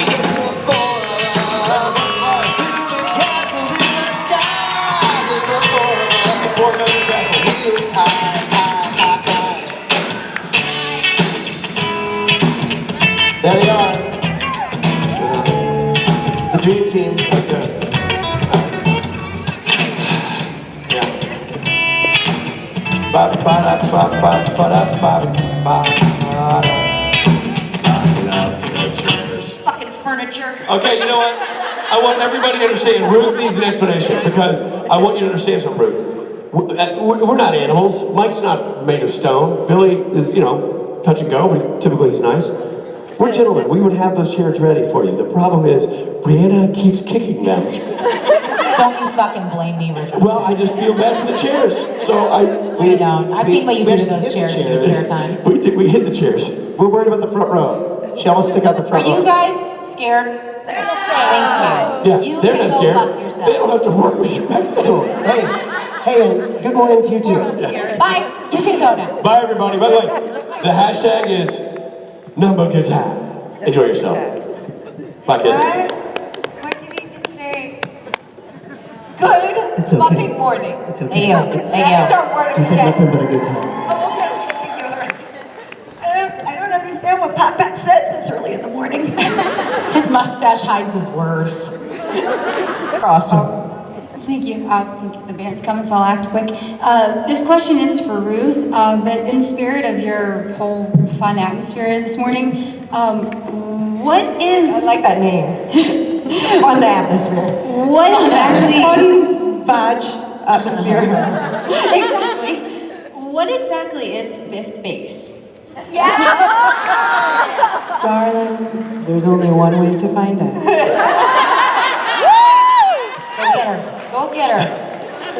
just the 4 of us. 2 castles in the sky, just the 4 of us. The 4 million castles. You and I. There they are. The dream team. Right there. Fucking furniture. Okay, you know what? I want everybody to understand. Ruth needs an explanation because I want you to understand something, Ruth. We're not animals. Mike's not made of stone. Billy is, touch and go, but typically he's nice. We're gentlemen. We would have those chairs ready for you. The problem is, Brianna keeps kicking them. Don't you fucking blame me, Richard. Well, I just feel bad for the chairs. So We don't. I've seen what you do to those chairs in your spare time. We hit the chairs. We're worried about the front row. She almost stick out the Are front row. you guys scared? Thank you. Yeah, You they're can not go scared. fuck yourself. They don't have to work with you backstage. Hey, good morning to you too. Bye. You can go now. Bye, everybody. By the way, the hashtag is number good time. Enjoy yourself. Bye, kids. What did he just say? Good It's okay. fucking morning. It's okay. Hey, yo. That's our word He of the said day. nothing but a good time. Oh, okay. Thank you, all right. I don't understand what Pop Pop says this early in the morning. His mustache hides his words. Awesome. Thank you. I think the band's coming, so I'll act quick. This question is for Ruth, but in the spirit of your whole fun atmosphere this morning, what is... I like that name. Fun atmosphere. What exactly... Fun badge atmosphere. Exactly. What exactly is 5th base? Darling, there's only one way to find out. Go get her. Go get her.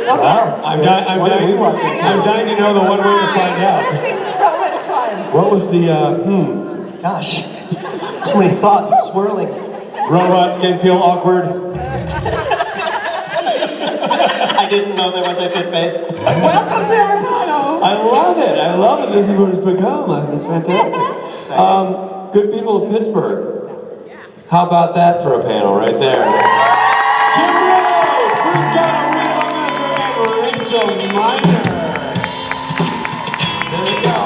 Wow. I'm dying to know the one way to find out. This seems so much fun. What was the, Gosh, so many thoughts swirling. robots can feel awkward. I didn't know there was a fifth base. Welcome to our panel. I love it. I love it. This is what it's become. It's fantastic. Good people of Pittsburgh. How about that for a panel right there? Kim Rhodes, Ruth Donna, Rita Master, and Rachel Miner. There we go.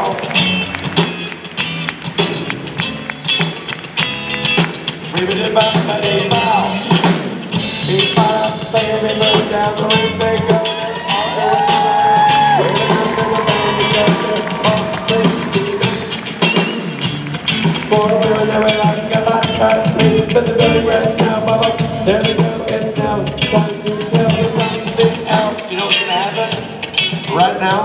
Bow. Beat fire up there, we move down the ring, they go. Forever they were like a vodka, but the belly right now, bubba. There we go, it's now time to tell you something else. You know what's gonna happen? Right now,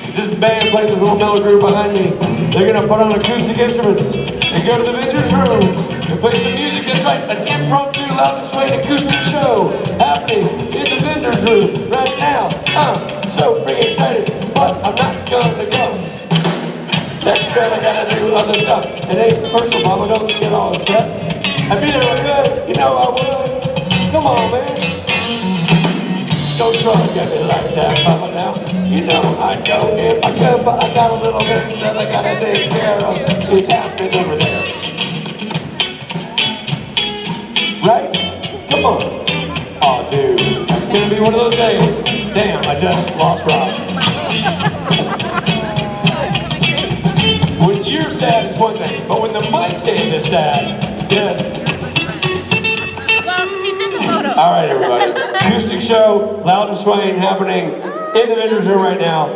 it's this band playing this little mellow group behind me. They're gonna put on acoustic instruments and go to the vendor's room and play some music. That's right, an impromptu Louden Swain acoustic show happening in the vendor's room right now. I'm so freaking excited, but I'm not gonna go. That's because I gotta do other stuff. It ain't personal, mama, don't get all upset. I'd be there if I could, you know I would. Come on, man. Don't try to get me like that, mama, now. You know I'd go if I could, but I got a little bit that I gotta take care of. It's happening over there. Right? Come on. Oh, dude. It's gonna be one of those days. Damn, I just lost Rob. When you're sad, it's one thing, but when the mic stand is sad, then... Well, she's in the photo. All right, everybody. Acoustic show, Louden Swain happening in the vendor's room right now.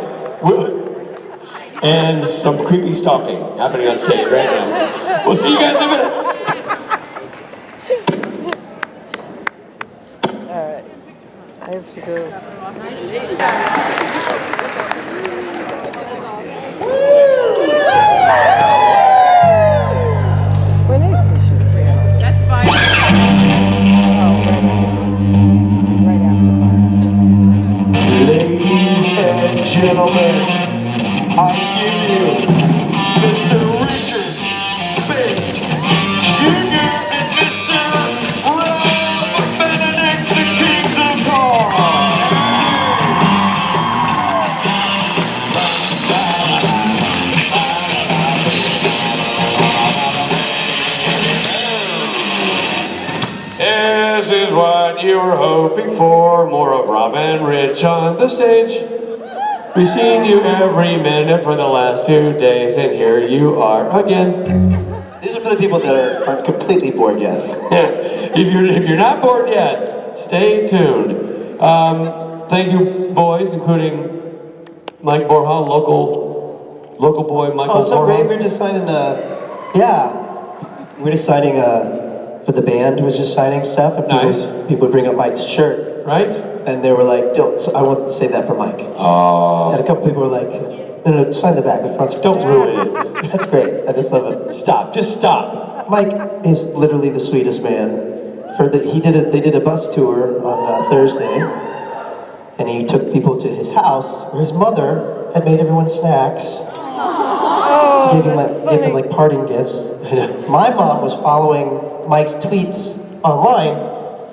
And some creepy stalking happening on stage right now. We'll see you guys in a minute. All right. I have to go. That's fine. Ladies and gentlemen, I give you Mr. Richard Speight Jr. and Mr. Benedict, the Kings of This is what you were hoping for, more of Rob and Rich on the stage. We've seen you every minute for the last 2 days, and here you are again. These are for the people that aren't completely bored yet. if you're not bored yet, stay tuned. Thank you, boys, including Mike Borja, local boy Michael Oh, so Borja. great! We're just signing. We're just signing. For the band was just signing stuff, and people would bring up Mike's shirt, right? And they were like, "Don't, I want to save that for Mike." Oh. And a couple people were like, "No, sign the back. The front's don't ruin it." That's great. I just love it. Stop. Just stop. Mike is literally the sweetest man. They did a bus tour on Thursday, and he took people to his house where his mother had made everyone snacks. Gave them like parting gifts. My mom was following Mike's tweets online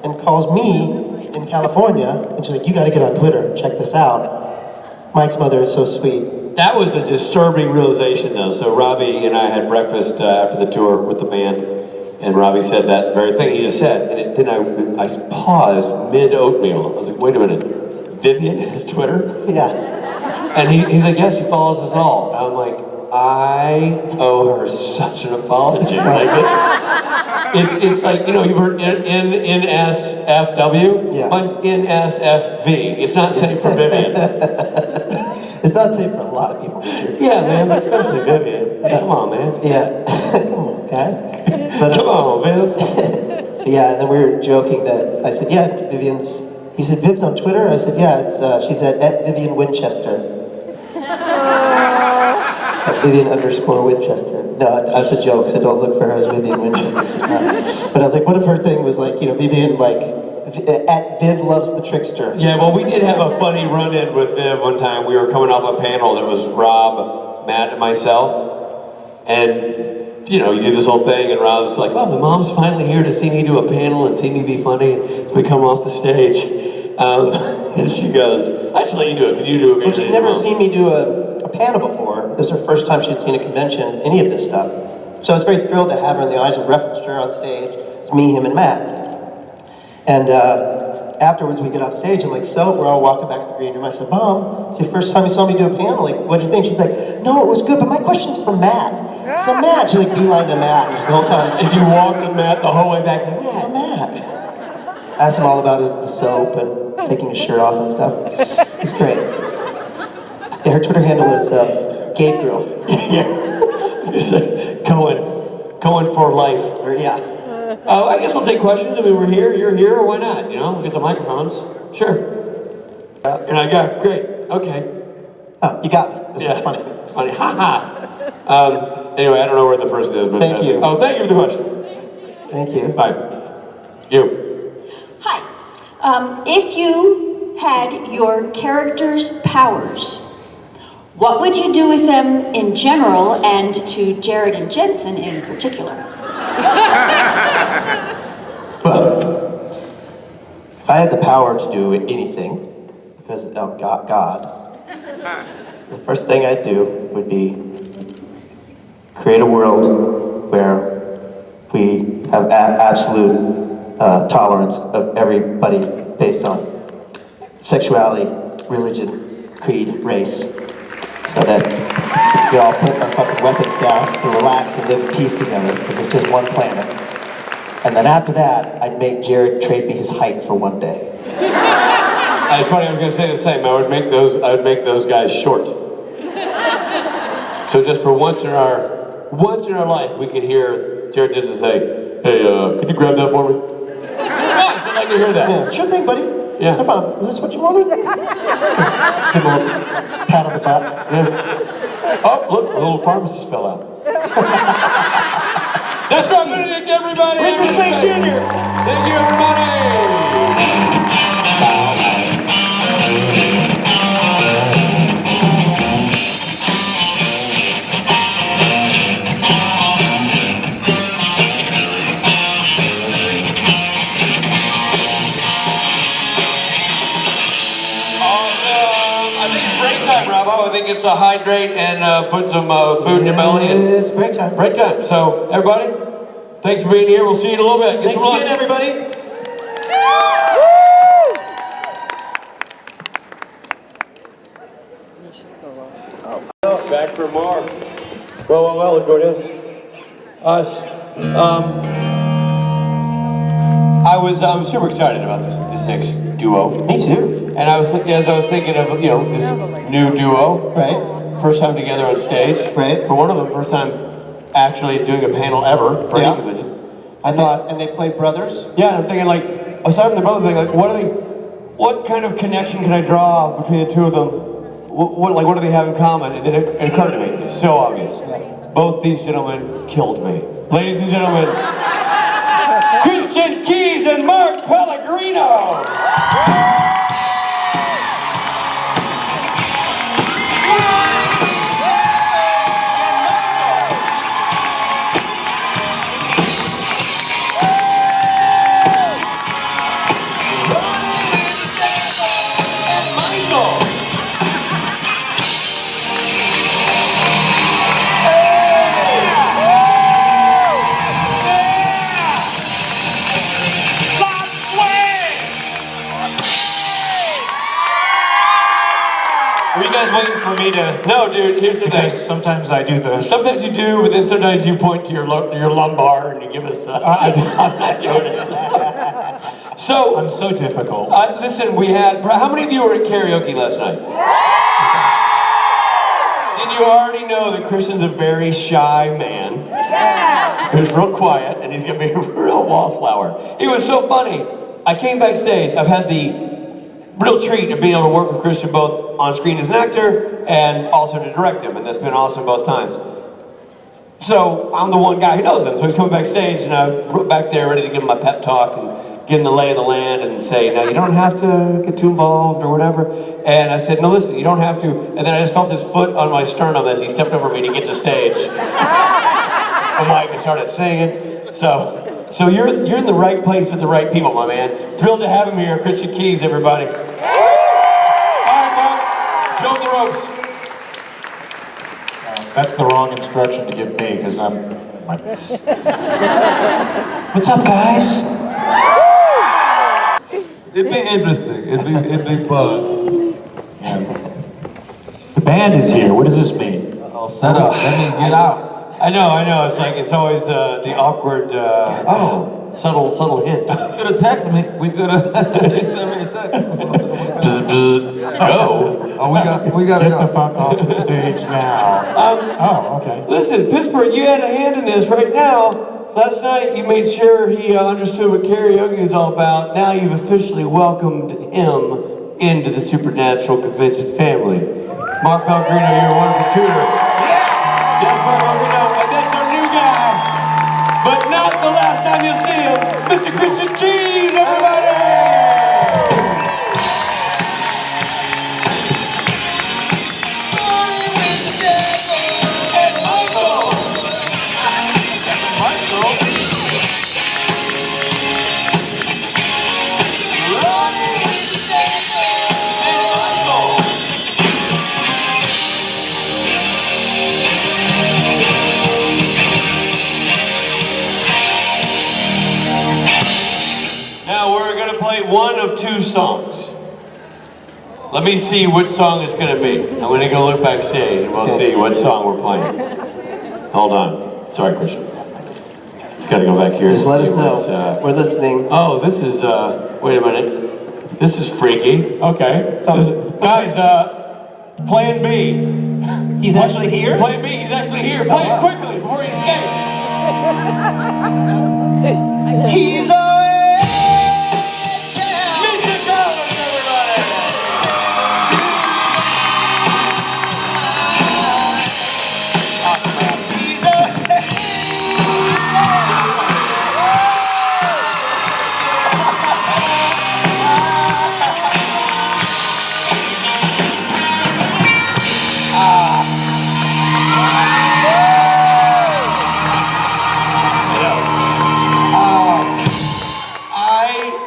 and calls me in California, and she's like, "You got to get on Twitter. Check this out." Mike's mother is so sweet. That was a disturbing realization, though. So Robbie and I had breakfast after the tour with the band, and Robbie said that very thing he just said, and then I paused mid-oatmeal. I was like, "Wait a minute, Vivian has Twitter?" Yeah. And he's like, "Yes, she follows us all." And I'm like, I owe her such an apology. Like it's like, you know, you've heard NSFW, yeah. but NSFV. It's not safe for Vivian. It's not safe for a lot of people. Yeah, man, but especially Vivian. Come on, man. Yeah. Come on, guys. But, come on, Viv. Yeah, and then we were joking that I said, "Yeah, Vivian's." He said, "Viv's on Twitter." I said, "Yeah, it's she's at Vivian Winchester." Vivian_Winchester. No, that's a joke, so don't look for her as Vivian Winchester. She's not. But I was like, what if her thing was like, Vivian, at Viv loves the trickster. Yeah, well, we did have a funny run-in with Viv one time. We were coming off a panel that was Rob, Matt, and myself. And, you do this whole thing, and Rob's like, oh, the mom's finally here to see me do a panel and see me be funny. And we come off the stage. And she goes, I should let you do it. Could you do it? Well, she'd never seen me do a panel before. This was her first time she'd seen a convention, any of this stuff. So I was very thrilled to have her in the eyes. I referenced her on stage. It's me, him, and Matt. And afterwards we get off stage, I'm like, so we're all walking back to the green room. I said, Mom, it's the first time you saw me do a panel. Like, what'd you think? She's like, no, it was good, but my question's for Matt. So Matt, she beeline to Matt, and just the whole time. If you walked with Matt the whole way back, like, so Matt. Asked him all about the soap and taking his shirt off and stuff. It's great. Yeah, her Twitter handle is Gabe Girl. Yeah. Cohen for life. Yeah. I guess we'll take questions. I mean, we're here, you're here, why not? We'll get the microphones. Sure. And I got, great, okay. Oh, you got me. This is funny. Funny, haha. Anyway, I don't know where the person is, but... Thank you. Oh, thank you for the question. Thank you. Bye. You. Hi. If you had your character's powers, what would you do with them in general and to Jared and Jensen in particular? Well, if I had the power to do anything, because of God, the first thing I'd do would be create a world where we have absolute tolerance of everybody based on sexuality, religion, creed, race, so that we all put our fucking weapons down and relax and live in peace together, because it's just one planet. And then after that, I'd make Jared trade me his height for one day. It's funny, I was gonna say the same. I would make those guys short. So just for once in our life, we could hear Jared Jensen say, hey, could you grab that for me? Once, I'd like to hear that. Yeah, sure thing, buddy. Yeah. No problem. Is this what you wanted? Okay. Give him a little pat on the butt. Yeah. Oh, look, a little pharmacist fell out. That's right, Benedict, everybody! Richard Speight Jr. Thank you, everybody! I think it's a hydrate and put some food in your belly. It's break time. Break time. So, everybody, thanks for being here. We'll see you in a little bit. Get Thanks some lunch. again, everybody. Oh, back for more. Well, look what it is. Us. I'm super excited about this next duo. Me too. And as I was thinking of, this new duo. Right. First time together on stage. Right. For one of them, first time actually doing a panel ever for any convention. I thought. And they played brothers? Yeah, and I'm thinking aside from the brother thing, what kind of connection can I draw between the two of them? What do they have in common? And then it occurred to me, it's so obvious. Both these gentlemen killed me. Ladies and gentlemen, Christian Keys and Mark Pellegrino! Waiting for me to... No, dude, here's the thing. Sometimes I do the... Sometimes you do, but then sometimes you point to your lumbar and you give us... I'm not doing it. So... I'm so difficult. Listen, we had... How many of you were at karaoke last night? Then you already know that Christian's a very shy man. Who's real quiet, and he's gonna be a real wallflower. It was so funny. I came backstage. I've had the real treat of being able to work with Christian both on screen as an actor and also to direct him, and that's been awesome both times. So I'm the one guy who knows him, so he's coming backstage, and I'm back there ready to give him my pep talk and give him the lay of the land and say, no, you don't have to get too involved or whatever. And I said, no, listen, you don't have to. And then I just felt his foot on my sternum as he stepped over me to get to stage. I'm like, and started singing. So you're in the right place with the right people, my man. Thrilled to have him here, Christian Keys, everybody. All right, Mark, show him the ropes. That's the wrong instruction to give me, because I'm... What's up, guys? It'd be interesting. It'd be fun. Yeah. The band is here. What does this mean? Oh, set up. Let me get out. I know. It's always the awkward, subtle hint. You could have texted me. We could have. Sent me a text. Go. Oh, we gotta go. Get the fuck off the stage now. Oh, okay. Listen, Pittsburgh, you had a hand in this right now. Last night you made sure he understood what karaoke is all about. Now you've officially welcomed him into the Supernatural Convention family. Mark Pellegrino, you're a wonderful tutor. Yeah! Yes, Mark Pellegrino, and that's our new guy. But not the last time you'll see him. Mr. Christian Keys, everybody! One of two songs. Let me see which song it's going to be. I'm going to go look backstage and we'll see what song we're playing. Hold on. Sorry, Christian. Just got to go back here. Just let us know. We're listening. Oh, this is, wait a minute. This is freaky. Okay. Guys, Plan B. He's actually here? Plan B, he's actually here. Play it quickly before he escapes. He's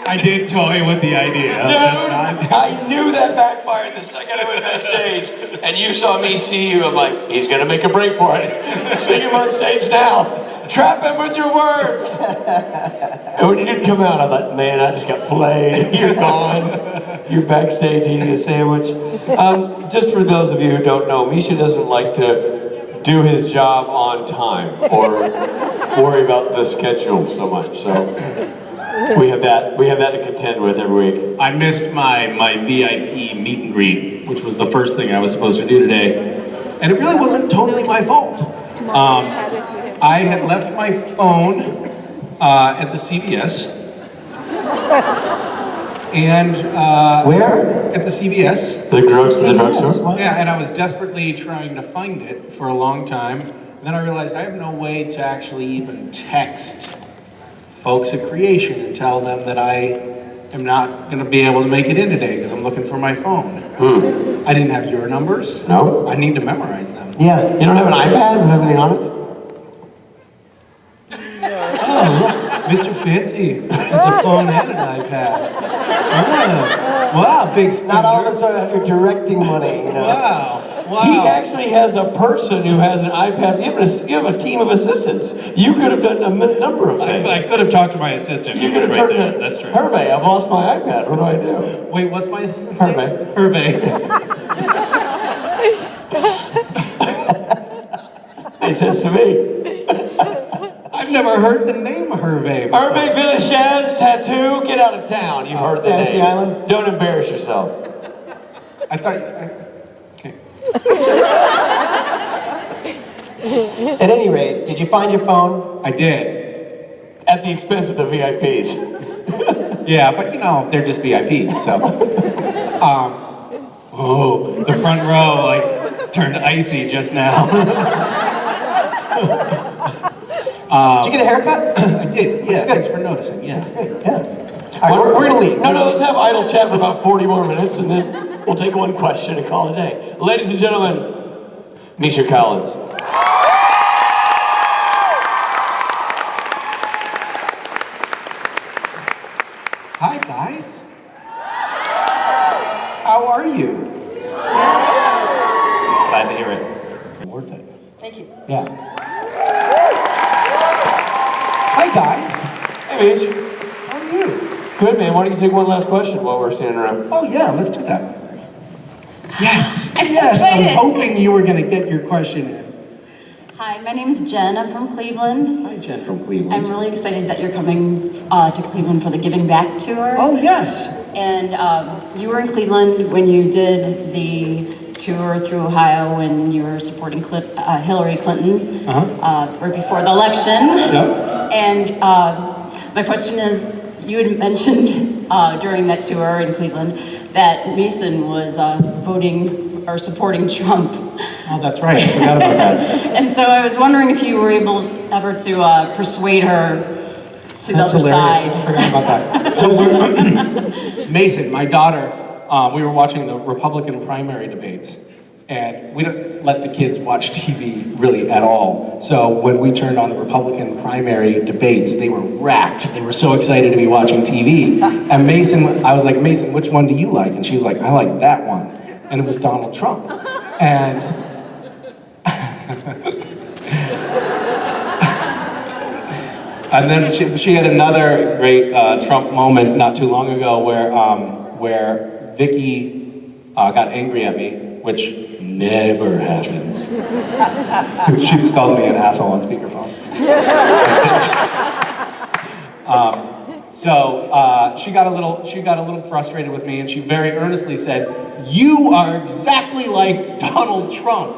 I did toy with the idea. Dude, I knew that backfired the second I went backstage. And you saw me see you. I'm like, he's going to make a break for it. Sing him on stage now. Trap him with your words. And when you didn't come out, I thought, man, I just got played. You're gone. You're backstage eating a sandwich. Just for those of you who don't know, Misha doesn't like to do his job on time or worry about the schedule so much. So we have that to contend with every week. I missed my VIP meet and greet, which was the first thing I was supposed to do today. And it really wasn't totally my fault. I had left my phone at the CVS. And where? At the CVS. The drugstore? Yeah, and I was desperately trying to find it for a long time. And then I realized I have no way to actually even text folks at Creation and tell them that I am not going to be able to make it in today because I'm looking for my phone. I didn't have your numbers. No? I need to memorize them. Yeah. You don't have an iPad with everything on it? Oh, look, Mr. Fancy has a phone and an iPad. Wow, big spender. Not all of us are directing money, you know. Wow. He actually has a person who has an iPad. You have a team of assistants. You could have done a number of things. I could have talked to my assistant. You could have turned it. That's true. Hervé, I've lost my iPad. What do I do? Wait, what's my assistant's name? Hervé. Makes sense to me. I've never heard the name Hervé. Hervé Villachez, tattoo, get out of town. You've heard the Fantasy name. Island? Don't embarrass yourself. I thought... At any rate, did you find your phone? I did. At the expense of the VIPs. Yeah, but you know, they're just VIPs, so... Oh, the front row like turned icy just now. Did you get a haircut? I did. Yeah, thanks for noticing. Yeah. That's great. Yeah. All right, we're gonna leave. No, let's have idle chat for about 40 more minutes, and then we'll take one question and call it a day. Ladies and gentlemen, Misha Collins. Hi, guys. How are you? Glad to hear it. Worth it. Thank you. Yeah. Hi, guys. Hey, Mitch. How are you? Good, man. Why don't you take one last question while we're standing around? Oh, yeah, let's do that. Yes. I'm so Yes, I was excited. hoping you were going to get your question in. Hi, my name is Jen. I'm from Cleveland. Hi, Jen from Cleveland. I'm really excited that you're coming to Cleveland for the Giving Back tour. Oh, yes. And you were in Cleveland when you did the tour through Ohio when you were supporting Hillary Clinton right before the election. Yep. And my question is, you had mentioned during that tour in Cleveland that Mason was voting or supporting Trump. Oh, that's right. I forgot about that. And so I was wondering if you were able ever to persuade her to the other hilarious. side. I forgot about that. So Mason, my daughter, we were watching the Republican primary debates, and we don't let the kids watch TV really at all. So when we turned on the Republican primary debates, they were rapt. They were so excited to be watching TV. And Mason, I was like, Mason, which one do you like? And she was like, I like that one. And it was Donald Trump. And and then she had another great Trump moment not too long ago where Vicky got angry at me, which never happens. She just called me an asshole on speakerphone. So she got a little frustrated with me, and she very earnestly said, "You are exactly like Donald Trump."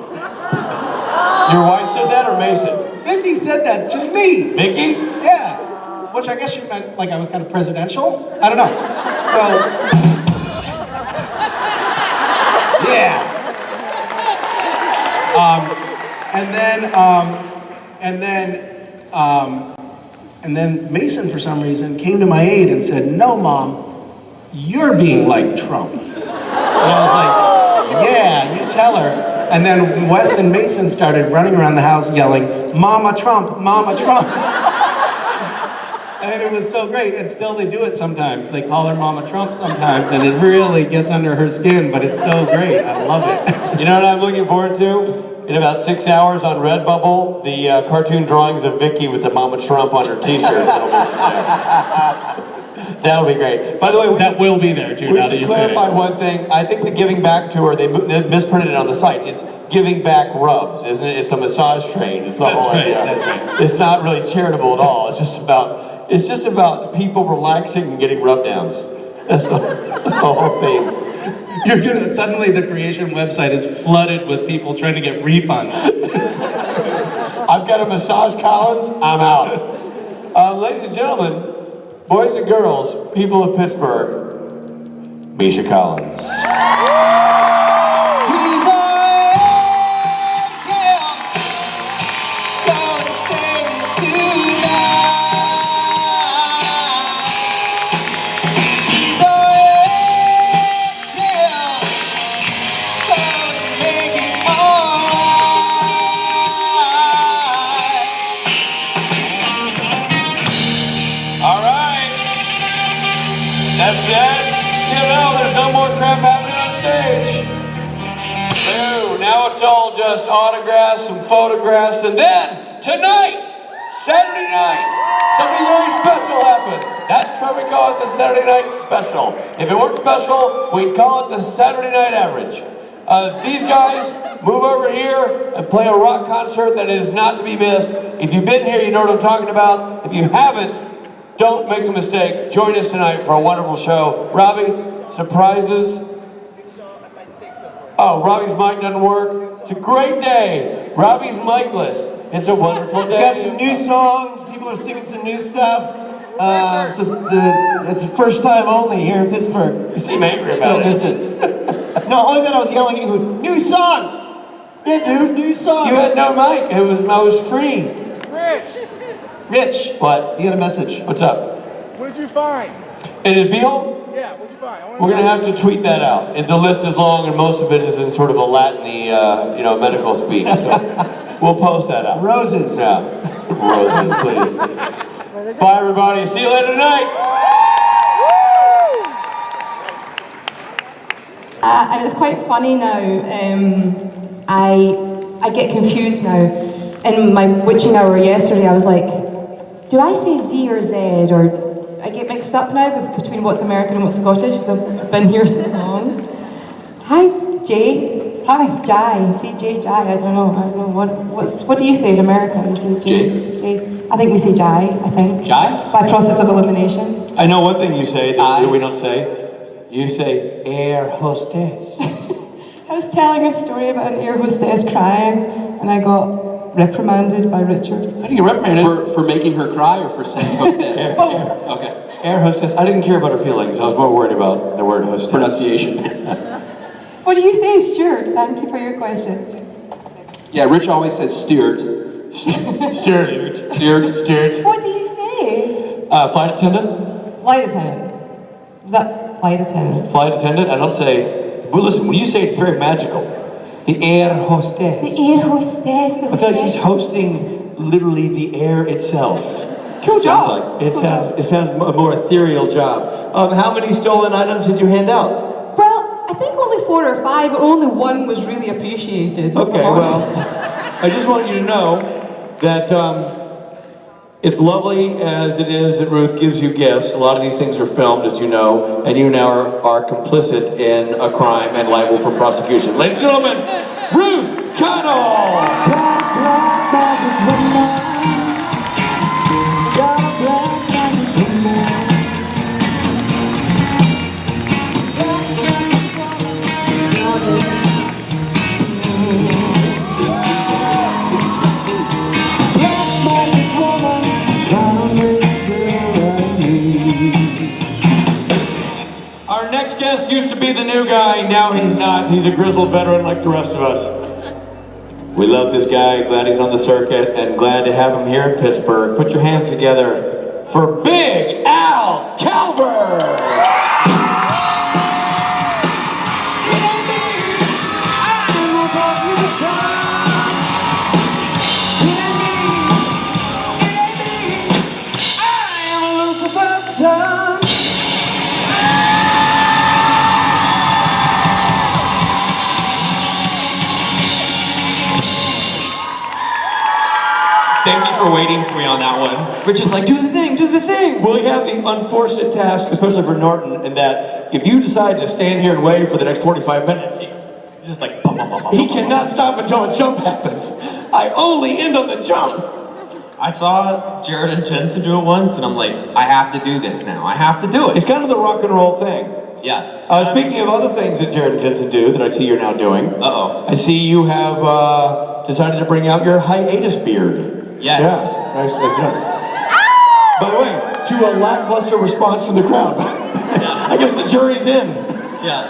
Your wife said that, or Mason? Vicky said that to me. Vicky? Yeah. Which I guess she meant like I was kind of presidential. I don't know. So, yeah. And then Mason, for some reason, came to my aid and said, "No, Mom, you're being like Trump." And I was like, "Yeah, you tell her." And then West and Mason started running around the house yelling, "Mama Trump, Mama Trump." And it was so great, and still they do it sometimes. They call her Mama Trump sometimes, and it really gets under her skin, but it's so great. I love it. You know what I'm looking forward to? In about 6 hours on Redbubble, the cartoon drawings of Vicky with the Mama Trump on her t-shirts. That'll be great. By the way, that will be there too. We should clarify one thing. I think the Giving Back tour, they misprinted it on the site. It's Giving Back Rubs, isn't it? It's a massage train. It's the whole idea. That's right. It's not really charitable at all. It's just about people relaxing and getting rub downs. That's the whole thing. You're gonna suddenly the creation website is flooded with people trying to get refunds. I've got a massage, Collins. I'm out. Ladies and gentlemen, boys and girls, people of Pittsburgh, Misha Collins. He's our angel, come and save me tonight. He's our angel, come and make it alright. All right. That's, you know, there's no more crap happening on stage. No, now it's all just autographs and photographs, and then tonight, Saturday night, something very special happens. That's why we call it the Saturday Night Special. If it weren't special, we'd call it the Saturday Night Average. These guys move over here and play a rock concert that is not to be missed. If you've been here, you know what I'm talking about. If you haven't, don't make a mistake. Join us tonight for a wonderful show. Robbie, surprises? Oh, Robbie's mic doesn't work. It's a great day. Robbie's micless. It's a wonderful day. We got some new songs. People are singing some new stuff. So it's the first time only here in Pittsburgh. You seem angry about Don't it. miss it. No, only that I was yelling at you. New songs! Yeah, dude, new songs. You had no mic. I was free. Rich. What? You got a message. What's up? What did you find? In his beehole? Yeah, what'd you find? We're gonna have to tweet that out. And the list is long, and most of it is in sort of a Latin-y, medical speak. So we'll post that out. Roses. Yeah, roses, please. Bye, everybody. See you later tonight. And it's quite funny now. I get confused now. In my witching hour yesterday, I was like, do I say Z or Z? Or I get mixed up now between what's American and what's Scottish because I've been here so long. Hi, Jay. Hi, Jai. Say Jay, Jai. I don't know. What do you say in America? You say Jay. Jay. I think we say Jai. I think. Jai? By process of elimination. I know one thing you say that we don't say. You say air hostess. I was telling a story about an air hostess crying, and I got reprimanded by Richard. How do you reprimand her? For making her cry or for saying hostess? Okay. Air hostess. I didn't care about her feelings. I was more worried about the word hostess. Pronunciation. What do you say, Stuart? Thank you for your question. Yeah, Rich always said Stuart. Stuart. What do you say? Flight attendant? Flight attendant. Is that flight attendant? Flight attendant? I don't say... But listen, when you say it, it's very magical. The air hostess. The air hostess. The Because he's hosting literally the air itself. It's a cool job. It sounds a more ethereal job. How many stolen items did you hand out? Well, I think only 4 or 5. Only one was really appreciated. Okay, well, I just want you to know that it's lovely as it is that Ruth gives you gifts. A lot of these things are filmed, as you know, and you now are complicit in a crime and liable for prosecution. Ladies and gentlemen, Ruth Connell! Got a black magic woman. Got a black magic woman. Black magic woman. Black magic woman. Trying to make it right me. Our next guest used to be the new guy, now he's not. He's a grizzled veteran like the rest of us. We love this guy, glad he's on the circuit, and glad to have him here in Pittsburgh. Put your hands together for Big Al Calvert! Thank you for waiting for me on that one. Rich is like, do the thing, do the thing! Well, you have the unforced task, especially for Norton, in that if you decide to stand here and wait for the next 45 minutes, he's just like, bum, bum, bum, bum, he cannot stop until a jump happens. I only end on the jump. I saw Jared and Jensen do it once, and I'm like, I have to do this now. I have to do it. It's kind of the rock and roll thing. Yeah. Speaking of other things that Jared and Jensen do that I see you're now doing. Uh-oh. I see you have decided to bring out your hiatus beard. Yes. Yeah, nice job. By the way, to a lackluster response from the crowd. I guess the jury's in. Yeah.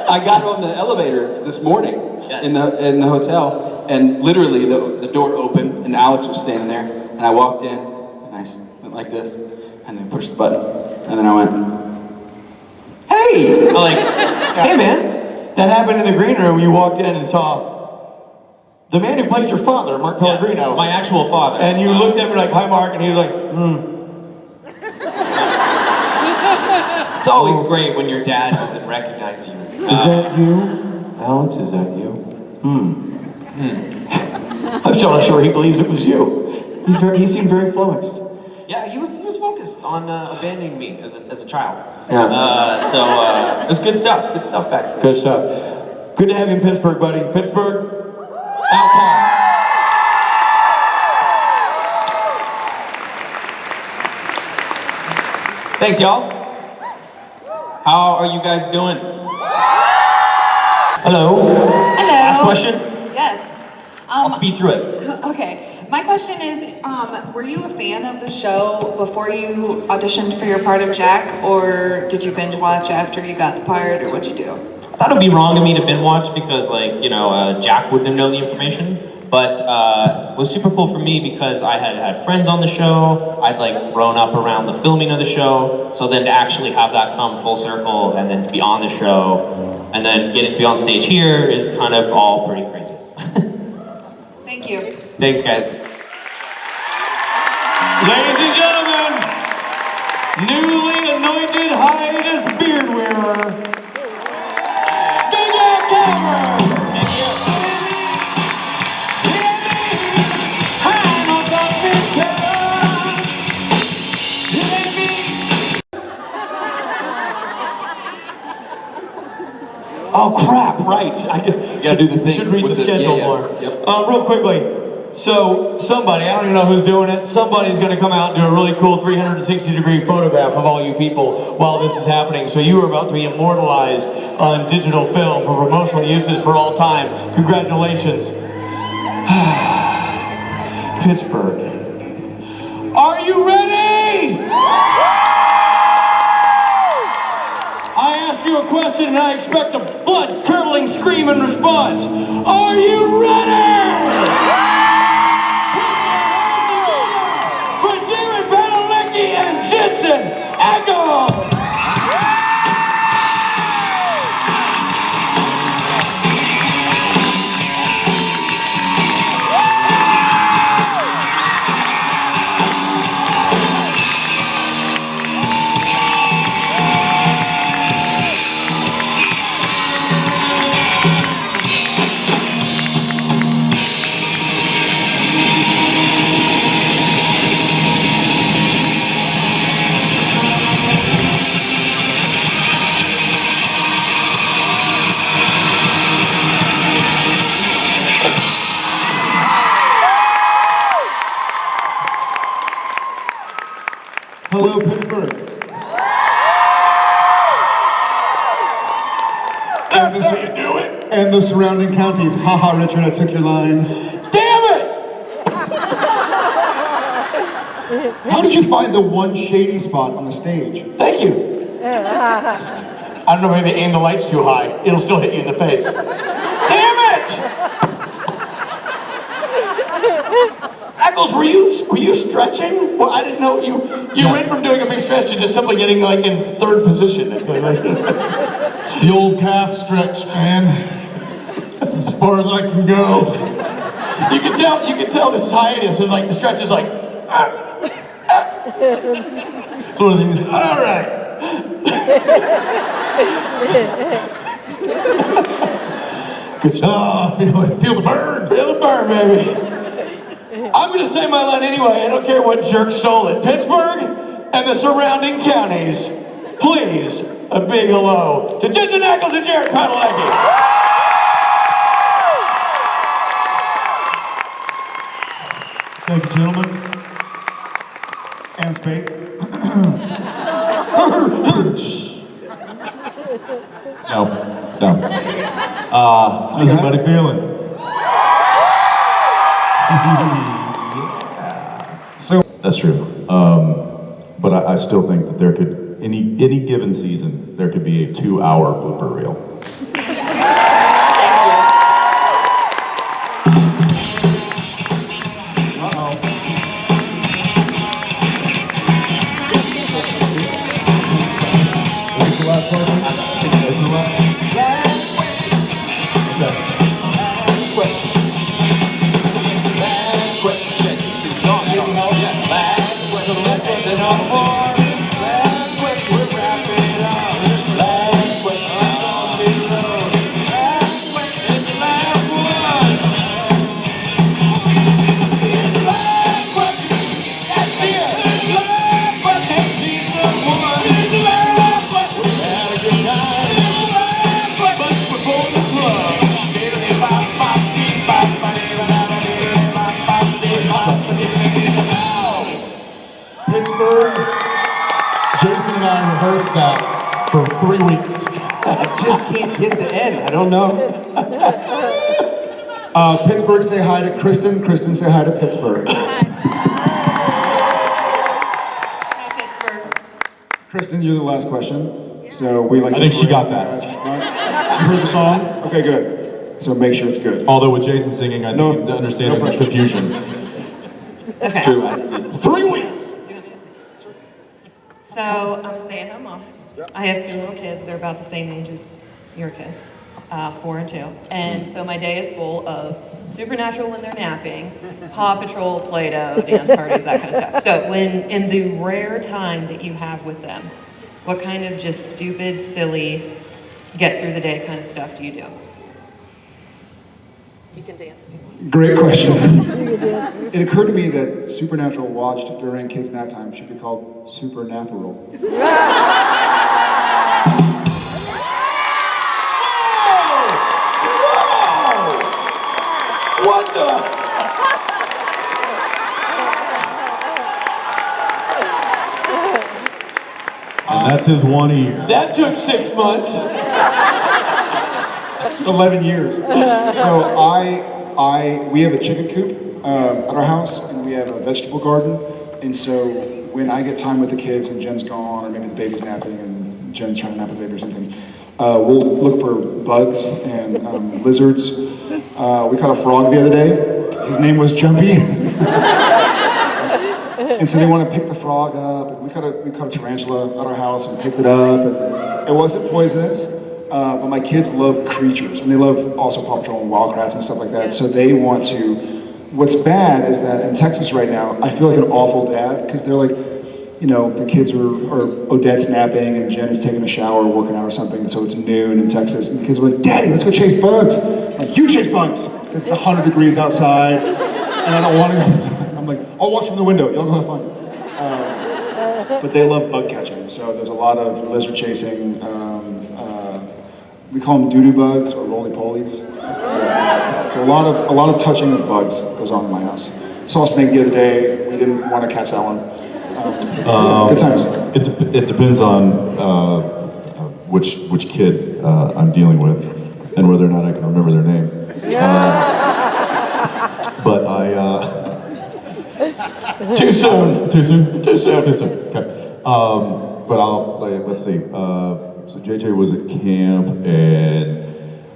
I got on the elevator this morning in the hotel, and literally the door opened, and Alex was standing there, and I walked in, and I went like this, and then pushed the button, and then I went, hey! I'm like, hey man. That happened in the green room. You walked in and saw the man who plays your father, Mark Pellegrino. My actual father. And you looked at me like, hi Mark, and he was like, It's always great when your dad doesn't recognize you. Is that you? Alex, is that you? I'm still not sure he believes it was you. He seemed very flummoxed. Yeah, he was focused on abandoning me as a child. Yeah. It was good stuff. Good stuff backstage. Good stuff. Good to have you in Pittsburgh, buddy. Pittsburgh, Al Calvert. Thanks, y'all. How are you guys doing? Hello. Hello. Last question. Yes. I'll speed through it. Okay. My question is, were you a fan of the show before you auditioned for your part of Jack, or did you binge watch after you got the part, or what'd you do? thought it would be wrong of me to binge watch because, like, you know, Jack wouldn't have known the information. But it was super cool for me because I had friends on the show. I'd like grown up around the filming of the show. So then to actually have that come full circle and then to be on the show and then getting to be on stage here is kind of all pretty crazy. Thank you. Thanks, guys. Ladies and gentlemen, newly anointed hiatus beard wearer, Big Al Cameron. Oh crap! Right, I gotta do the thing. Should read the schedule more. Yep. Real quickly. So somebody, I don't even know who's doing it. Somebody's going to come out and do a really cool 360-degree photograph of all you people while this is happening. So you are about to be immortalized on digital film for promotional uses for all time. Congratulations, Pittsburgh. Are you ready? I asked you a question and I expect a blood-curdling scream in response. Are you ready? Put your hands together for Jared, Benedict, and Jensen. Echo! Hello, Pittsburgh. That's how you do it. And the surrounding counties. Haha, Richard, I took your line. Damn it! How did you find the one shady spot on the stage? Thank you. I don't know, maybe they aim the lights too high. It'll still hit you in the face. Damn it! Eccles, were you stretching? Well, I didn't know you went from doing a big stretch to just simply getting like in third position. It's the old calf stretch, man. That's as far as I can go. You can tell this is hiatus. It's like the stretch is like. It's one of the things. All right. Good stuff. Feel the burn. Feel the burn, baby. I'm going to say my line anyway. I don't care what jerk stole it. Pittsburgh and the surrounding counties. Please, a big hello to Jensen Eccles and Jared Padalecki. Thank you, gentlemen. And Speight. No. How's everybody feeling? So that's true. But I still think that there could, any given season, there could be a 2-hour blooper reel. Jason and I rehearsed that for 3 weeks. I just can't get the end. I don't know. Pittsburgh, say hi to Kristen. Kristen, say hi to Pittsburgh. Hi, Pittsburgh. Kristen, you're the last question. So we like. I think she got that. You heard the song? Okay, good. So make sure it's good. Although with Jason singing, I need to understand the confusion. Okay. It's true. 3 weeks. So I'm a stay-at-home mom. I have 2 little kids. They're about the same age as your kids, 4 and 2. And so my day is full of Supernatural when they're napping, Paw Patrol, Play-Doh, dance parties, that kind of stuff. So when, in the rare time that you have with them, what kind of just stupid, silly, get through the day kind of stuff do you do? You can dance. Great question. It occurred to me that Supernatural watched during kids' nap time should be called Supernatural. What the? And that's his one ear. That took 6 months. 11 years. So we have a chicken coop at our house, and we have a vegetable garden. And so when I get time with the kids and Jen's gone, or maybe the baby's napping and Jen's trying to nap with the baby or something, we'll look for bugs and lizards. We caught a frog the other day. His name was Jumpy. And so they want to pick the frog up. And we caught a tarantula at our house and picked it up. And it wasn't poisonous. But my kids love creatures, and they love also Paw Patrol and Wildcrats and stuff like that. So they want to. What's bad is that in Texas right now, I feel like an awful dad because they're like, you know, the kids are Odette's napping and Jen is taking a shower, working out or something. And so it's noon in Texas, and the kids are like, "Daddy, let's go chase bugs." I'm like, "You chase bugs because it's 100 degrees outside, and I don't want to go outside." I'm like, "I'll watch from the window. Y'all go have fun." But they love bug catching, so there's a lot of lizard chasing. We call them doo-doo bugs or roly-polies. So a lot of touching of bugs goes on in my house. Saw a snake the other day. We didn't want to catch that one. Good times. It depends on which kid I'm dealing with and whether or not I can remember their name. But Too soon. Too soon? Too soon. Too soon. Okay. But let's see. So JJ was at camp, and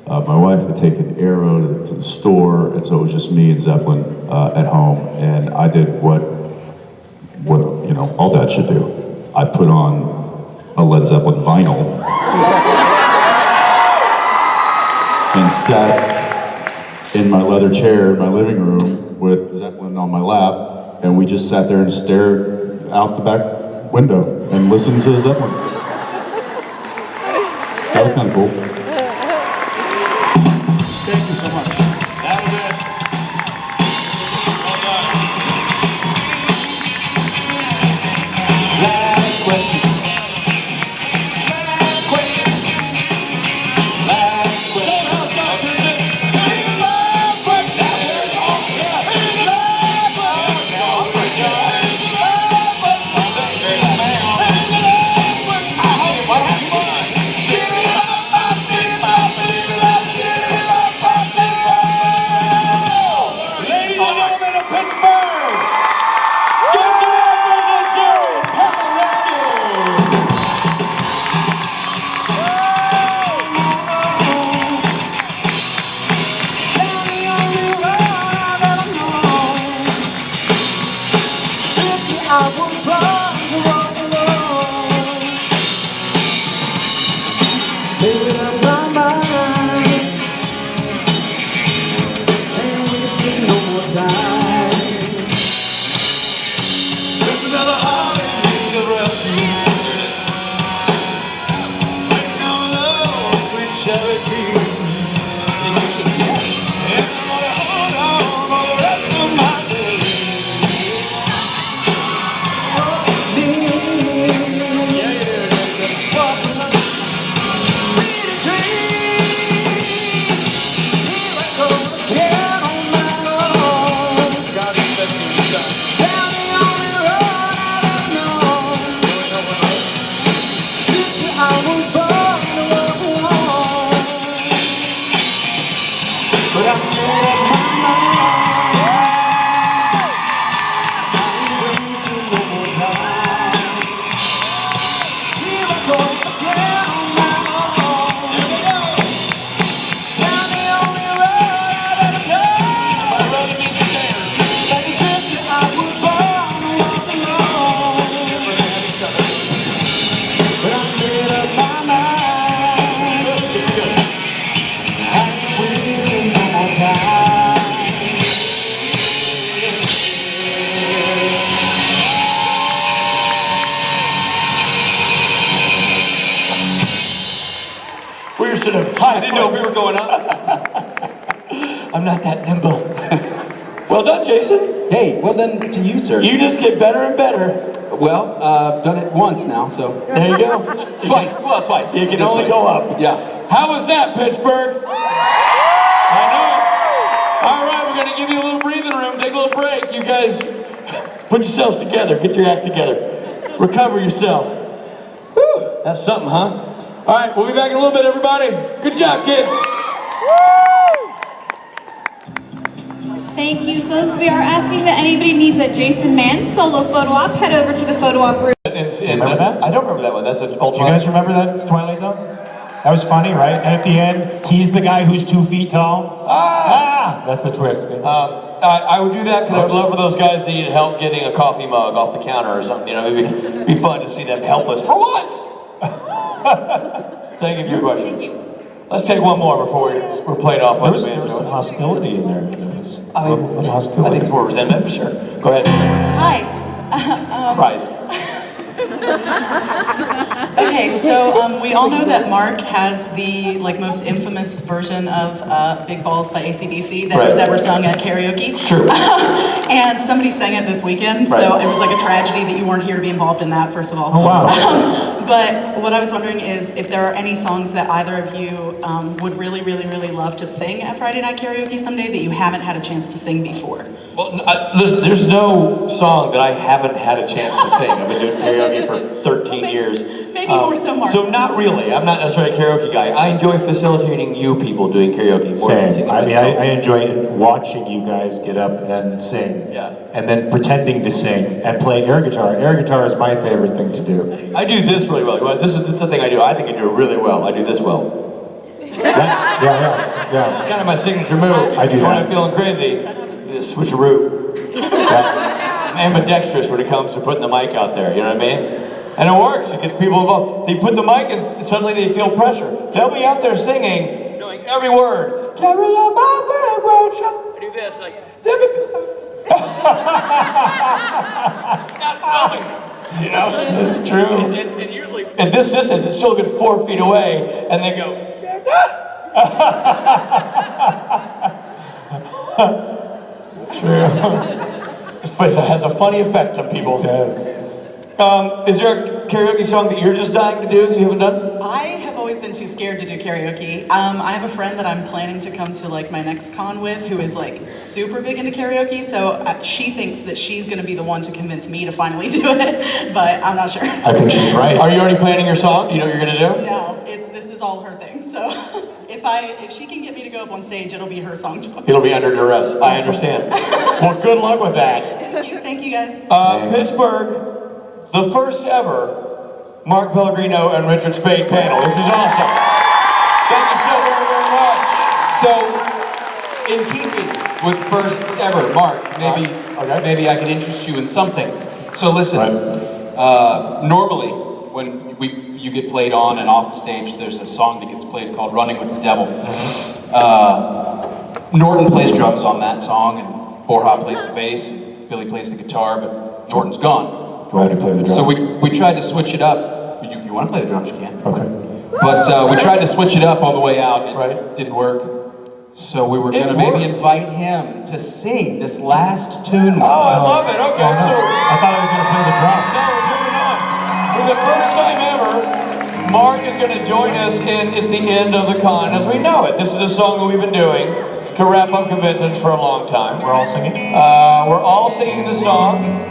my wife had taken Arrow to the store, and so it was just me and Zeppelin at home, and I did what you know all dads should do. I put on a Led Zeppelin vinyl and sat in my leather chair in my living room with Zeppelin on my lap, and we just sat there and stared out the back window and listened to Zeppelin. That was kind of cool. Thank you so much. That was it. Last question. Ladies and gentlemen of Pittsburgh, Jensen Ackles and Jared Padalecki. Just another heart in need of rescue. Waiting on love, sweet charity. And I'm gonna hold on for the rest of my days. I'm not that nimble. Well done, Jason. Hey, well done to you, sir. You just get better and better. Well, done it once now, so. There you go. Twice. Well, twice. You can only go up. Yeah. How was that, Pittsburgh? I know it. All right, we're going to give you a little breathing room. Take a little break. You guys, put yourselves together. Get your act together. Recover yourself. Whew, that's something, huh? All right, we'll be back in a little bit, everybody. Good job, kids. Thank you, folks. We are asking that anybody needs a Jason Mann solo photo op, head over to the photo op room. Remember that? I don't remember that one. That's an old Do you guys remember that? It's Twilight Zone? That was funny, right? And at the end, he's the guy who's 2 feet tall. That's a twist. I would do that because I'd love for those guys that need help getting a coffee mug off the counter or something. You know, it'd be fun to see them helpless for once. Thank you for your question. Thank you. Let's take one more before we're played off. There was some hostility in there. I think it's more resentment, but sure. Go ahead. Hi. Christ. Okay, so we all know that Mark has the most infamous version of Big Balls by AC/DC that was ever sung at karaoke. True. And somebody sang it this weekend, so it was like a tragedy that you weren't here to be involved in that, first of all. Oh, wow. But what I was wondering is if there are any songs that either of you would really, really, really love to sing at Friday Night Karaoke someday that you haven't had a chance to sing before. Well, listen, there's no song that I haven't had a chance to sing. I've been doing karaoke for 13 years. Maybe more so, Mark. So not really. I'm not necessarily a karaoke guy. I enjoy facilitating you people doing karaoke more than singing I mean, myself. I enjoy watching you guys get up and sing. Yeah. And then pretending to sing and play air guitar. Air guitar is my favorite thing to do. I do this really well. This is the thing I do. I think I do it really well. I do this well. Yeah. It's kind of my signature move. I do When that. I'm feeling crazy, this switcheroo. I'm ambidextrous when it comes to putting the mic out there, you know what I mean? And it works, it gets people involved. They put the mic and suddenly they feel pressure. They'll be out there singing, knowing every word. Carry on my wayward child. I do this, like, it's not coming, you know? It's true. And usually, at this distance, it's still a good 4 feet away, and they go, It's true. This place has a funny effect on people. It does. Is there a karaoke song that you're just dying to do that you haven't done? I have always been too scared to do karaoke. I have a friend that I'm planning to come to my next con with who is super big into karaoke, so she thinks that she's going to be the one to convince me to finally do it, but I'm not sure. I think she's right. Are you already planning your song? Do you know what you're going to do? No, this is all her thing, so if she can get me to go up on stage, it'll be her song choice. It'll be under duress. I understand. Well, good luck with that. Thank you guys. Pittsburgh, the first ever Mark Pellegrino and Richard Speight panel. This is awesome. Thank you so very, very much. So, in keeping with firsts ever, Mark, maybe I could interest you in something. So listen, normally when you get played on and off the stage, there's a song that gets played called "Running with the Devil." Norton plays drums on that song, and Borja plays the bass, and Billy plays the guitar, but Norton's gone. Do I have to play the drums? So we tried to switch it up. If you want to play the drums, you can. Okay. But we tried to switch it up on the way out, and it didn't work. So we were going to maybe invite him to sing this last tune with us. I love it. Okay, so I thought I was going to play the drums. No, we're moving on. For the first time ever, Mark is going to join us in It's the End of the Con as we know it. This is a song that we've been doing to wrap up conventions for a long time. We're all singing? We're all singing the song.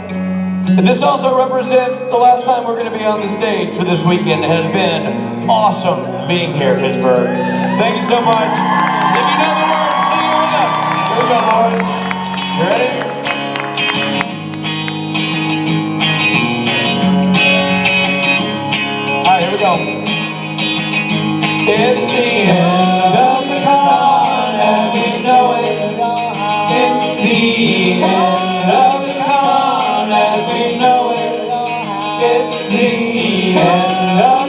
And this also represents the last time we're going to be on the stage for this weekend. It has been awesome being here, Pittsburgh. Thank you so much. If you know the words, sing it with us. Here we go, Lawrence. You ready? All right, here we go. It's the end of the con as we know it. It's the end of the con as we know it. It's the end of